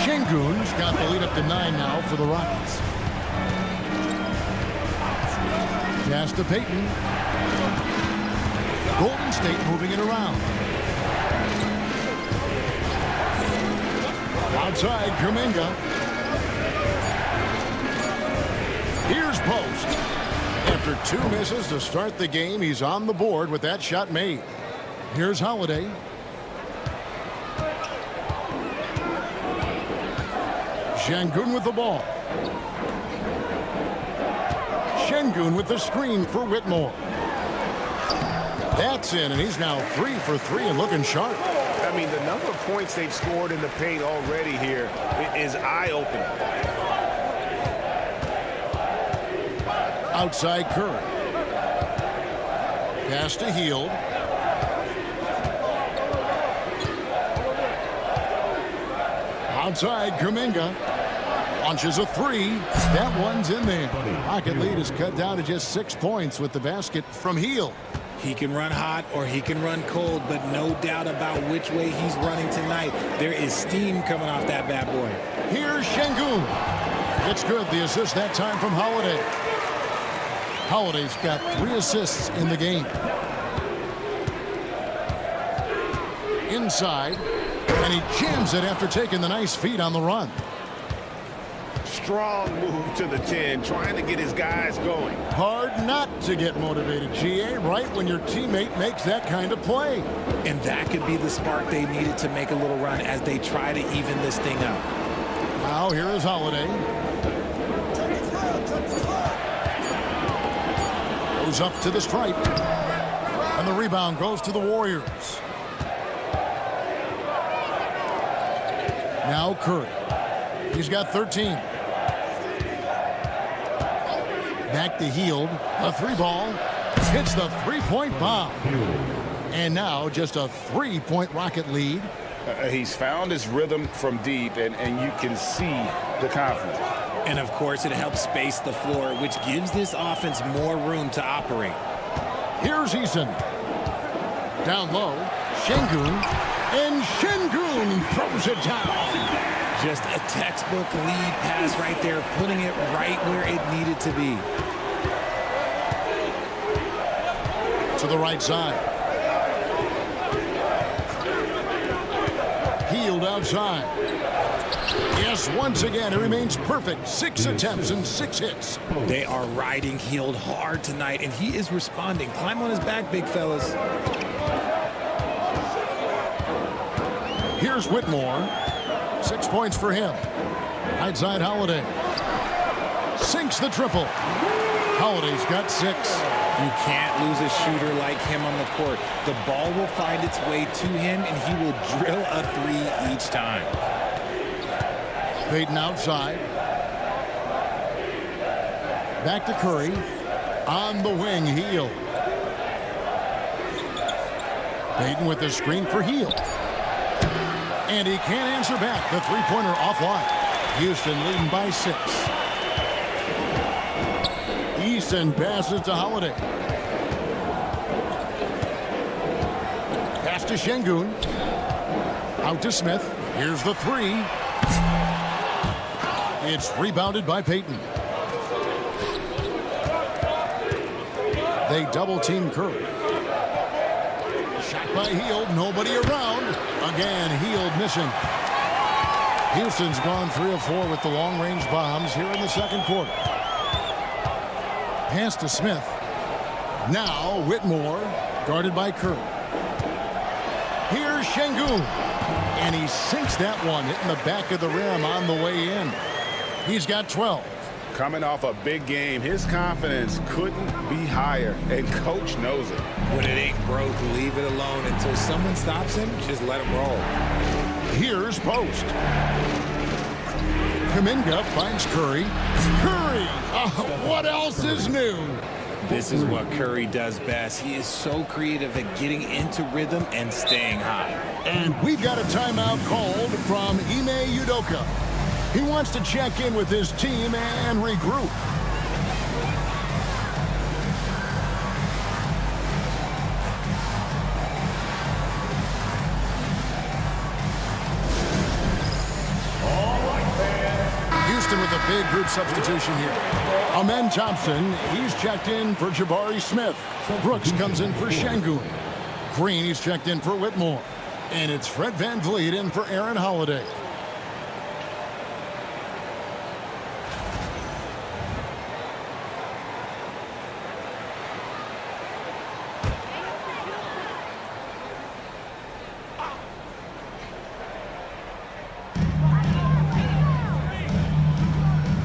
Şengün's got the lead up to 9 now for the Rockets. Pass to Payton. Golden State moving it around. Outside Kuminga. Here's Post. After 2 misses to start the game, he's on the board with that shot made. Here's Holiday. Şengün with the ball. Şengün with the screen for Whitmore. That's in, and he's now 3 for 3 and looking sharp. I mean, the number of points they've scored in the paint already here is eye-opening. Outside Curry. Pass to Hield. Outside Kuminga. Launches a 3. That one's in there. Rocket lead is cut down to just 6 points with the basket from Hield. He can run hot or he can run cold, but no doubt about which way he's running tonight. There is steam coming off that bad boy. Here's Şengün. It's good. The assist that time from Holiday. Holiday's got 3 assists in the game. Inside, and he jams it after taking the nice feed on the run. Strong move to the 10, trying to get his guys going. Hard not to get motivated, GA, right when your teammate makes that kind of play. And that could be the spark they needed to make a little run as they try to even this thing up. Now here is Holiday. Goes up to the stripe. And the rebound goes to the Warriors. Now Curry. He's got 13. Back to Hield. A 3-ball. Hits the 3-point bomb. And now just a 3-point Rocket lead. He's found his rhythm from deep, and you can see the confidence. And, of course, it helps space the floor, which gives this offense more room to operate. Here's Eason. Down low. Şengün. And Şengün throws it down. Just a textbook lead pass right there, putting it right where it needed to be. To the right side. Hield outside. Yes, once again, it remains perfect. 6 attempts and 6 hits. They are riding Hield hard tonight, and he is responding. Climb on his back, big fellas. Here's Whitmore. 6 points for him. Right side Holiday. Sinks the triple. Holiday's got 6. You can't lose a shooter like him on the court. The ball will find its way to him, and he will drill a 3 each time. Payton outside. Back to Curry. On the wing, Hield. Payton with the screen for Hield. And he can't answer back. The three-pointer offline. Houston leading by 6. Easton passes to Holiday. Pass to Şengün. Out to Smith. Here's the three. It's rebounded by Payton. They double-team Curry. Shot by Hield. Nobody around. Again, Hield missing. Houston's gone 3 of 4 with the long-range bombs here in the second quarter. Pass to Smith. Now Whitmore, guarded by Curry. Here's Şengün. And he sinks that one, hitting the back of the rim on the way in. He's got 12. Coming off a big game, his confidence couldn't be higher, and coach knows it. When it ain't broke, leave it alone until someone stops him. Just let him roll. Here's Post. Kuminga finds Curry. Curry! Oh, what else is new? This is what Curry does best. He is so creative at getting into rhythm and staying high. And we've got a timeout called from Ime Udoka. He wants to check in with his team and regroup. Houston with a big group substitution here. Amen Thompson, he's checked in for Jabari Smith. Brooks comes in for Şengün. Green, he's checked in for Whitmore. And it's Fred VanVleet in for Aaron Holiday.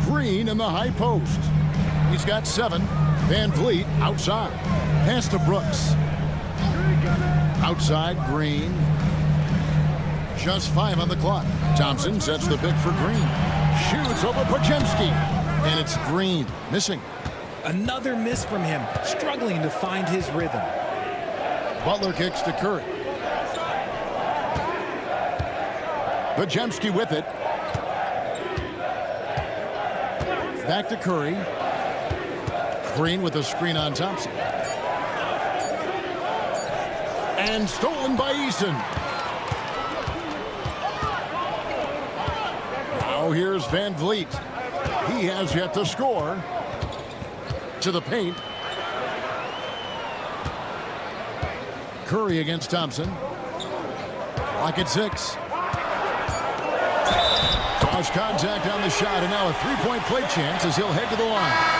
Green in the high post. He's got 7. VanVleet outside. Pass to Brooks. Outside, Green. Just 5 on the clock. Thompson sets the pick for Green. Shoots over Podziemski. And it's Green. Missing. Another miss from him. Struggling to find his rhythm. Butler kicks to Curry. Podziemski with it. Back to Curry. Green with a screen on Thompson. And stolen by Eason. Now here's VanVleet. He has yet to score. To the paint. Curry against Thompson. Lock at 6. Cross contact on the shot, and now a three-point play chance as he'll head to the line.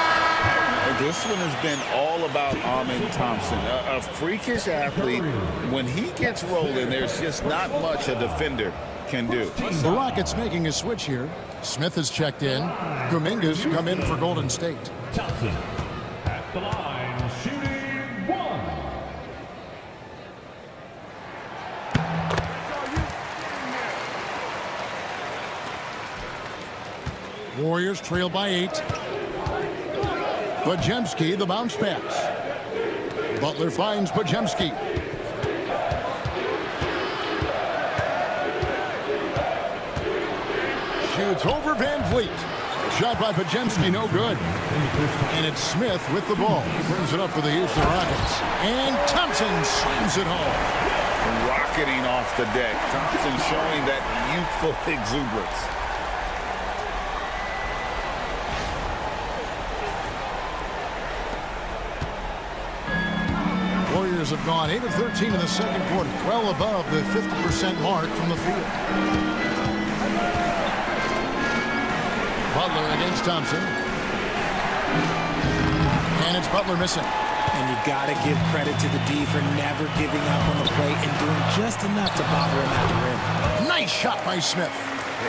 This one has been all about Amen Thompson, a freakish athlete. When he gets rolling, there's just not much a defender can do. The Rockets making a switch here. Smith has checked in. Kuminga's come in for Golden State. Thompson at the line, shooting 1. Warriors trail by 8. Podziemski, the bounce pass. Butler finds Podziemski. Shoots over VanVleet. Shot by Podziemski, no good. And it's Smith with the ball. He brings it up for the Houston Rockets. And Thompson slams it home. Rocketing off the deck. Thompson showing that youthful exuberance. Warriors have gone 8 of 13 in the second quarter, well above the 50% mark from the field. Butler against Thompson. And it's Butler missing. And you got to give credit to the D for never giving up on the play and doing just enough to bother him at the rim. Nice shot by Smith.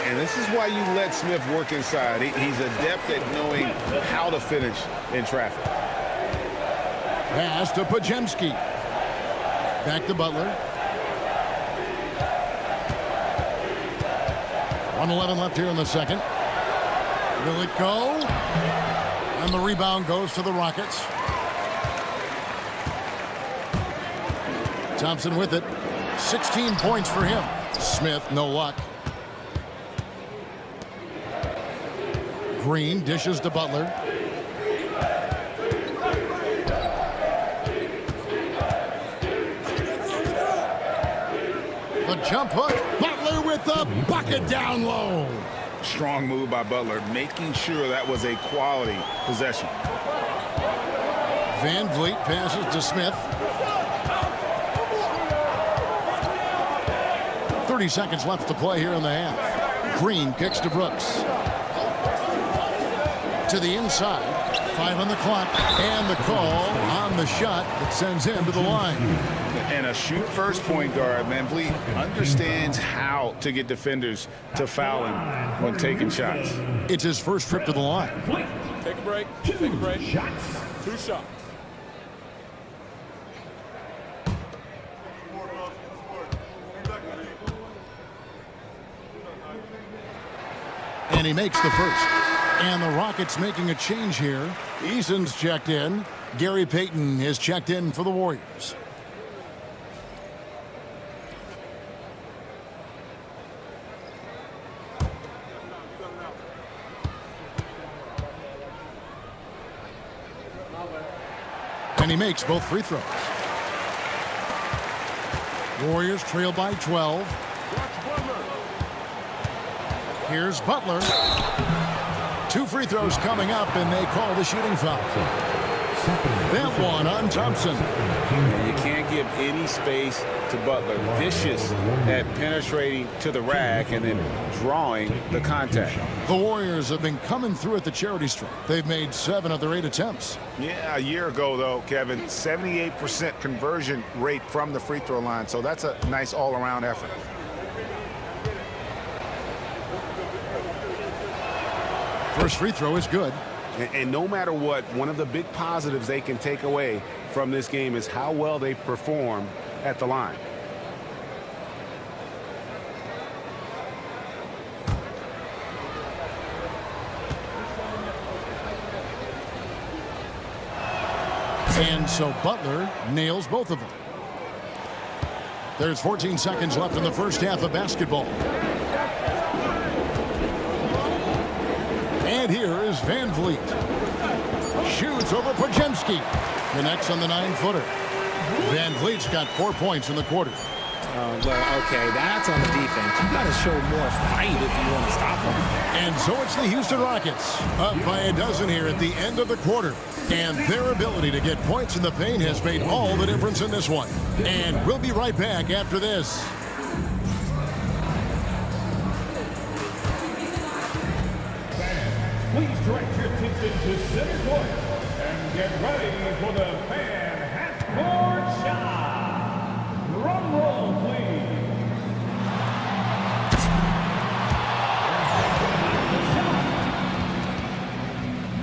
And this is why you let Smith work inside. He's adept at knowing how to finish in traffic. Pass to Podziemski. Back to Butler. 1:11 left here in the second. Will it go? And the rebound goes to the Rockets. Thompson with it. 16 points for him. Smith, no luck. Green dishes to Butler. The jump hook. Butler with the bucket down low. Strong move by Butler, making sure that was a quality possession. Van Vliet passes to Smith. 30 seconds left to play here in the half. Green kicks to Brooks. To the inside. 5 on the clock. And the call on the shot that sends him to the line. And a shoot-first point guard, Van Vliet, understands how to get defenders to foul him when taking shots. It's his first trip to the line. Take a break. Take a break. Shots. 2 shots. And he makes the first. And the Rockets making a change here. Eason's checked in. Gary Payton is checked in for the Warriors. And he makes both free throws. Warriors trail by 12. Here's Butler. 2 free throws coming up, and they call the shooting foul. That one on Thompson. You can't give any space to Butler. Vicious at penetrating to the rack and then drawing the contact. The Warriors have been coming through at the charity stripe. They've made 7 of their 8 attempts. Yeah, a year ago, though, Kevin, 78% conversion rate from the free throw line. So that's a nice all-around effort. First free throw is good. And no matter what, one of the big positives they can take away from this game is how well they perform at the line. And so Butler nails both of them. There's 14 seconds left in the first half of basketball. And here is Van Vliet. Shoots over Podziemski. Connects on the 9-footer. Van Vliet's got 4 points in the quarter. Well, okay, that's on the defense. You got to show more fight if you want to stop them. And so it's the Houston Rockets up by a dozen here at the end of the quarter. And their ability to get points in the paint has made all the difference in this one. And we'll be right back after this. Please direct your attention to center court and get ready for the fan half-court shot. Drum roll, please.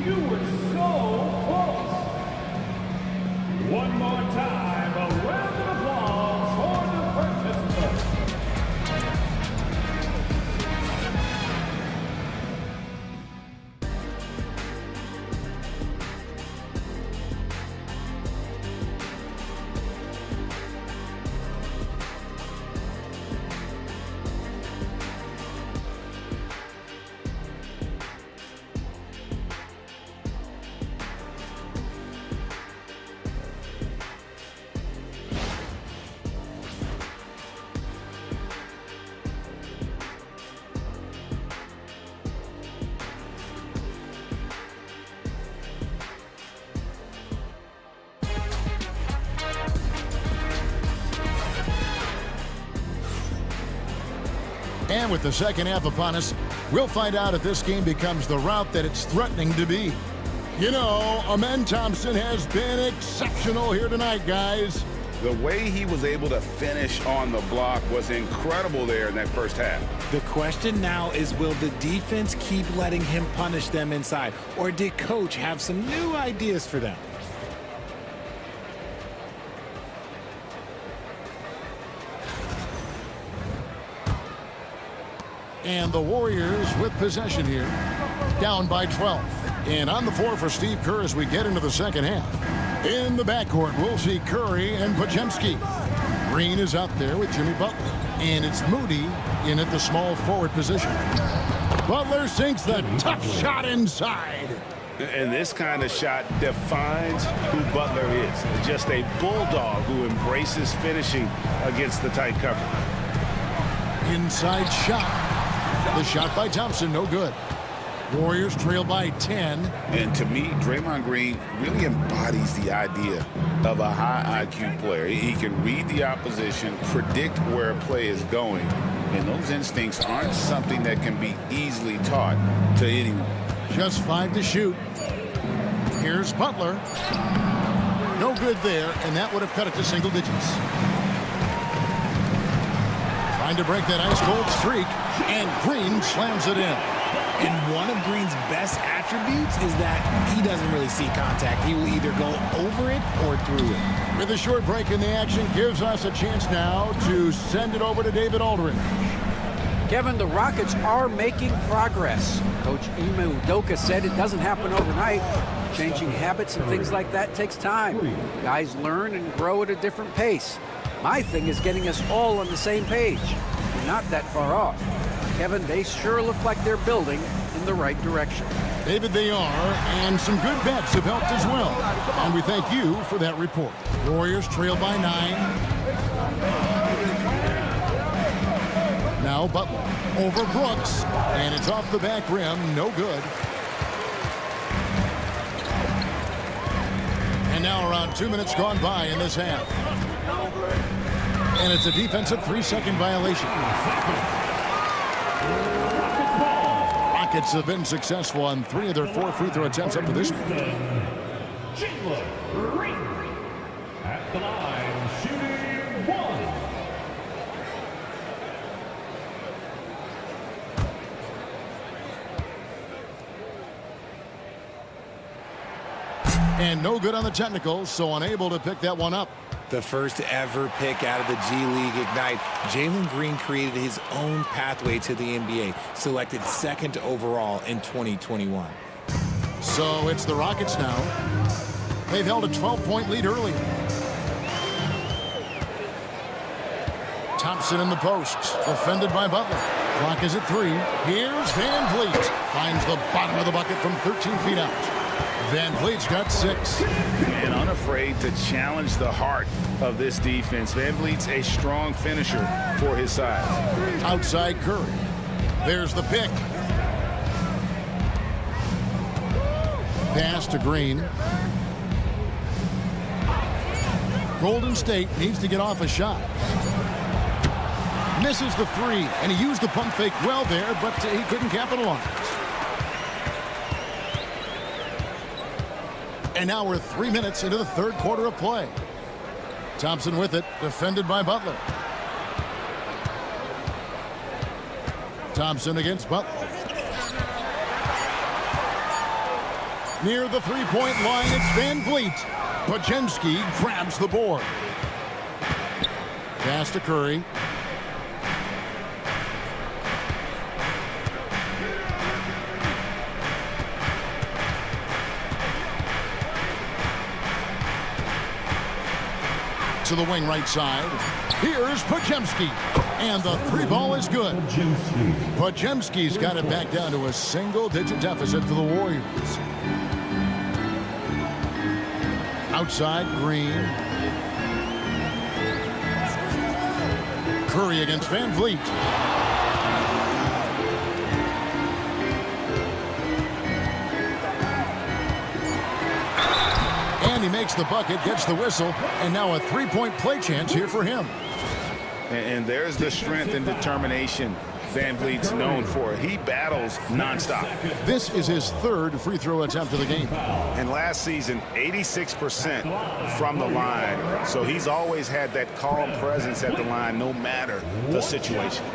You were so close. One more time, a round of applause for the participants. And with the second half upon us, we'll find out if this game becomes the route that it's threatening to be. You know, Amen Thompson has been exceptional here tonight, guys. The way he was able to finish on the block was incredible there in that first half. The question now is, will the defense keep letting him punish them inside? Or did Coach have some new ideas for them? And the Warriors with possession here, down by 12. And on the floor for Steve Kerr as we get into the second half. In the backcourt, we'll see Curry and Podziemski. Green is out there with Jimmy Butler. And it's Moody in at the small forward position. Butler sinks the tough shot inside. And this kind of shot defines who Butler is. Just a bulldog who embraces finishing against the tight cover. Inside shot. The shot by Thompson, no good. Warriors trail by 10. And to me, Draymond Green really embodies the idea of a high IQ player. He can read the opposition, predict where a play is going, and those instincts aren't something that can be easily taught to anyone. Just 5 to shoot. Here's Butler. No good there, and that would have cut it to single digits. Trying to break that ice-cold streak, and Green slams it in. And one of Green's best attributes is that he doesn't really see contact. He will either go over it or through it. With a short break in the action, gives us a chance now to send it over to David Aldridge. Kevin, the Rockets are making progress. Coach Ime Udoka said it doesn't happen overnight. Changing habits and things like that takes time. Guys learn and grow at a different pace. My thing is getting us all on the same page. We're not that far off. Kevin, they sure look like they're building in the right direction. David, they are, and some good bets have helped as well. And we thank you for that report. Warriors trail by 9. Now Butler over Brooks, and it's off the back rim, no good. And now around 2 minutes gone by in this half. And it's a defensive 3-second violation. Rockets have been successful on 3 of their 4 free throw attempts up to this point. Green at the line, shooting 1. And no good on the technicals, so unable to pick that one up. The first ever pick out of the G League Ignite, Jalen Green created his own pathway to the NBA, selected 2nd overall in 2021. So it's the Rockets now. They've held a 12-point lead early. Thompson in the post, defended by Butler. Clock is at 3. Here's Van Vliet. Finds the bottom of the bucket from 13 feet out. Van Vliet's got 6. And unafraid to challenge the heart of this defense. Van Vliet's a strong finisher for his size. Outside Curry. There's the pick. Pass to Green. Golden State needs to get off a shot. Misses the 3, and he used the pump fake well there, but he couldn't capitalize. And now we're 3 minutes into the 3rd quarter of play. Thompson with it, defended by Butler. Thompson against Butler. Near the 3-point line, it's Van Vliet. Podziemski grabs the board. Pass to Curry. To the wing right side. Here's Podziemski. And the 3 ball is good. Podziemski's got it back down to a single-digit deficit for the Warriors. Outside, Green. Curry against Van Vliet. And he makes the bucket, gets the whistle, and now a 3-point play chance here for him. And there's the strength and determination Van Vliet's known for. He battles nonstop. This is his 3rd free throw attempt of the game. And last season, 86% from the line. So he's always had that calm presence at the line, no matter the situation.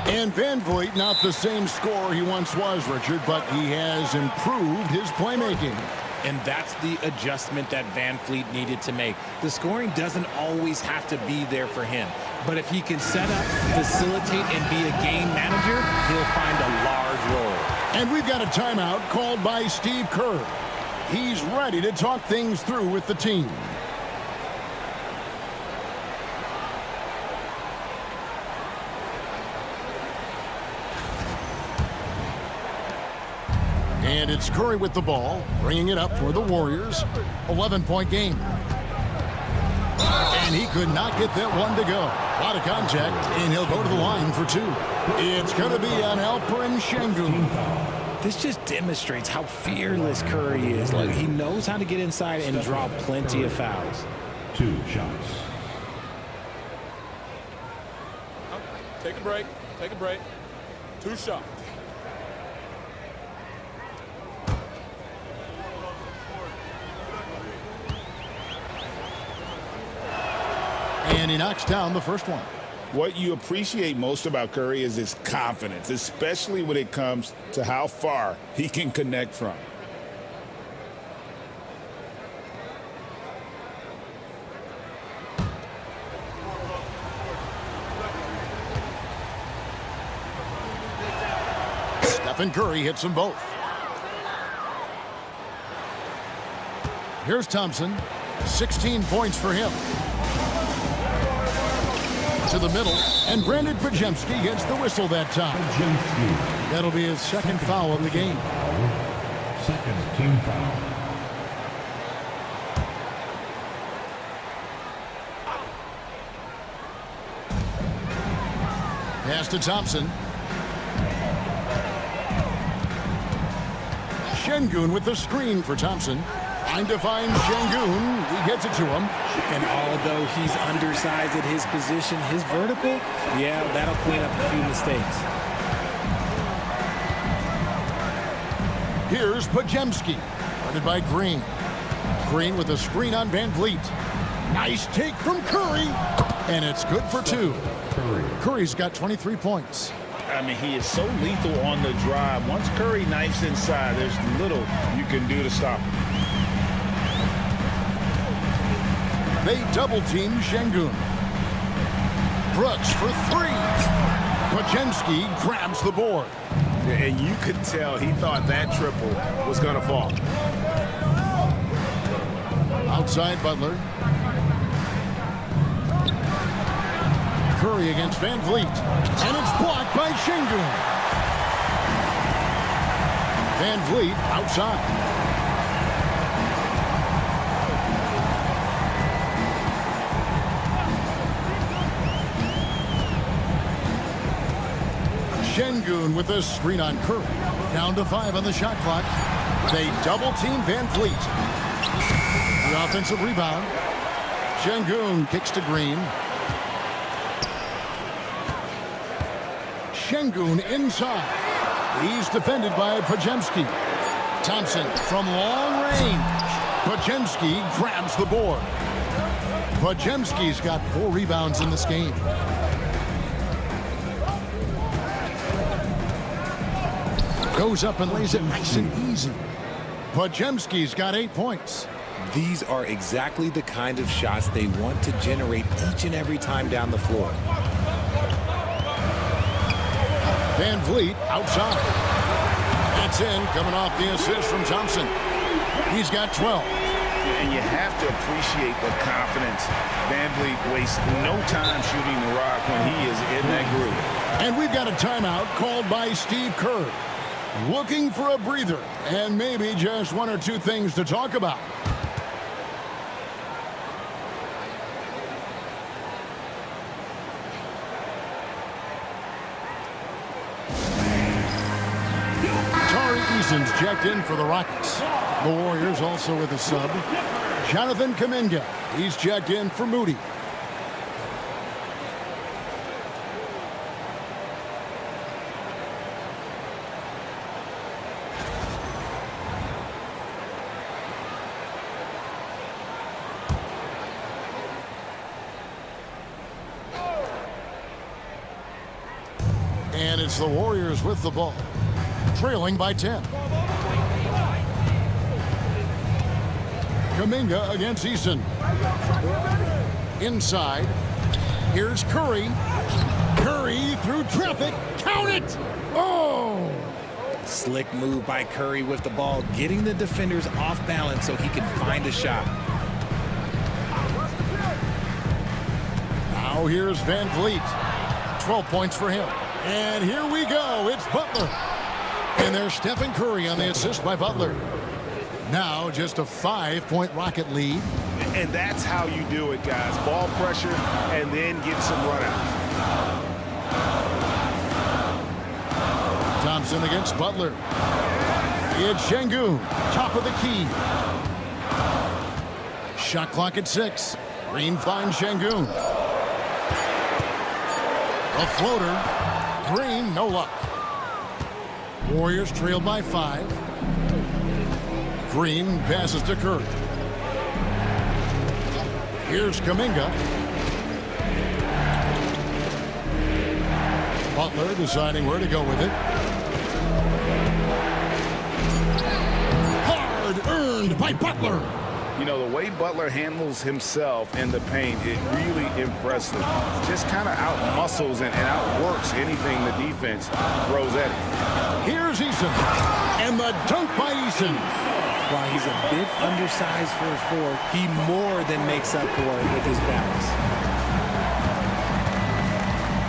And Van Vliet, not the same scorer he once was, Richard, but he has improved his playmaking. And that's the adjustment that Van Fleet needed to make. The scoring doesn't always have to be there for him. But if he can set up, facilitate, and be a game manager, he'll find a large role. And we've got a timeout called by Steve Kerr. He's ready to talk things through with the team. And it's Curry with the ball, bringing it up for the Warriors. 11-point game. And he could not get that one to go. A lot of contact, and he'll go to the line for two. It's going to be on Alperen Şengün. This just demonstrates how fearless Curry is. Like, he knows how to get inside and draw plenty of fouls. 2 shots. Take a break. Take a break. 2 shots. And he knocks down the first one. What you appreciate most about Curry is his confidence, especially when it comes to how far he can connect from. Stephen Curry hits them both. Here's Thompson. 16 points for him. To the middle, and Brandon Podziemski gets the whistle that time. That'll be his second foul of the game. Second team foul. Pass to Thompson. Şengün with the screen for Thompson. Trying to find Şengün. He gets it to him. And although he's undersized at his position, his vertical, yeah, that'll clean up a few mistakes. Here's Podziemski, guarded by Green. Green with a screen on Van Vliet. Nice take from Curry, and it's good for 2. Curry's got 23 points. I mean, he is so lethal on the drive. Once Curry knifes inside, there's little you can do to stop him. They double-team Şengün. Brooks for 3. Podziemski grabs the board. And you could tell he thought that triple was going to fall. Outside Butler. Curry against Van Vliet. And it's blocked by Şengün. Van Vliet outside. Şengün with a screen on Curry. Down to 5 on the shot clock. They double-team Van Vliet. The offensive rebound. Şengün kicks to Green. Şengün inside. He's defended by Podziemski. Thompson from long range. Podziemski grabs the board. Podziemski's got 4 rebounds in this game. Goes up and lays it nice and easy. Podziemski's got 8 points. These are exactly the kind of shots they want to generate each and every time down the floor. Van Vliet outside. That's in, coming off the assist from Thompson. He's got 12. And you have to appreciate the confidence. Van Vliet wastes no time shooting the rock when he is in that groove. And we've got a timeout called by Steve Kerr. Looking for a breather and maybe just 1 or 2 things to talk about. Tari Eason's checked in for the Rockets. The Warriors also with a sub. Jonathan Kuminga. He's checked in for Moody. And it's the Warriors with the ball, trailing by 10. Kuminga against Eason. Inside. Here's Curry. Curry through traffic. Count it! Oh! Slick move by Curry with the ball, getting the defenders off balance so he can find a shot. Now here's Van Vliet. 12 points for him. And here we go. It's Butler. And there's Stephen Curry on the assist by Butler. Now just a 5-point Rocket lead. And that's how you do it, guys. Ball pressure and then get some runouts. Thompson against Butler. It's Şengün, top of the key. Shot clock at 6. Green finds Şengün. A floater. Green, no luck. Warriors trail by 5. Green passes to Curry. Here's Kuminga. Butler deciding where to go with it. Hard earned by Butler. You know, the way Butler handles himself in the paint, it really impressive. Just kind of out-muscles and outworks anything the defense throws at him. Here's Eason. And the dunk by Eason. While he's a bit undersized for a 4, he more than makes up for it with his balance.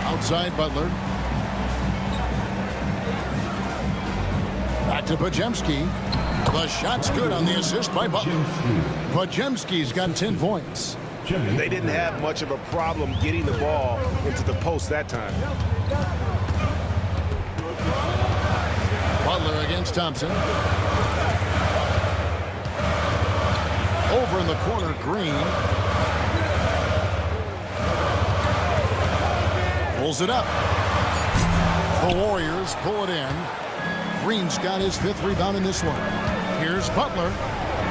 Outside Butler. Back to Podziemski. The shot's good on the assist by Butler. Podziemski's got 10 points. And they didn't have much of a problem getting the ball into the post that time. Butler against Thompson. Over in the corner, Green. Pulls it up. The Warriors pull it in. Green's got his 5th rebound in this one. Here's Butler.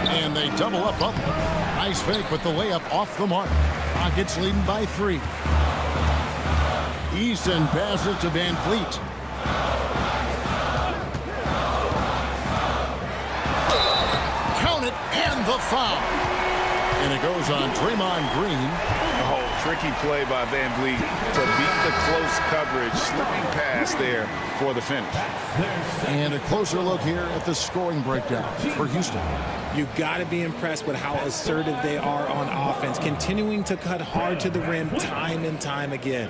And they double up Butler. Nice fake, but the layup off the mark. Rockets leading by 3. Eason passes to Van Vliet. Count it, and the foul. And it goes on Draymond Green. Oh, tricky play by Van Vliet to beat the close coverage. Slipping pass there for the finish. And a closer look here at the scoring breakdown for Houston. You got to be impressed with how assertive they are on offense, continuing to cut hard to the rim time and time again.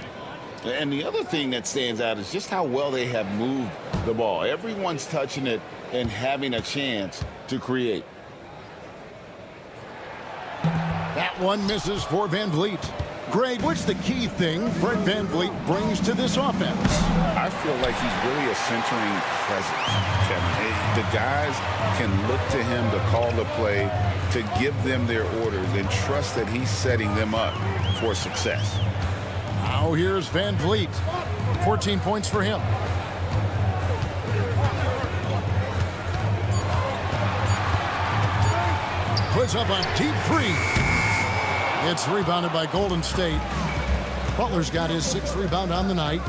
And the other thing that stands out is just how well they have moved the ball. Everyone's touching it and having a chance to create. That one misses for Van Vliet. Greg, what's the key thing Fred Van Vliet brings to this offense? I feel like he's really a centering presence, Kevin. The guys can look to him to call the play, to give them their orders, and trust that he's setting them up for success. Now here's Van Vliet. 14 points for him. Puts up a deep 3. It's rebounded by Golden State. Butler's got his 6th rebound on the night.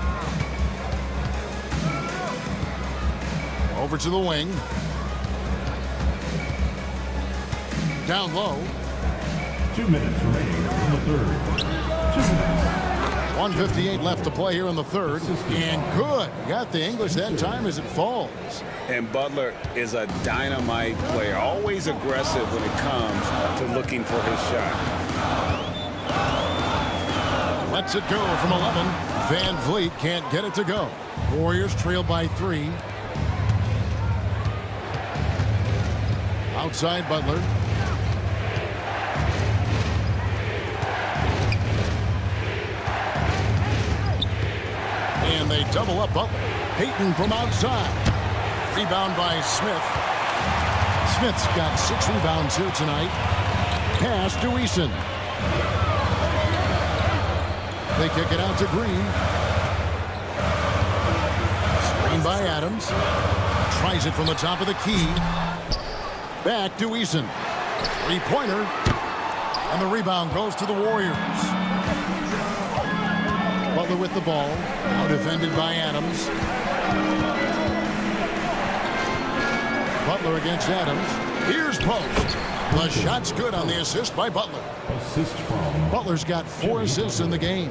Over to the wing. Down low. 2 minutes remaining in the third. 2 minutes. 1:58 left to play here in the third. And good. Got the English that time as it falls. And Butler is a dynamite player, always aggressive when it comes to looking for his shot. Lets it go from 11. Van Vliet can't get it to go. Warriors trail by 3. Outside Butler. And they double up Butler. Payton from outside. Rebound by Smith. Smith's got 6 rebounds here tonight. Pass to Eason. They kick it out to Green. Screen by Adams. Tries it from the top of the key. Back to Eason. 3-pointer. And the rebound goes to the Warriors. Butler with the ball. Now defended by Adams. Butler against Adams. Here's Post. The shot's good on the assist by Butler. Butler's got 4 assists in the game.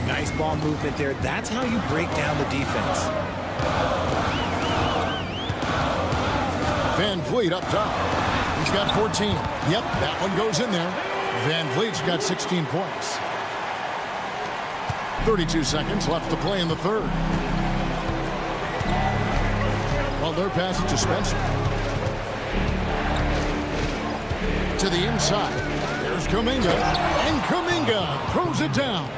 Nice ball movement there. That's how you break down the defense. Van Vliet up top. He's got 14. Yep, that one goes in there. Van Vliet's got 16 points. 32 seconds left to play in the third. Butler passes to Spencer. To the inside. There's Kuminga. And Kuminga throws it down.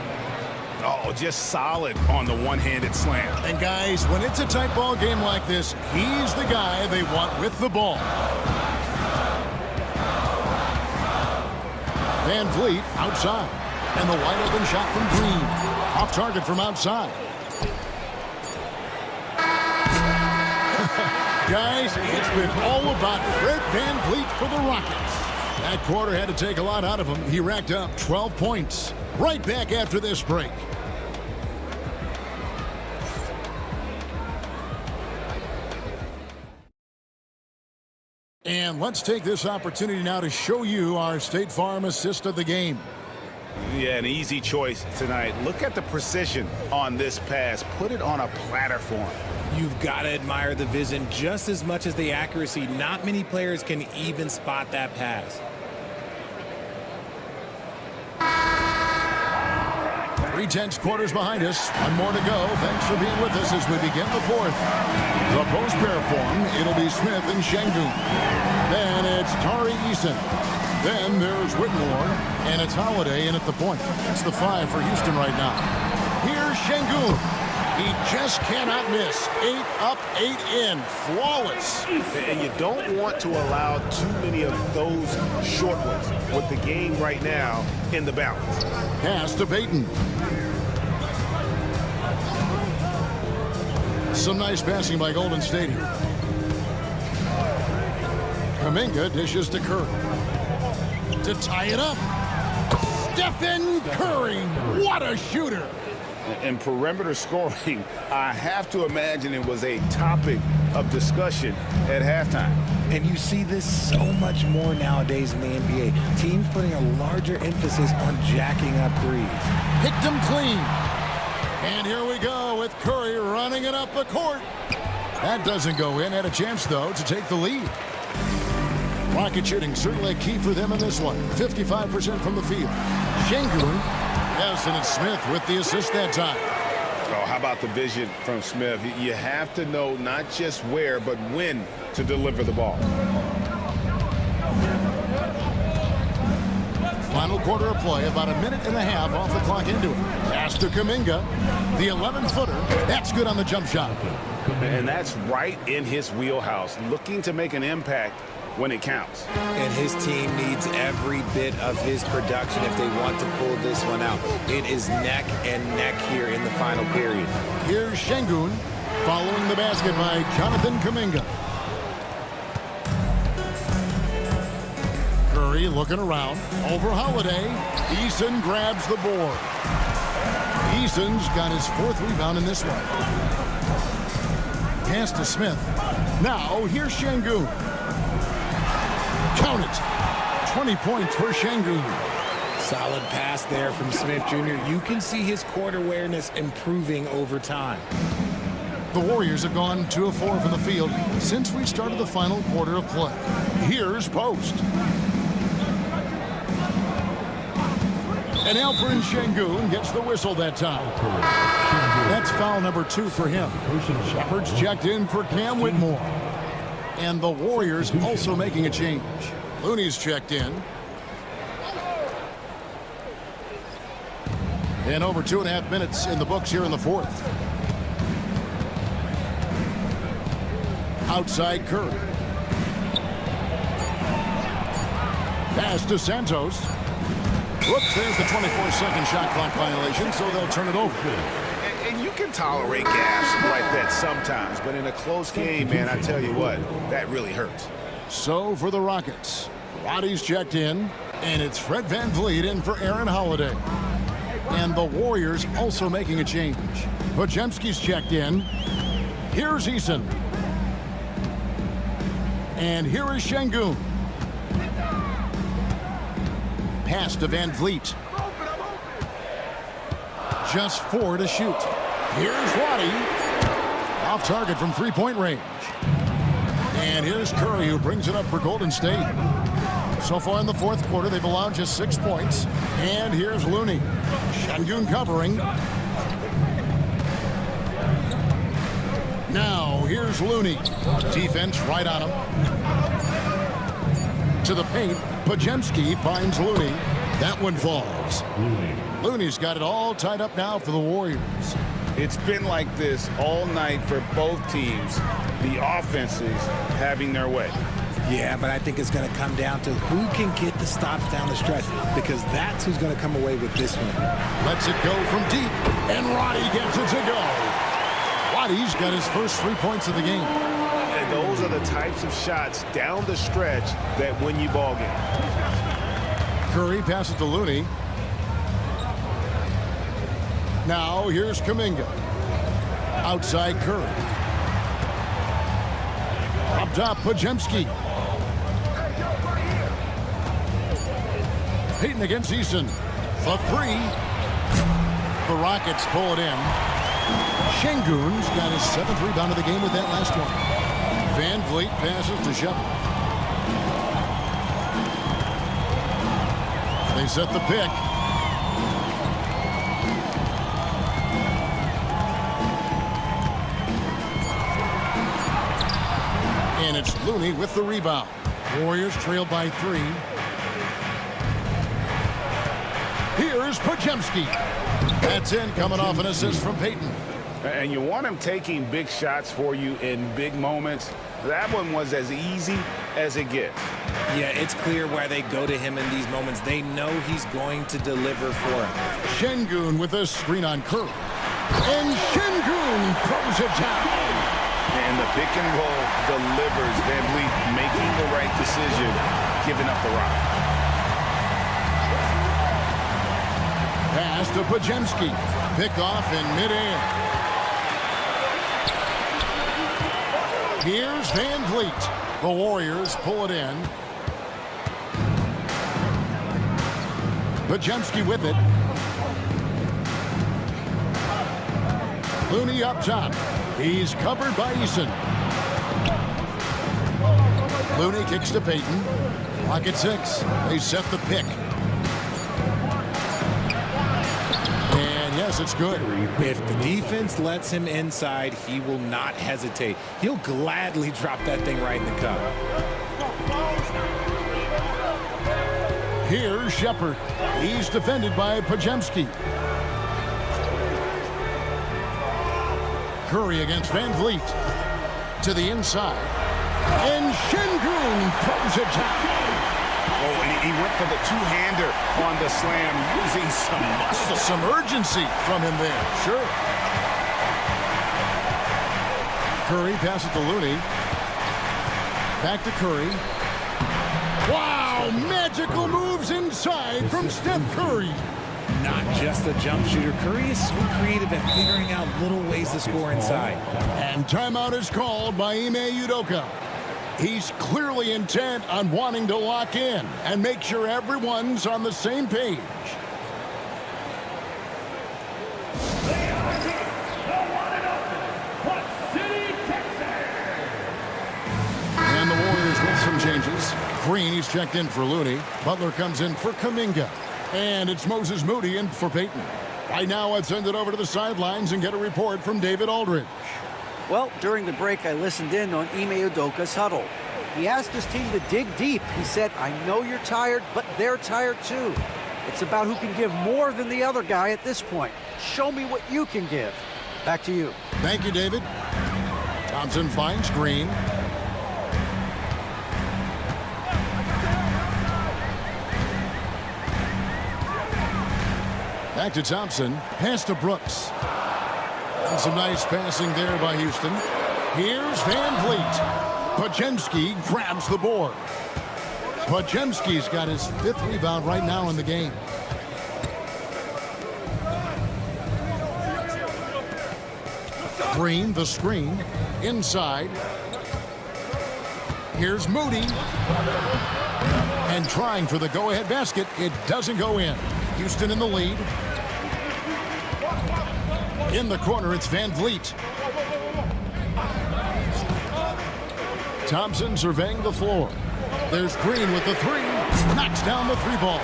Oh, just solid on the one-handed slam. And guys, when it's a tight ball game like this, he's the guy they want with the ball. Van Vliet outside. And the wide open shot from Green. Off target from outside. Guys, it's been all about Fred Van Vliet for the Rockets. That quarter had to take a lot out of him. He racked up 12 points. Right back after this break. And let's take this opportunity now to show you our State Farm assist of the game. Yeah, an easy choice tonight. Look at the precision on this pass. Put it on a platter for him. You've got to admire the vision just as much as the accuracy. Not many players can even spot that pass. 3/10 quarters behind us. One more to go. Thanks for being with us as we begin the fourth. The post pair form, it'll be Smith and Şengün. Then it's Tari Eason. Then there's Whitmore, and it's Holiday in at the point. That's the 5 for Houston right now. Here's Şengün. He just cannot miss. 8 up, 8 in. Flawless. And you don't want to allow too many of those short ones with the game right now in the balance. Pass to Payton. Some nice passing by Golden State here. Kuminga dishes to Curry. To tie it up. Stephen Curry. What a shooter. And perimeter scoring, I have to imagine it was a topic of discussion at halftime. And you see this so much more nowadays in the NBA. Teams putting a larger emphasis on jacking up threes. Picked him clean. And here we go with Curry running it up the court. That doesn't go in. Had a chance, though, to take the lead. Rocket shooting certainly key for them in this one. 55% from the field. Şengün. Yes, and it's Smith with the assist that time. Oh, how about the vision from Smith? You have to know not just where, but when to deliver the ball. Final quarter of play, about a minute and a half off the clock into it. Pass to Kuminga. The 11-footer. That's good on the jump shot. And that's right in his wheelhouse, looking to make an impact when it counts. And his team needs every bit of his production if they want to pull this one out. It is neck and neck here in the final period. Here's Şengün following the basket by Jonathan Kuminga. Curry looking around. Over Holiday. Eason grabs the board. Eason's got his 4th rebound in this one. Pass to Smith. Now here's Şengün. Count it. 20 points for Şengün. Solid pass there from Smith Jr. You can see his court awareness improving over time. The Warriors have gone 2 of 4 from the field since we started the final quarter of play. Here's Post. And Alperen Şengün gets the whistle that time. That's foul number 2 for him. Shepard's checked in for Cam Whitmore. And the Warriors also making a change. Looney's checked in. And over 2.5 minutes in the books here in the fourth. Outside Curry. Pass to Santos. Whoops, there's the 24-second shot clock violation, so they'll turn it over. And you can tolerate gaps like that sometimes, but in a close game, man, I tell you what, that really hurts. So for the Rockets, Roddy's checked in, and it's Fred Van Vliet in for Aaron Holiday. And the Warriors also making a change. Podziemski's checked in. Here's Eason. And here is Şengün. Pass to Van Vliet. Just 4 to shoot. Here's Roddy. Off target from three-point range. And here's Curry, who brings it up for Golden State. So far in the fourth quarter, they've allowed just 6 points. And here's Looney. Şengün covering. Now, here's Looney. Defense right on him. To the paint. Podziemski finds Looney. That one falls. Looney's got it all tied up now for the Warriors. It's been like this all night for both teams. The offenses having their way. Yeah, but I think it's going to come down to who can get the stops down the stretch, because that's who's going to come away with this one. Lets it go from deep, and Roddy gets it to go. Roddy's got his first 3 points of the game. And those are the types of shots down the stretch that win you ball games. Curry passes to Looney. Now here's Kuminga. Outside Curry. Up top, Podziemski. Payton against Easton. The 3. The Rockets pull it in. Şengün's got his 7th rebound of the game with that last one. Van Vliet passes to Shepard. They set the pick. And it's Looney with the rebound. Warriors trail by 3. Here's Podziemski. That's in, coming off an assist from Payton. And you want him taking big shots for you in big moments. That one was as easy as it gets. Yeah, it's clear why they go to him in these moments. They know he's going to deliver for them. Şengün with a screen on Curry. And Şengün throws it down. And the pick and roll delivers. Van Vliet making the right decision, giving up the rock. Pass to Podziemski. Pick off in midair. Here's Van Vliet. The Warriors pull it in. Podziemski with it. Looney up top. He's covered by Eason. Looney kicks to Payton. Clock at 6. They set the pick. And yes, it's good. If the defense lets him inside, he will not hesitate. He'll gladly drop that thing right in the cup. Here's Shepard. He's defended by Podziemski. Curry against Van Vliet. To the inside. And Şengün throws it down. Oh, and he went for the two-hander on the slam, using some muscle. Some urgency from him there. Sure. Curry passes to Looney. Back to Curry. Wow, magical moves inside from Steph Curry. Not just a jump shooter. Curry is so creative at figuring out little ways to score inside. And timeout is called by Ime Udoka. He's clearly intent on wanting to lock in and make sure everyone's on the same page. And the Warriors with some changes. Green, he's checked in for Looney. Butler comes in for Kuminga. And it's Moses Moody in for Payton. Right now, let's send it over to the sidelines and get a report from David Aldridge. Well, during the break, I listened in on Ime Udoka's huddle. He asked his team to dig deep. He said, I know you're tired, but they're tired too. It's about who can give more than the other guy at this point. Show me what you can give. Back to you. Thank you, David. Thompson finds Green. Back to Thompson. Pass to Brooks. And some nice passing there by Houston. Here's Van Vliet. Podziemski grabs the board. Podziemski's got his 5th rebound right now in the game. Green, the screen. Inside. Here's Moody. And trying for the go-ahead basket. It doesn't go in. Houston in the lead. In the corner, it's Van Vliet. Thompson surveying the floor. There's Green with the three. Knocks down the three ball.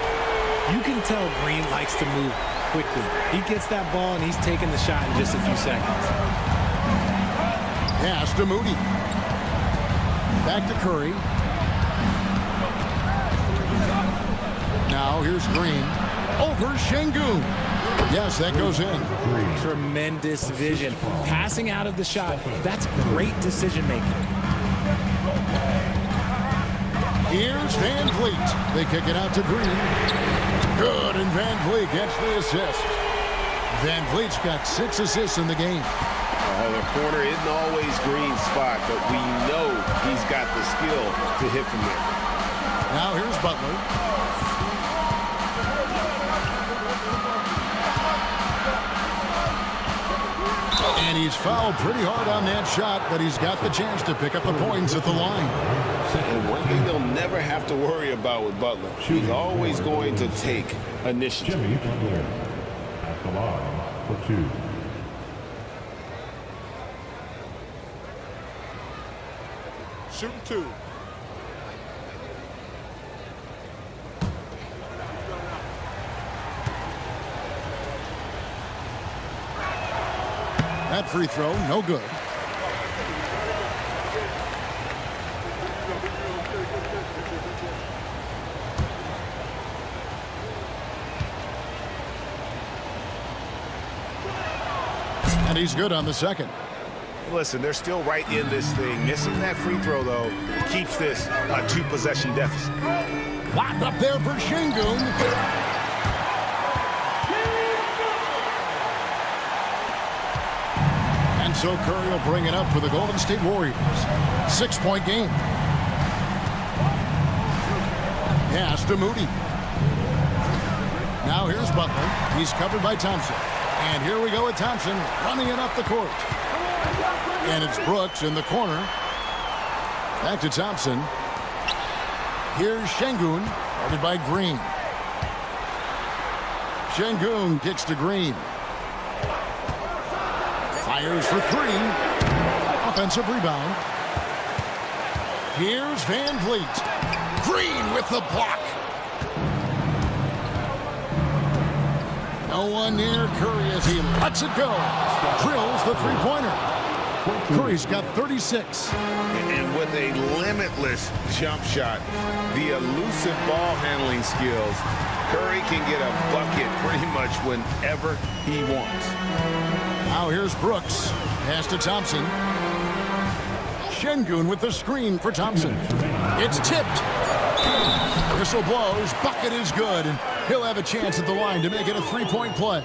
You can tell Green likes to move quickly. He gets that ball, and he's taking the shot in just a few seconds. Pass to Moody. Back to Curry. Now here's Green. Over Şengün. Yes, that goes in. Tremendous vision. Passing out of the shot. That's great decision making. Here's Van Vliet. They kick it out to Green. Good, and Van Vliet gets the assist. Van Vliet's got 6 assists in the game. The corner isn't always Green's spot, but we know he's got the skill to hit from there. Now here's Butler. And he's fouled pretty hard on that shot, but he's got the chance to pick up the points at the line. And one thing they'll never have to worry about with Butler, he's always going to take initiative. Jimmy Butler at the line for 2. Shooting 2. That free throw, no good. And he's good on the second. Listen, they're still right in this thing. Missing that free throw, though, keeps this a 2-possession deficit. Locked up there for Şengün. And so Curry will bring it up for the Golden State Warriors. 6-point game. Pass to Moody. Now here's Butler. He's covered by Thompson. And here we go with Thompson running it up the court. And it's Brooks in the corner. Back to Thompson. Here's Şengün, guarded by Green. Şengün kicks to Green. Fires for 3. Offensive rebound. Here's Van Vliet. Green with the block. No one near Curry as he lets it go. Drills the three-pointer. Curry's got 36. And with a limitless jump shot, the elusive ball handling skills, Curry can get a bucket pretty much whenever he wants. Now here's Brooks. Pass to Thompson. Şengün with the screen for Thompson. It's tipped. Whistle blows. Bucket is good. And he'll have a chance at the line to make it a 3-point play.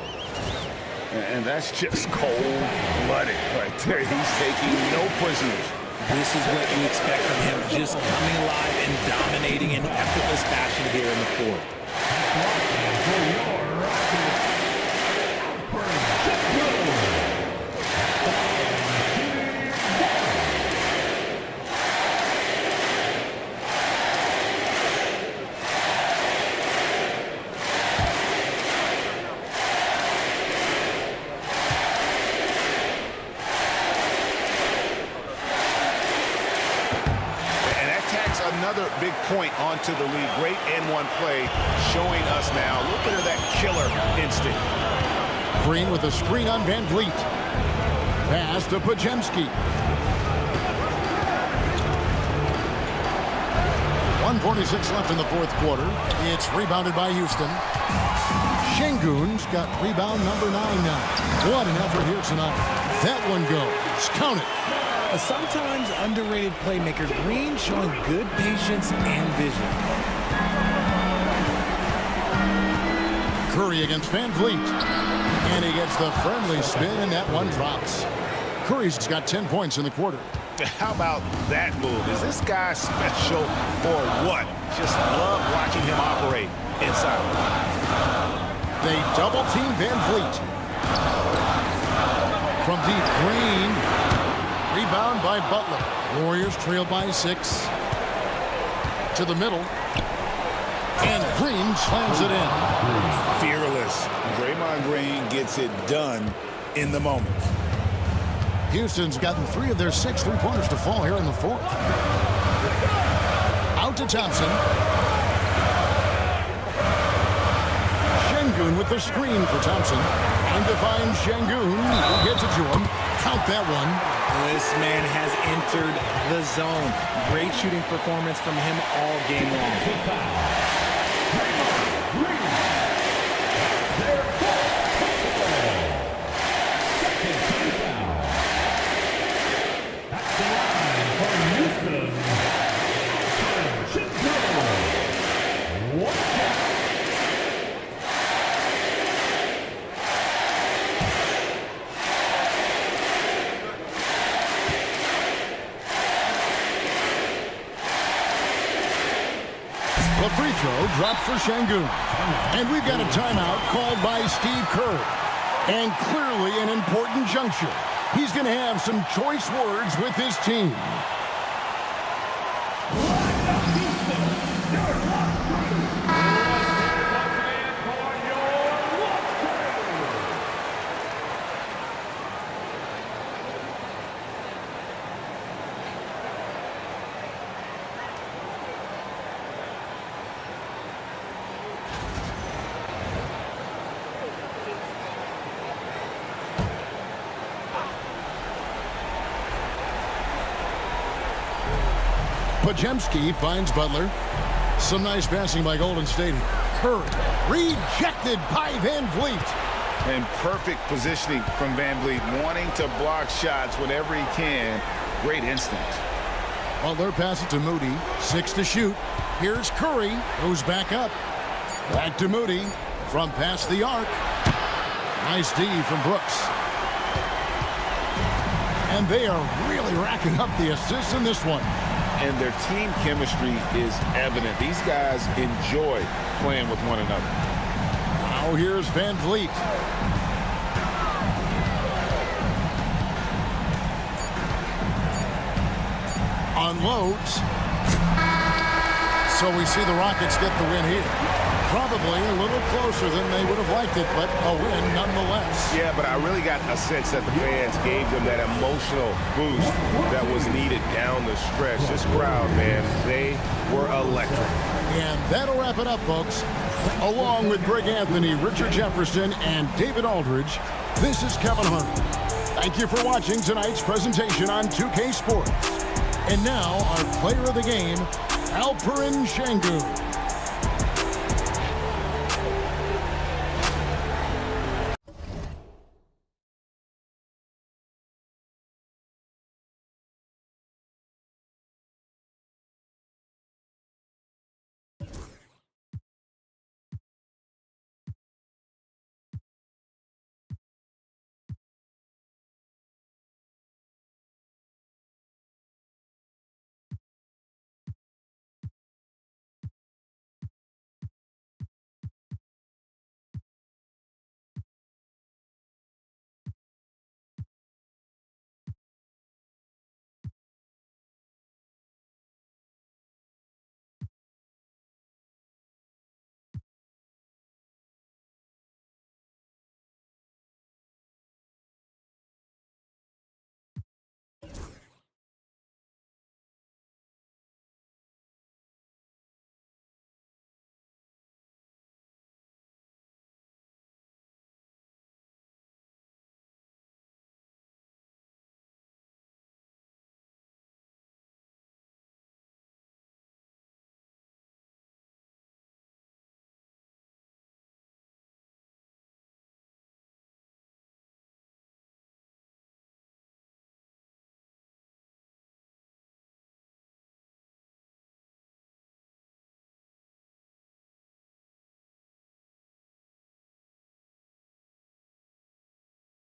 And that's just cold-blooded right there. He's taking no prisoners. This is what you expect from him, just coming alive and dominating in effortless fashion here in the fourth. Another big point onto the lead. Great N1 play showing us now a little bit of that killer instinct. Green with a screen on Van Vliet. Pass to Podziemski. 1:46 left in the fourth quarter. It's rebounded by Houston. Şengün's got rebound number 9 now. What an effort here tonight. That one goes. Count it. A sometimes underrated playmaker, Green showing good patience and vision. Curry against Van Vliet. And he gets the friendly spin, and that one drops. Curry's got 10 points in the quarter. How about that move? Is this guy special or what? Just love watching him operate inside. They double-team Van Vliet. From deep, Green. Rebound by Butler. Warriors trail by 6. To the middle. And Green slams it in. Fearless. Draymond Green gets it done in the moment. Houston's gotten 3 of their 6 3-pointers to fall here in the 4th. Out to Thompson. Şengün with the screen for Thompson. And to find Şengün, who gets it to him. Count that one. This man has entered the zone. Great shooting performance from him all game long. The free throw dropped for Şengün. And we've got a timeout called by Steve Kerr. And clearly an important juncture. He's going to have some choice words with his team. Podziemski finds Butler. Some nice passing by Golden State. Curry rejected by Van Vliet. And perfect positioning from Van Vliet, wanting to block shots whenever he can. Great instinct. Butler passes it to Moody. 6 to shoot. Here's Curry, who's back up. Back to Moody from past the arc. Nice D from Brooks. And they are really racking up the assists in this one. And their team chemistry is evident. These guys enjoy playing with one another. Now here's Van Vliet. Unloads. So we see the Rockets get the win here. Probably a little closer than they would have liked it, but a win nonetheless. Yeah, but I really got a sense that the fans gave them that emotional boost that was needed down the stretch. This crowd, man, they were electric. And that'll wrap it up, folks. Along with Greg Anthony, Richard Jefferson, and David Aldridge, this is Kevin Hunt. Thank you for watching tonight's presentation on 2K Sports. And now, our player of the game, Alperen Şengün.